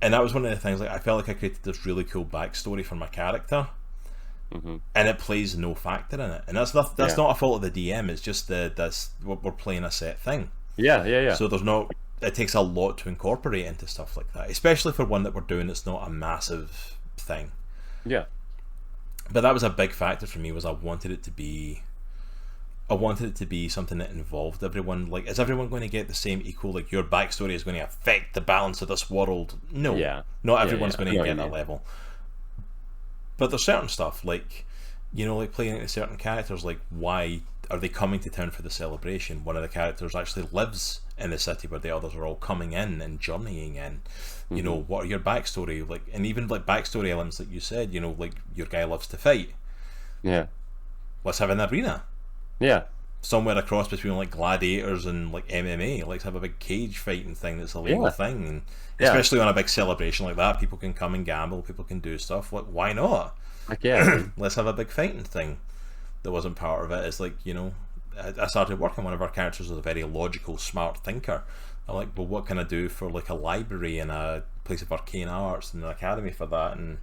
And that was one of the things, like, I felt like I created this really cool backstory for my character, and it plays no factor in it. And that's not a fault of the DM. It's just we're playing a set thing. So there's no. It takes a lot to incorporate into stuff like that, especially for one that we're doing that's not a massive thing. But that was a big factor for me, was I wanted it to be something that involved everyone. Like, is everyone going to get the same equal, like, your backstory is going to affect the balance of this world? No. Not everyone's going to get that level. But there's certain stuff, like, you know, like playing into certain characters, like, why are they coming to town for the celebration? One of the characters actually lives in the city where the others are all coming in and journeying in. You know, what are your backstory? Like, and even like backstory elements that you said, you know, like, your guy loves to fight. Let's have an arena. Somewhere across between like gladiators and like MMA. Let's have a big cage fighting thing that's a legal thing, and especially on a big celebration like that, people can come and gamble, people can do stuff. Like, why not? Let's have a big fighting thing that wasn't part of it. It's like, you know, I started working, one of our characters was a very logical, smart thinker. I'm like, well, what can I do for like a library and a place of arcane arts and an academy for that? And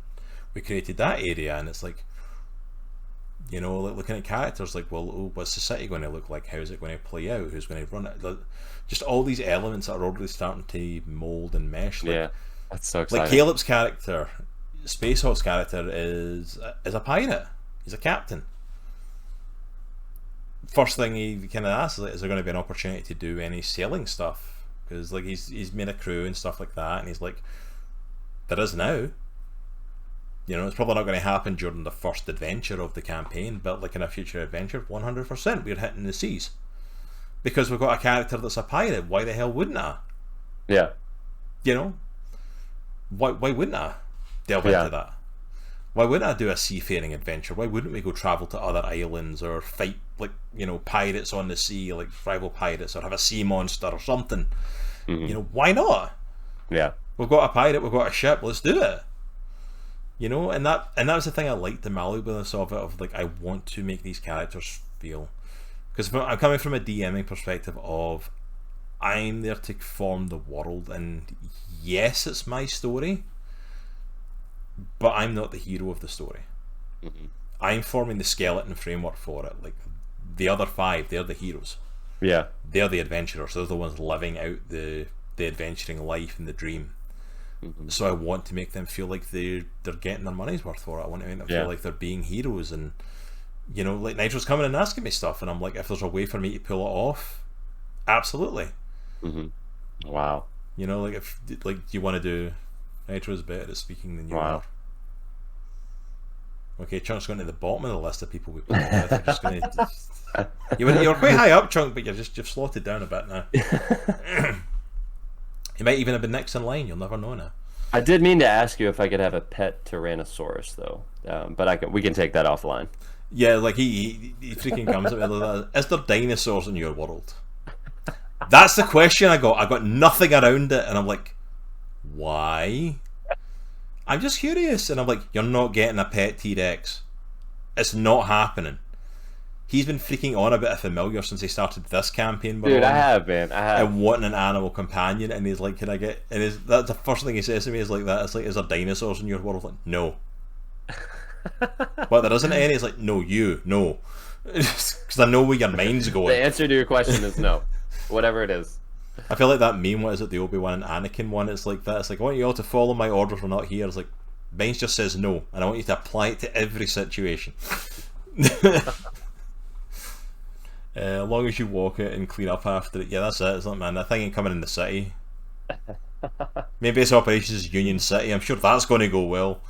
we created that area, and it's like, you know, like looking at characters, like, well, what's the city going to look like? How is it going to play out? Who's going to run it? Like, just all these elements that are already starting to mold and mesh. Like, that's so exciting. Like Caleb's character, Space Hawk's character is a pirate. He's a captain. first thing he kind of asks is, like, is there going to be an opportunity to do any sailing stuff? Because like he's made a crew and stuff like that, and he's like, there is now. You know, it's probably not going to happen during the first adventure of the campaign, but like in a future adventure, 100% we're hitting the seas. Because we've got a character that's a pirate, why the hell wouldn't I? Yeah. You know? Why wouldn't I delve into that? Why wouldn't I do a seafaring adventure? Why wouldn't we go travel to other islands or fight, like, you know, pirates on the sea, like rival pirates, or have a sea monster or something? You know, why not? Yeah. We've got a pirate, we've got a ship, let's do it. You know, and that was the thing I liked the malleableness of it, of like, I want to make these characters feel, because I'm coming from a DMing perspective of, I'm there to form the world, and yes, it's my story, but I'm not the hero of the story. I'm forming the skeleton framework for it. Like, the other 5, they're the heroes. Yeah. They're the adventurers. They're the ones living out the adventuring life and the dream. So I want to make them feel like they're getting their money's worth for it. I want to make them feel like they're being heroes, and you know, like Nitro's coming and asking me stuff, and I'm like, if there's a way for me to pull it off, absolutely. Wow. You know, like, if like, do you want to do? Nitro's better at speaking than you are. Okay, Chunk's going to the bottom of the list of people we play with. We're just going to. You were quite high up, Chunk, but you've slotted down a bit now. You might even have been next in line. You'll never know now. I did mean to ask you if I could have a pet Tyrannosaurus, though, but we can take that offline. Yeah, like he freaking comes at me like that. Is there dinosaurs in your world? That's the question I got. I got nothing around it, and I'm like, why? I'm just curious, and I'm like, you're not getting a pet T-Rex. It's not happening. He's been freaking on about a familiar since he started this campaign. Dude, I have, man. I have. And wanting an animal companion, and he's like, can I get... And that's the first thing he says to me is like that. It's like, is there dinosaurs in your world? Like, no. But there isn't any. It's like, no, no. Because I know where your mind's going. The answer to your question is no. Whatever it is. I feel like that meme, what is it, the Obi-Wan and Anakin one? It's like that. It's like, I want you all to follow my orders, we're not here. It's like, mine just says no, and I want you to apply it to every situation. As long as you walk it and clean up after it. Yeah, that's it. It's like, man, that thing ain't coming in the city. Maybe it's operations Union City. I'm sure that's going to go well.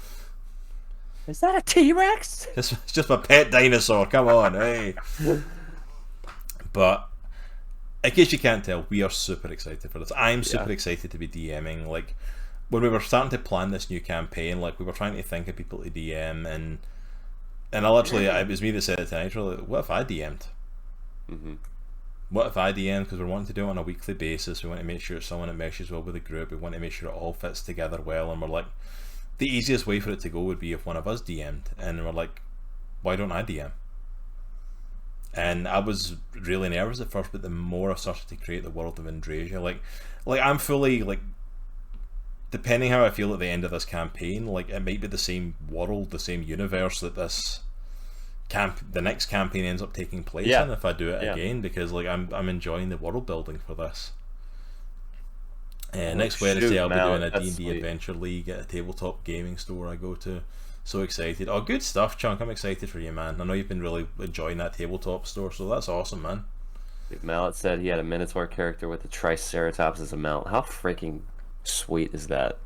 Is that a T-Rex? It's just my pet dinosaur. Come on, hey. But in case you can't tell, we are super excited for this. I'm super excited to be DMing. Like, when we were starting to plan this new campaign, like, we were trying to think of people to DM, and I literally, it was me that said it tonight. Like, what if I DM'd? What if I DM'd? Because we're wanting to do it on a weekly basis. We want to make sure it's someone that meshes well with the group. We want to make sure it all fits together well, and we're like, the easiest way for it to go would be if one of us DM'd, and we're like, why don't I DM? And I was really nervous at first, but the more I started to create the world of Indrasia, like I'm fully, like, depending how I feel at the end of this campaign, like, it might be the same world, the same universe that the next campaign ends up taking place in if I do it again, because like I'm enjoying the world building for this. Next Wednesday I'll be doing a D&D Adventure League at a tabletop gaming store I go to. So excited. Oh, good stuff, Chunk. I'm excited for you, man. I know you've been really enjoying that tabletop store, so that's awesome, man. Mallet said he had a Minotaur character with a Triceratops as a mount. How freaking sweet is that?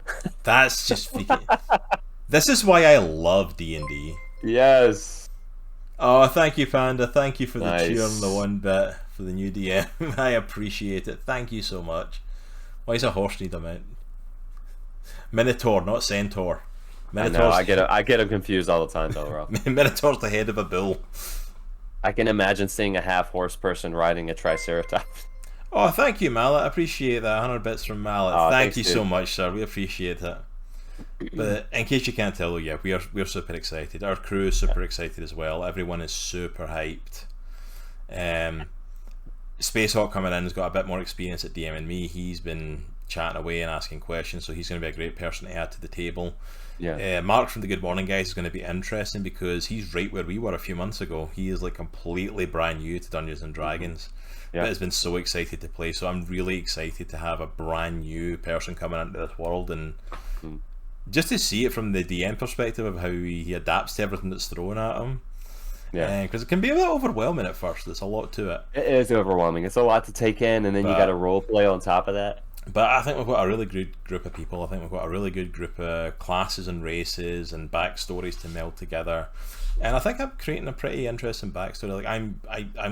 That's just freaking... This is why I love D&D. Yes. Oh, thank you, Panda. Thank you for the cheer on the one bit for the new DM. I appreciate it. Thank you so much. Why is a horse need a mount? Minotaur, not centaur. Minotaur's... I know, I get them confused all the time, though, Rob. Minotaur's the head of a bull. I can imagine seeing a half-horse person riding a Triceratops. Oh, thank you, Mallet. I appreciate that. 100 bits from Mallet. Thank you so much, sir. We appreciate it. But in case you can't tell, yeah, we're super excited. Our crew is super excited as well. Everyone is super hyped. Spacehawk coming in has got a bit more experience at DM and me. He's been chatting away and asking questions, so he's going to be a great person to add to the table. Yeah. Mark from the Good Morning Guys is going to be interesting because he's right where we were a few months ago. He is like completely brand new to Dungeons and Dragons, but has been so excited to play. So I'm really excited to have a brand new person coming into this world, and just to see it from the DM perspective of how he adapts to everything that's thrown at him. Yeah, because it can be a bit overwhelming at first. There's a lot to it. It is overwhelming. It's a lot to take in, and then you got to role play on top of that. But I think we've got a really good group of people. I think we've got a really good group of classes and races and backstories to meld together. And I think I'm creating a pretty interesting backstory. Like I'm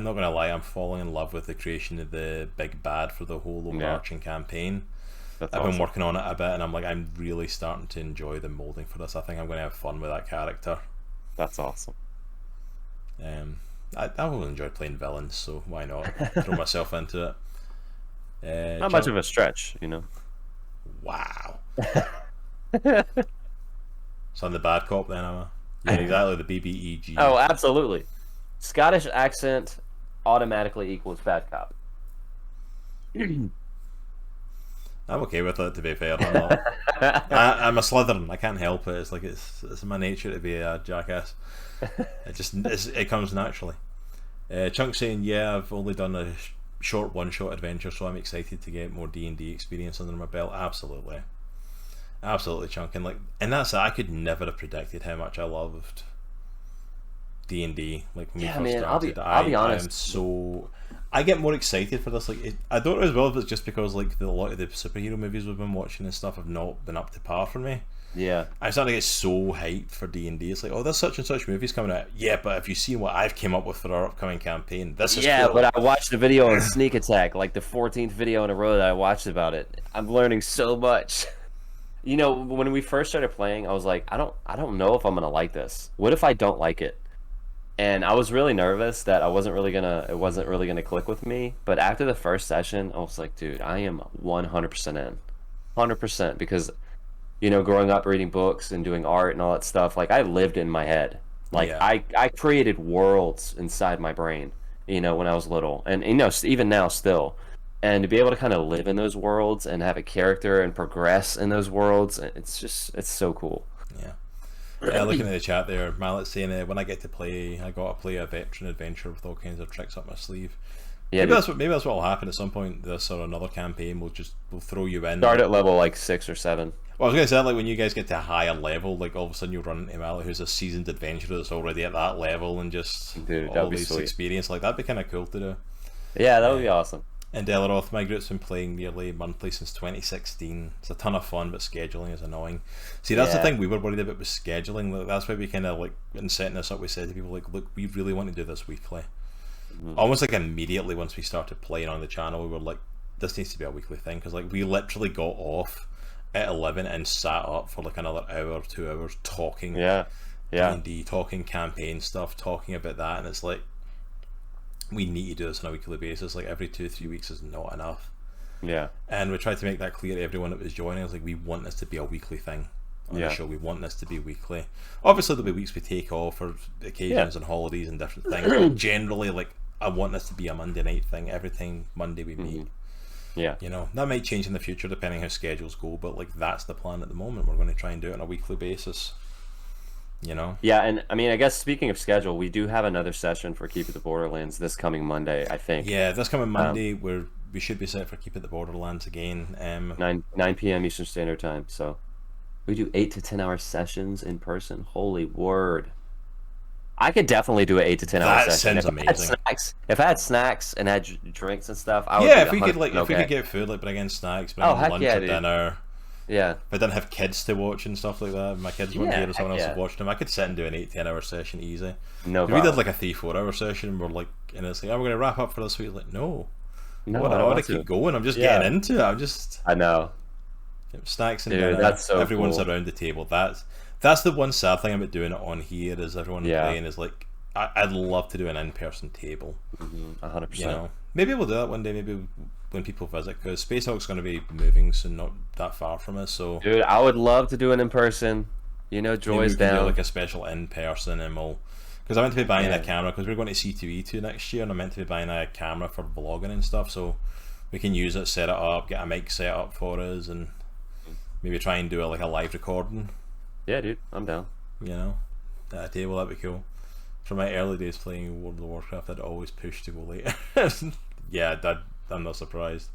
not gonna lie, I'm falling in love with the creation of the big bad for the whole overarching campaign. I've been working on it a bit, and I'm really starting to enjoy the molding for this. I think I'm going to have fun with that character. That's awesome. I always enjoy playing villains, so why not throw myself into it? Not much of a stretch, you know. Wow. So I'm the bad cop then, am I? Yeah, exactly. The BBEG. Oh, absolutely. Scottish accent automatically equals bad cop. I'm okay with it, to be fair. I'm a Slytherin. I can't help it. It's like it's in my nature to be a jackass. It comes naturally. Chunk saying, yeah, I've only done a short one-shot adventure, so I'm excited to get more D&D experience under my belt. Absolutely, Chunk, and that's it. I could never have predicted how much I loved D&D. Like when we first started, I'll be honest. I get more excited for this. I don't know as well if it's just because a lot of the superhero movies we've been watching and stuff have not been up to par for me. Yeah, I'm starting to get so hyped for D&D. It's like, oh, there's such and such movies coming out. Yeah, but have you seen what I've came up with for our upcoming campaign? This is cool. But I watched a video on Sneak Attack, like the 14th video in a row that I watched about it. I'm learning so much. You know, when we first started playing, I was like, I don't know if I'm gonna like this. What if I don't like it? And I was really nervous that it wasn't really gonna click with me. But after the first session, I was like, dude, I am 100% in, 100%, because, you know, growing up reading books and doing art and all that stuff, like I lived in my head. Like I created worlds inside my brain, you know, when I was little, and you know, even now still. And to be able to kind of live in those worlds and have a character and progress in those worlds, it's so cool. Yeah, looking at the chat there, Mallet's saying when I get to play, I got to play a veteran adventure with all kinds of tricks up my sleeve. Yeah, maybe that's what will happen at some point. This or another campaign will throw you in. Start at level like 6 or 7. Well, I was gonna say, like, when you guys get to a higher level, like all of a sudden you run into Mallet, who's a seasoned adventurer that's already at that level, and just all this experience. Like that'd be kind of cool to do. Yeah, that would be awesome. And Delaroth, my group's been playing nearly monthly since 2016. It's a ton of fun, but scheduling is annoying. See, that's the thing we were worried about with scheduling. That's why we kind of, like, in setting this up, we said to people, like, look, we really want to do this weekly. Almost like immediately once we started playing on the channel, we were like, this needs to be a weekly thing, because like we literally got off at 11 and sat up for like another hour or 2 hours talking D&D, talking campaign stuff, talking about that, and it's like, we need to do this on a weekly basis. Like every 2-3 weeks is not enough. Yeah. And we tried to make that clear to everyone that was joining us. Like, we want this to be a weekly thing on the show. We want this to be weekly. Obviously there'll be weeks we take off for occasions and holidays and different things, but generally, like, I want this to be a Monday night thing. Every time Monday we meet. Yeah. You know, that might change in the future depending how schedules go, but like that's the plan at the moment. We're going to try and do it on a weekly basis. You know? Yeah, and I mean, I guess speaking of schedule, we do have another session for Keep It the Borderlands this coming Monday, I think. Yeah, this coming Monday, we should be set for Keep It the Borderlands again. 9 p.m. Eastern Standard Time. So we do 8 to 10 hour sessions in person. Holy word! I could definitely do an 8 to 10 hour session. That sounds amazing. If I had snacks and had drinks and stuff, I would. Yeah, if we could get food, like bring in snacks, bring in lunch or dinner. Yeah. If I didn't have kids to watch and stuff like that, my kids weren't here or someone else was watching them, I could sit and do an 8-10 hour session easy. No problem. We did like a 3-4 hour session, we're like, and it's like, oh, we're going to wrap up for this week. Like, no, I want to keep going. I'm just getting into it. I know. Snacks and dinner. That's so everyone's cool. Around the table. That's the one sad thing about doing it on here is everyone playing is like, I'd love to do an in-person table. 100%. You know, maybe we'll do that one day. Maybe when people visit, because Space Hulk's going to be moving soon, not that far from us. So, dude, I would love to do an in-person. You know, Joy's down. Do like a special in-person, and because I meant to be buying a camera because we're going to C2E2 next year, and I meant to be buying a camera for vlogging and stuff, so we can use it, set it up, get a mic set up for us, and maybe try and do like a live recording. Yeah, dude, I'm down. You know, at a table, that'd be cool. From my early days playing World of Warcraft, I'd always push to go later. Yeah, I'm not surprised.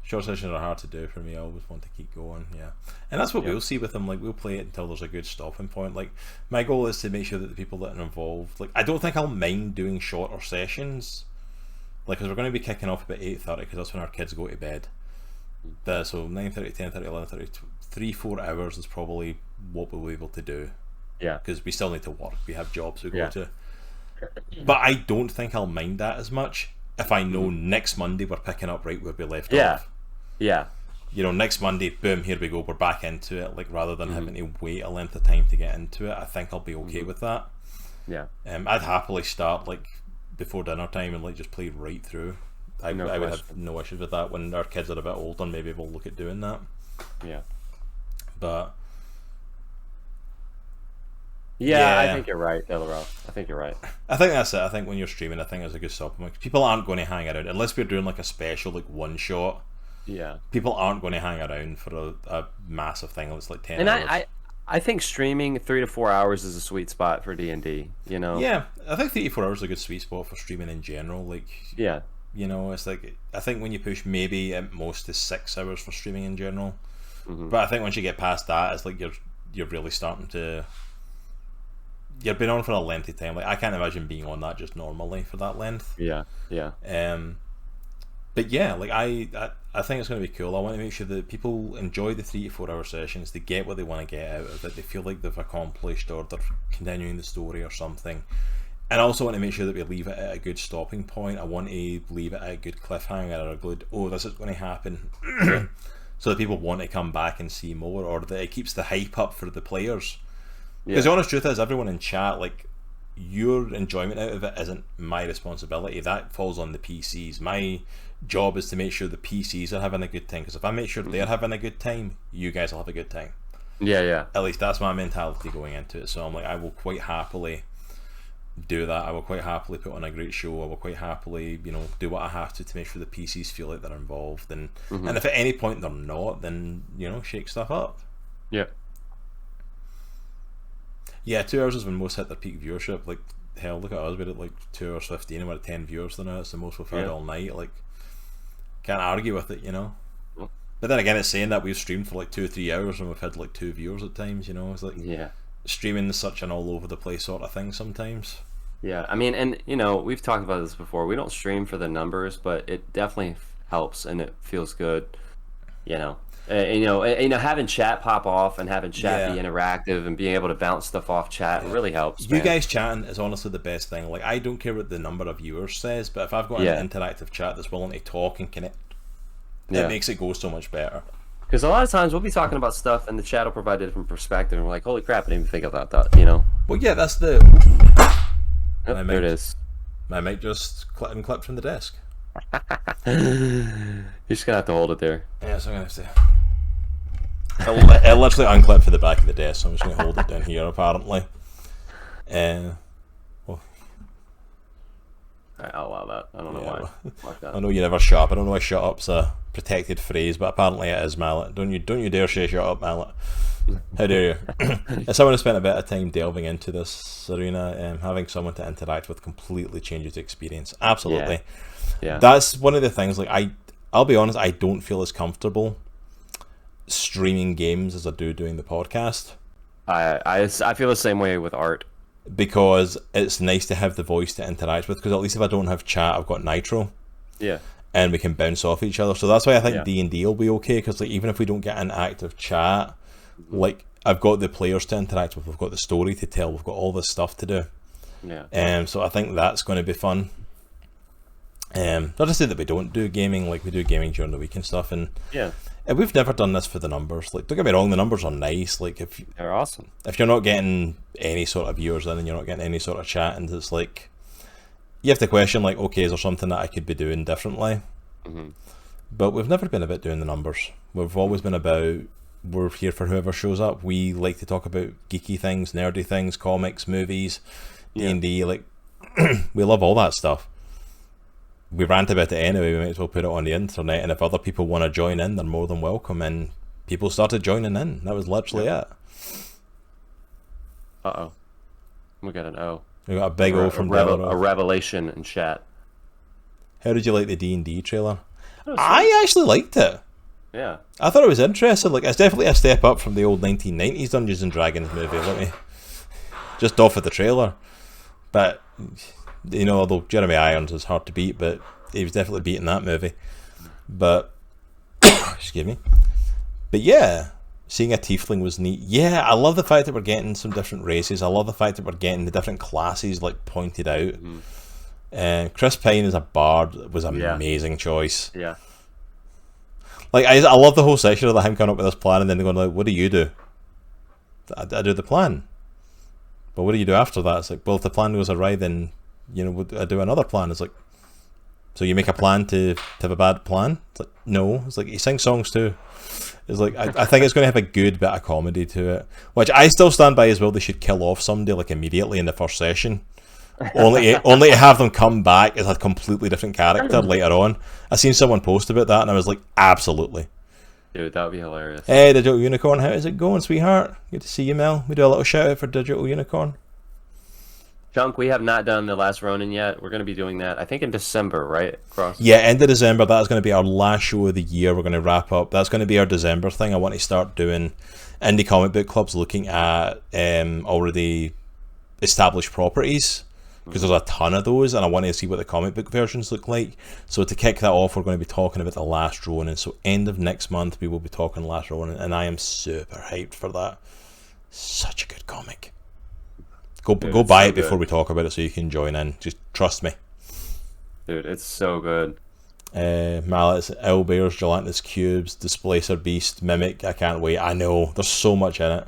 Short sessions are hard to do for me. I always want to keep going, yeah. And that's what we'll see with them. Like, we'll play it until there's a good stopping point. Like, my goal is to make sure that the people that are involved, like, I don't think I'll mind doing shorter sessions. Like, because we're going to be kicking off about 8:30, because that's when our kids go to bed. So 9:30, 10:30, 11:30, 3-4 hours is probably what we'll be able to do. Yeah. Because we still need to work. We have jobs we go to. But I don't think I'll mind that as much if I know next Monday we're picking up right where we left off. Yeah. You know, next Monday, boom, here we go, we're back into it. Like, rather than having to wait a length of time to get into it, I think I'll be okay with that. Yeah. I'd happily start, like, before dinner time and, like, just play right through. I would have no issues with that. When our kids are a bit older, maybe we'll look at doing that. Yeah. But... Yeah, I think you're right, Delaro. I think you're right. I think that's it. I think when you're streaming, I think it's a good stopping point. People aren't going to hang around unless we're doing like a special, like one shot. Yeah. People aren't going to hang around for a massive thing that's like 10 and hours. I think streaming 3 to 4 hours is a sweet spot for D&D. You know. Yeah, I think 3 to 4 hours is a good sweet spot for streaming in general. Like. Yeah. You know, it's like, I think when you push maybe at most is 6 hours for streaming in general. But I think once you get past that, it's like you're really starting to. You've been on for a lengthy time. Like, I can't imagine being on that just normally for that length. Yeah. But yeah, like I think it's going to be cool. I want to make sure that people enjoy the 3 to 4 hour sessions. They get what they want to get out of it. They feel like they've accomplished or they're continuing the story or something. And I also want to make sure that we leave it at a good stopping point. I want to leave it at a good cliffhanger or a good, oh, this is going to happen. So that people want to come back and see more, or that it keeps the hype up for the players. Because the honest truth is, everyone in chat, like, your enjoyment out of it isn't my responsibility. That falls on the PCs. My job is to make sure the PCs are having a good time. Because if I make sure they're having a good time, you guys will have a good time. Yeah. At least that's my mentality going into it. So I'm like, I will quite happily do that. I will quite happily put on a great show. I will quite happily, you know, do what I have to make sure the PCs feel like they're involved. And if at any point they're not, then, you know, shake stuff up. Yeah. Yeah, 2 hours is when most hit their peak viewership. Like, hell, look at us, we're at like 2 hours 15 and we're at 10 viewers now. It's the most we've had all night. Like, can't argue with it, you know. But then again, it's saying that we've streamed for like 2 or 3 hours and we've had like 2 viewers at times, you know. It's like, streaming is such an all over the place sort of thing sometimes. Yeah, I mean, and you know, we've talked about this before. We don't stream for the numbers, but it definitely helps and it feels good, you know. Having chat pop off and having chat be interactive and being able to bounce stuff off chat really helps. You guys chatting is honestly the best thing. Like, I don't care what the number of viewers says, but if I've got an interactive chat that's willing to talk and connect, it makes it go so much better. Because a lot of times we'll be talking about stuff and the chat will provide a different perspective, and we're like, holy crap, I didn't even think about that, you know? Well, yeah, that's the... There it is. My mic just clipped from the desk. You're just going to have to hold it there. Yeah, so I'm going to have to... It literally unclipped for the back of the desk, so I'm just going to hold it down here, apparently. I'll allow that. I don't know why. I know you never shut up. I don't know why shut up's a protected phrase, but apparently it is, Mallet. Don't you dare say shut up, Mallet. How dare you? As someone who spent a bit of time delving into this arena, having someone to interact with completely changes the experience. Absolutely. Yeah. That's one of the things, like, I'll be honest, I don't feel as comfortable streaming games as I do doing the podcast. I feel the same way with art. Because it's nice to have the voice to interact with, because at least if I don't have chat, I've got Nitro. Yeah. And we can bounce off each other. So that's why I think D&D will be okay, because like, even if we don't get an active chat, like, I've got the players to interact with, we've got the story to tell, we've got all this stuff to do. Yeah. So I think that's going to be fun. Not to say that we don't do gaming, like we do gaming during the week and stuff, and we've never done this for the numbers. Like, don't get me wrong, the numbers are nice. Like, they're awesome. If you're not getting any sort of viewers in and you're not getting any sort of chat, and it's like, you have to question, like, okay, is there something that I could be doing differently? But we've never been about doing the numbers. We've always been about, we're here for whoever shows up. We like to talk about geeky things, nerdy things, comics, movies, D&D. Like, we love all that stuff. We rant about it anyway, we might as well put it on the internet, and if other people want to join in, they're more than welcome, and people started joining in. That was literally it. Uh-oh. We got an O. We got a big O from a revelation in chat. How did you like the D&D trailer? I actually liked it. Yeah. I thought it was interesting. Like, it's definitely a step up from the old 1990s Dungeons and Dragons movie. Let me just off of the trailer. But, you know, although Jeremy Irons is hard to beat, but he was definitely beating that movie. But, excuse me. But yeah, seeing a tiefling was neat. Yeah, I love the fact that we're getting some different races. I love the fact that we're getting the different classes, like, pointed out. Chris Pine as a bard was an amazing choice. Yeah. Like, I love the whole section of him coming up with this plan and then going like, what do you do? I do the plan. But what do you do after that? It's like, well, if the plan goes awry, then, you know, I do another plan. It's like, so you make a plan to have a bad plan? It's like, no. It's like, he sings songs too. It's like, I think it's going to have a good bit of comedy to it. Which I still stand by as well. They should kill off somebody, like, immediately in the first session. only to have them come back as a completely different character later on. I seen someone post about that and I was like, absolutely. Dude, that would be hilarious. Hey, Digital Unicorn, how is it going, sweetheart? Good to see you, Mel. We do a little shout out for Digital Unicorn. Chunk, we have not done The Last Ronin yet. We're going to be doing that, I think, in December, right? Cross? Yeah, end of December. That is going to be our last show of the year. We're going to wrap up. That's going to be our December thing. I want to start doing indie comic book clubs, looking at already established properties. Because there's a ton of those, and I want to see what the comic book versions look like. So to kick that off, we're going to be talking about The Last Ronin. So end of next month, we will be talking Last Ronin, and I am super hyped for that. Such a good comic. Go buy it before we talk about it so you can join in. Just trust me. Dude, it's so good. Mallets, Owlbears, Gelatinous Cubes, Displacer Beast, Mimic. I can't wait. I know. There's so much in it.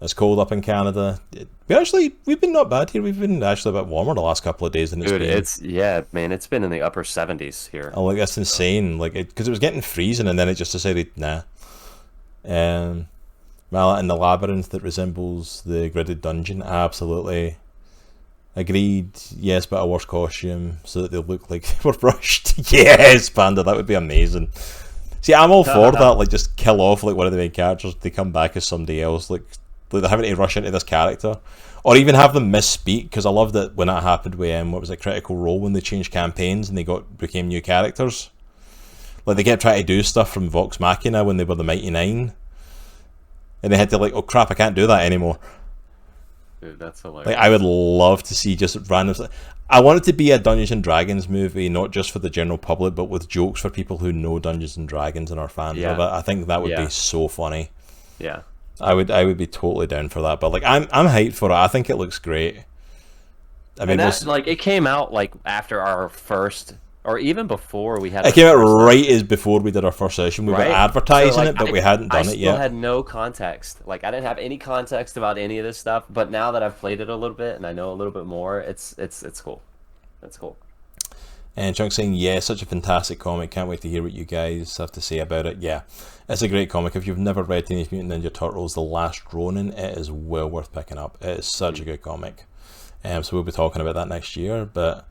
It's cold up in Canada. We've been not bad here. We've been actually a bit warmer the last couple of days than it's been. It's been in the upper 70s here. Oh, like, that's insane. Like, because it was getting freezing, and then it just decided, nah. Mallet in the labyrinth that resembles the gridded dungeon. Absolutely. Agreed. Yes, but a worse costume so that they look like they were brushed. Yes, Panda, that would be amazing. See, I'm all for that. Like, just kill off like one of the main characters. They come back as somebody else. Like they're having to rush into this character, or even have them misspeak. Because I love that when that happened with what was it, Critical Role, when they changed campaigns and they became new characters. Like, they kept trying to do stuff from Vox Machina when they were the Mighty Nine, and they had to like, oh crap, I can't do that anymore. Dude, that's hilarious. Like, I would love to see just random stuff. I want it to be a Dungeons and Dragons movie, not just for the general public, but with jokes for people who know Dungeons and Dragons and are fans of it. I think that would be so funny. Yeah. I would be totally down for that. But like, I'm hyped for it. I think it looks great. I mean, that's like, it came out like after our first, or even before we had. It came out right as before we did our first session. We were advertising it, but we hadn't done it yet. I had no context. Like, I didn't have any context about any of this stuff. But now that I've played it a little bit and I know a little bit more, it's cool. It's cool. And Chunk saying, yeah, such a fantastic comic. Can't wait to hear what you guys have to say about it. Yeah, it's a great comic. If you've never read Teenage Mutant Ninja Turtles: The Last Ronin, it is well worth picking up. It is such a good comic. So we'll be talking about that next year. But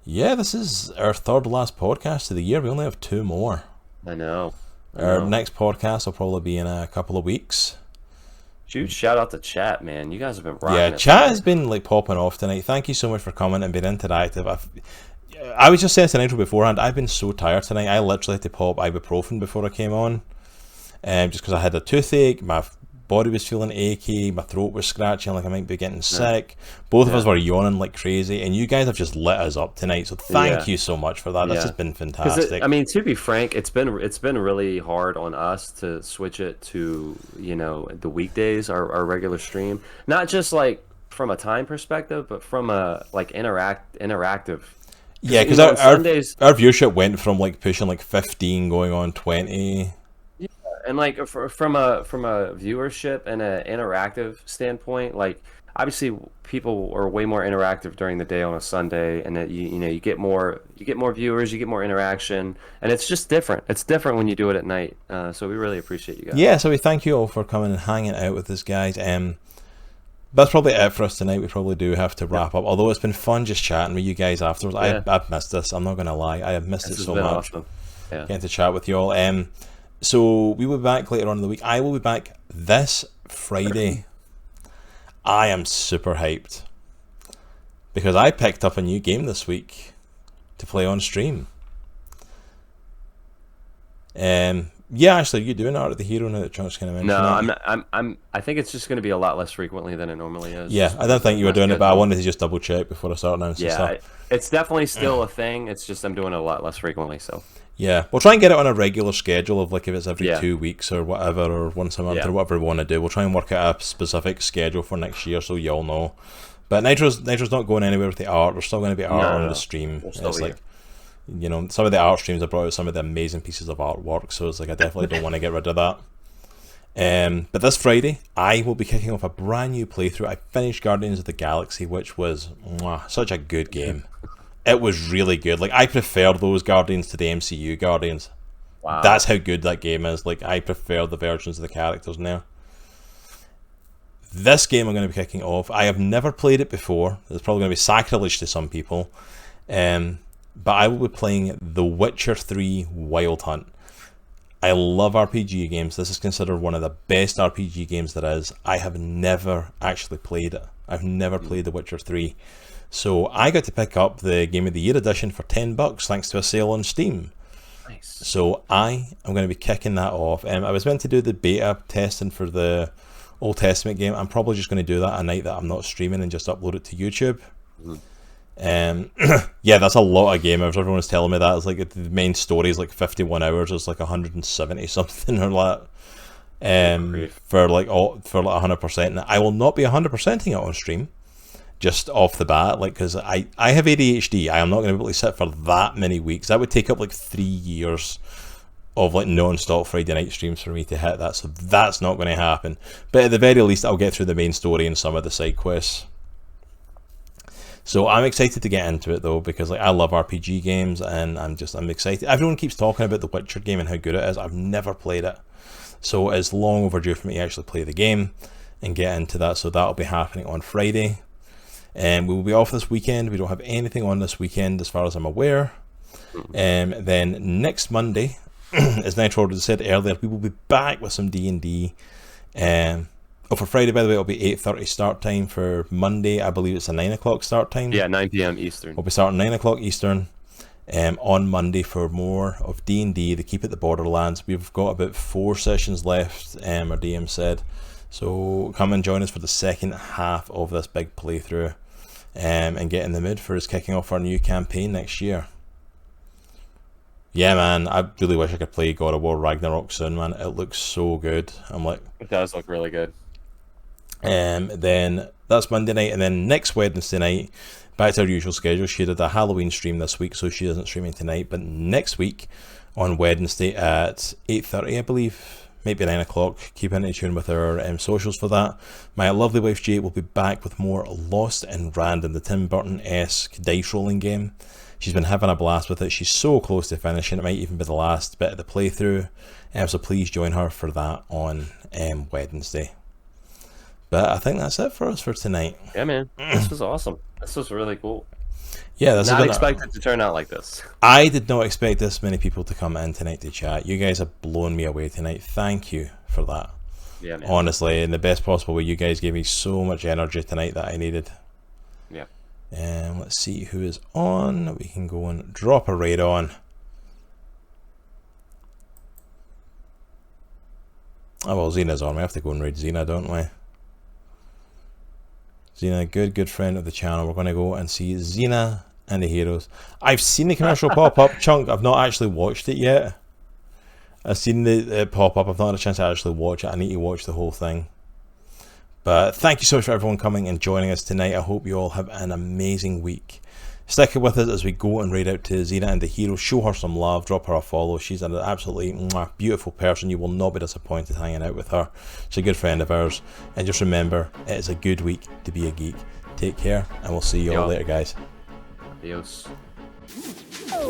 yeah, this is our third last podcast of the year. We only have 2 more. I know. Our next podcast will probably be in a couple of weeks. Huge shout out to chat, man. You guys have been rocking. Yeah, chat has been like popping off tonight. Thank you so much for coming and being interactive. I was just saying to Nitro beforehand, I've been so tired tonight. I literally had to pop ibuprofen before I came on, just because I had a toothache. My body was feeling achy. My throat was scratching like I might be getting sick. Both of us were yawning like crazy, and you guys have just lit us up tonight. So thank you so much for that. This has been fantastic. I mean, to be frank, it's been really hard on us to switch it to, you know, the weekdays, our regular stream. Not just like from a time perspective, but from a like interactive. Yeah, because our viewership went from like pushing like 15 going on 20. Yeah, and like from a viewership and an interactive standpoint, like obviously people are way more interactive during the day on a Sunday, and that you get more viewers, you get more interaction, and it's just different. It's different when you do it at night. So we really appreciate you guys. Yeah, so we thank you all for coming and hanging out with us, guys. That's probably it for us tonight. We probably do have to wrap up. Although it's been fun just chatting with you guys afterwards. I've missed this. I'm not going to lie. I have missed it so much. Awesome. Yeah. Getting to chat with you all. So we will be back later on in the week. I will be back this Friday. I am super hyped because I picked up a new game this week to play on stream. Yeah, actually, you doing Art of the Hero now that Chunk's kind of mentioned that? I'm. I think it's just going to be a lot less frequently than it normally is. Yeah, I don't think you were doing it, but I wanted to just double check before I start announcing stuff. It's definitely still a thing. It's just I'm doing it a lot less frequently. So yeah, we'll try and get it on a regular schedule of like if it's every 2 weeks or whatever, or once a month or whatever we want to do. We'll try and work out a specific schedule for next year so you all know. But Nitro's not going anywhere with the art. We're still going to be art on the stream. It's like, you know, some of the art streams have brought out some of the amazing pieces of artwork, so it's like I definitely don't want to get rid of that. But this Friday, I will be kicking off a brand new playthrough. I finished Guardians of the Galaxy, which was such a good game. It was really good. Like, I prefer those Guardians to the MCU Guardians. Wow. That's how good that game is. Like, I prefer the versions of the characters now. This game I'm going to be kicking off, I have never played it before. It's probably going to be sacrilege to some people. But I will be playing The Witcher 3 Wild Hunt. I love RPG games. This is considered one of the best RPG games there is. I have never actually played it. I've never played The Witcher 3. So I got to pick up the Game of the Year edition for $10 thanks to a sale on Steam. Nice. So I am going to be kicking that off. I was meant to do the beta testing for the Old Testament game. I'm probably just going to do that a night that I'm not streaming and just upload it to YouTube. Yeah, that's a lot of game hours. Everyone was telling me that. It's like the main story is like 51 hours. It's like 170 something or that. For like 100%. And I will not be 100%ing it on stream, just off the bat, like, because I have ADHD. I am not going to be able to sit for that many weeks. That would take up like 3 years of like non-stop Friday night streams for me to hit that. So that's not going to happen. But at the very least, I'll get through the main story and some of the side quests. So I'm excited to get into it though, because like I love RPG games and I'm excited. Everyone keeps talking about the Witcher game and how good it is. I've never played it. So it's long overdue for me to actually play the game and get into that. So that'll be happening on Friday. And we will be off this weekend. We don't have anything on this weekend as far as I'm aware. Then next Monday, as Nitro said earlier, we will be back with some D&D. For Friday, by the way, it'll be 8:30 start time. For Monday, I believe it's a 9 o'clock start time. Yeah, 9 p.m. Eastern. We'll be starting 9 o'clock Eastern on Monday for more of D&D, the Keep It the Borderlands. We've got about 4 sessions left, our DM said. So come and join us for the second half of this big playthrough and get in the mood for us kicking off our new campaign next year. Yeah, man, I really wish I could play God of War Ragnarok soon, man. It looks so good. I'm like, it does look really good. Then that's Monday night, and then next Wednesday night, back to our usual schedule. She did a Halloween stream this week, so she isn't streaming tonight. But next week on Wednesday at 8:30, I believe, maybe 9 o'clock. Keep in tune with our socials for that. My lovely wife Jade will be back with more Lost and Random, the Tim Burton-esque dice rolling game. She's been having a blast with it. She's so close to finishing. It might even be the last bit of the playthrough. So please join her for that on Wednesday. But I think that's it for us for tonight. Yeah, man. This was awesome. This was really cool. Yeah, that's not expected to turn out like this. I did not expect this many people to come in tonight to chat. You guys have blown me away tonight. Thank you for that. Yeah, man. Honestly, in the best possible way. You guys gave me so much energy tonight that I needed. Yeah. Let's see who is on. We can go and drop a raid on. Oh, well, Xena's on. We have to go and raid Xena, don't we? Xena, good friend of the channel. We're going to go and see Xena and the Heroes. I've seen the commercial pop up, Chunk. I've not actually watched it yet. I've seen the pop up. I've not had a chance to actually watch it. I need to watch the whole thing. But thank you so much for everyone coming and joining us tonight. I hope you all have an amazing week. Stick with us as we go and raid out to Xena and the Heroes. Show her some love. Drop her a follow. She's an absolutely beautiful person. You will not be disappointed hanging out with her. She's a good friend of ours. And just remember, it is a good week to be a geek. Take care, and we'll see you all later, guys. Adios. Zero,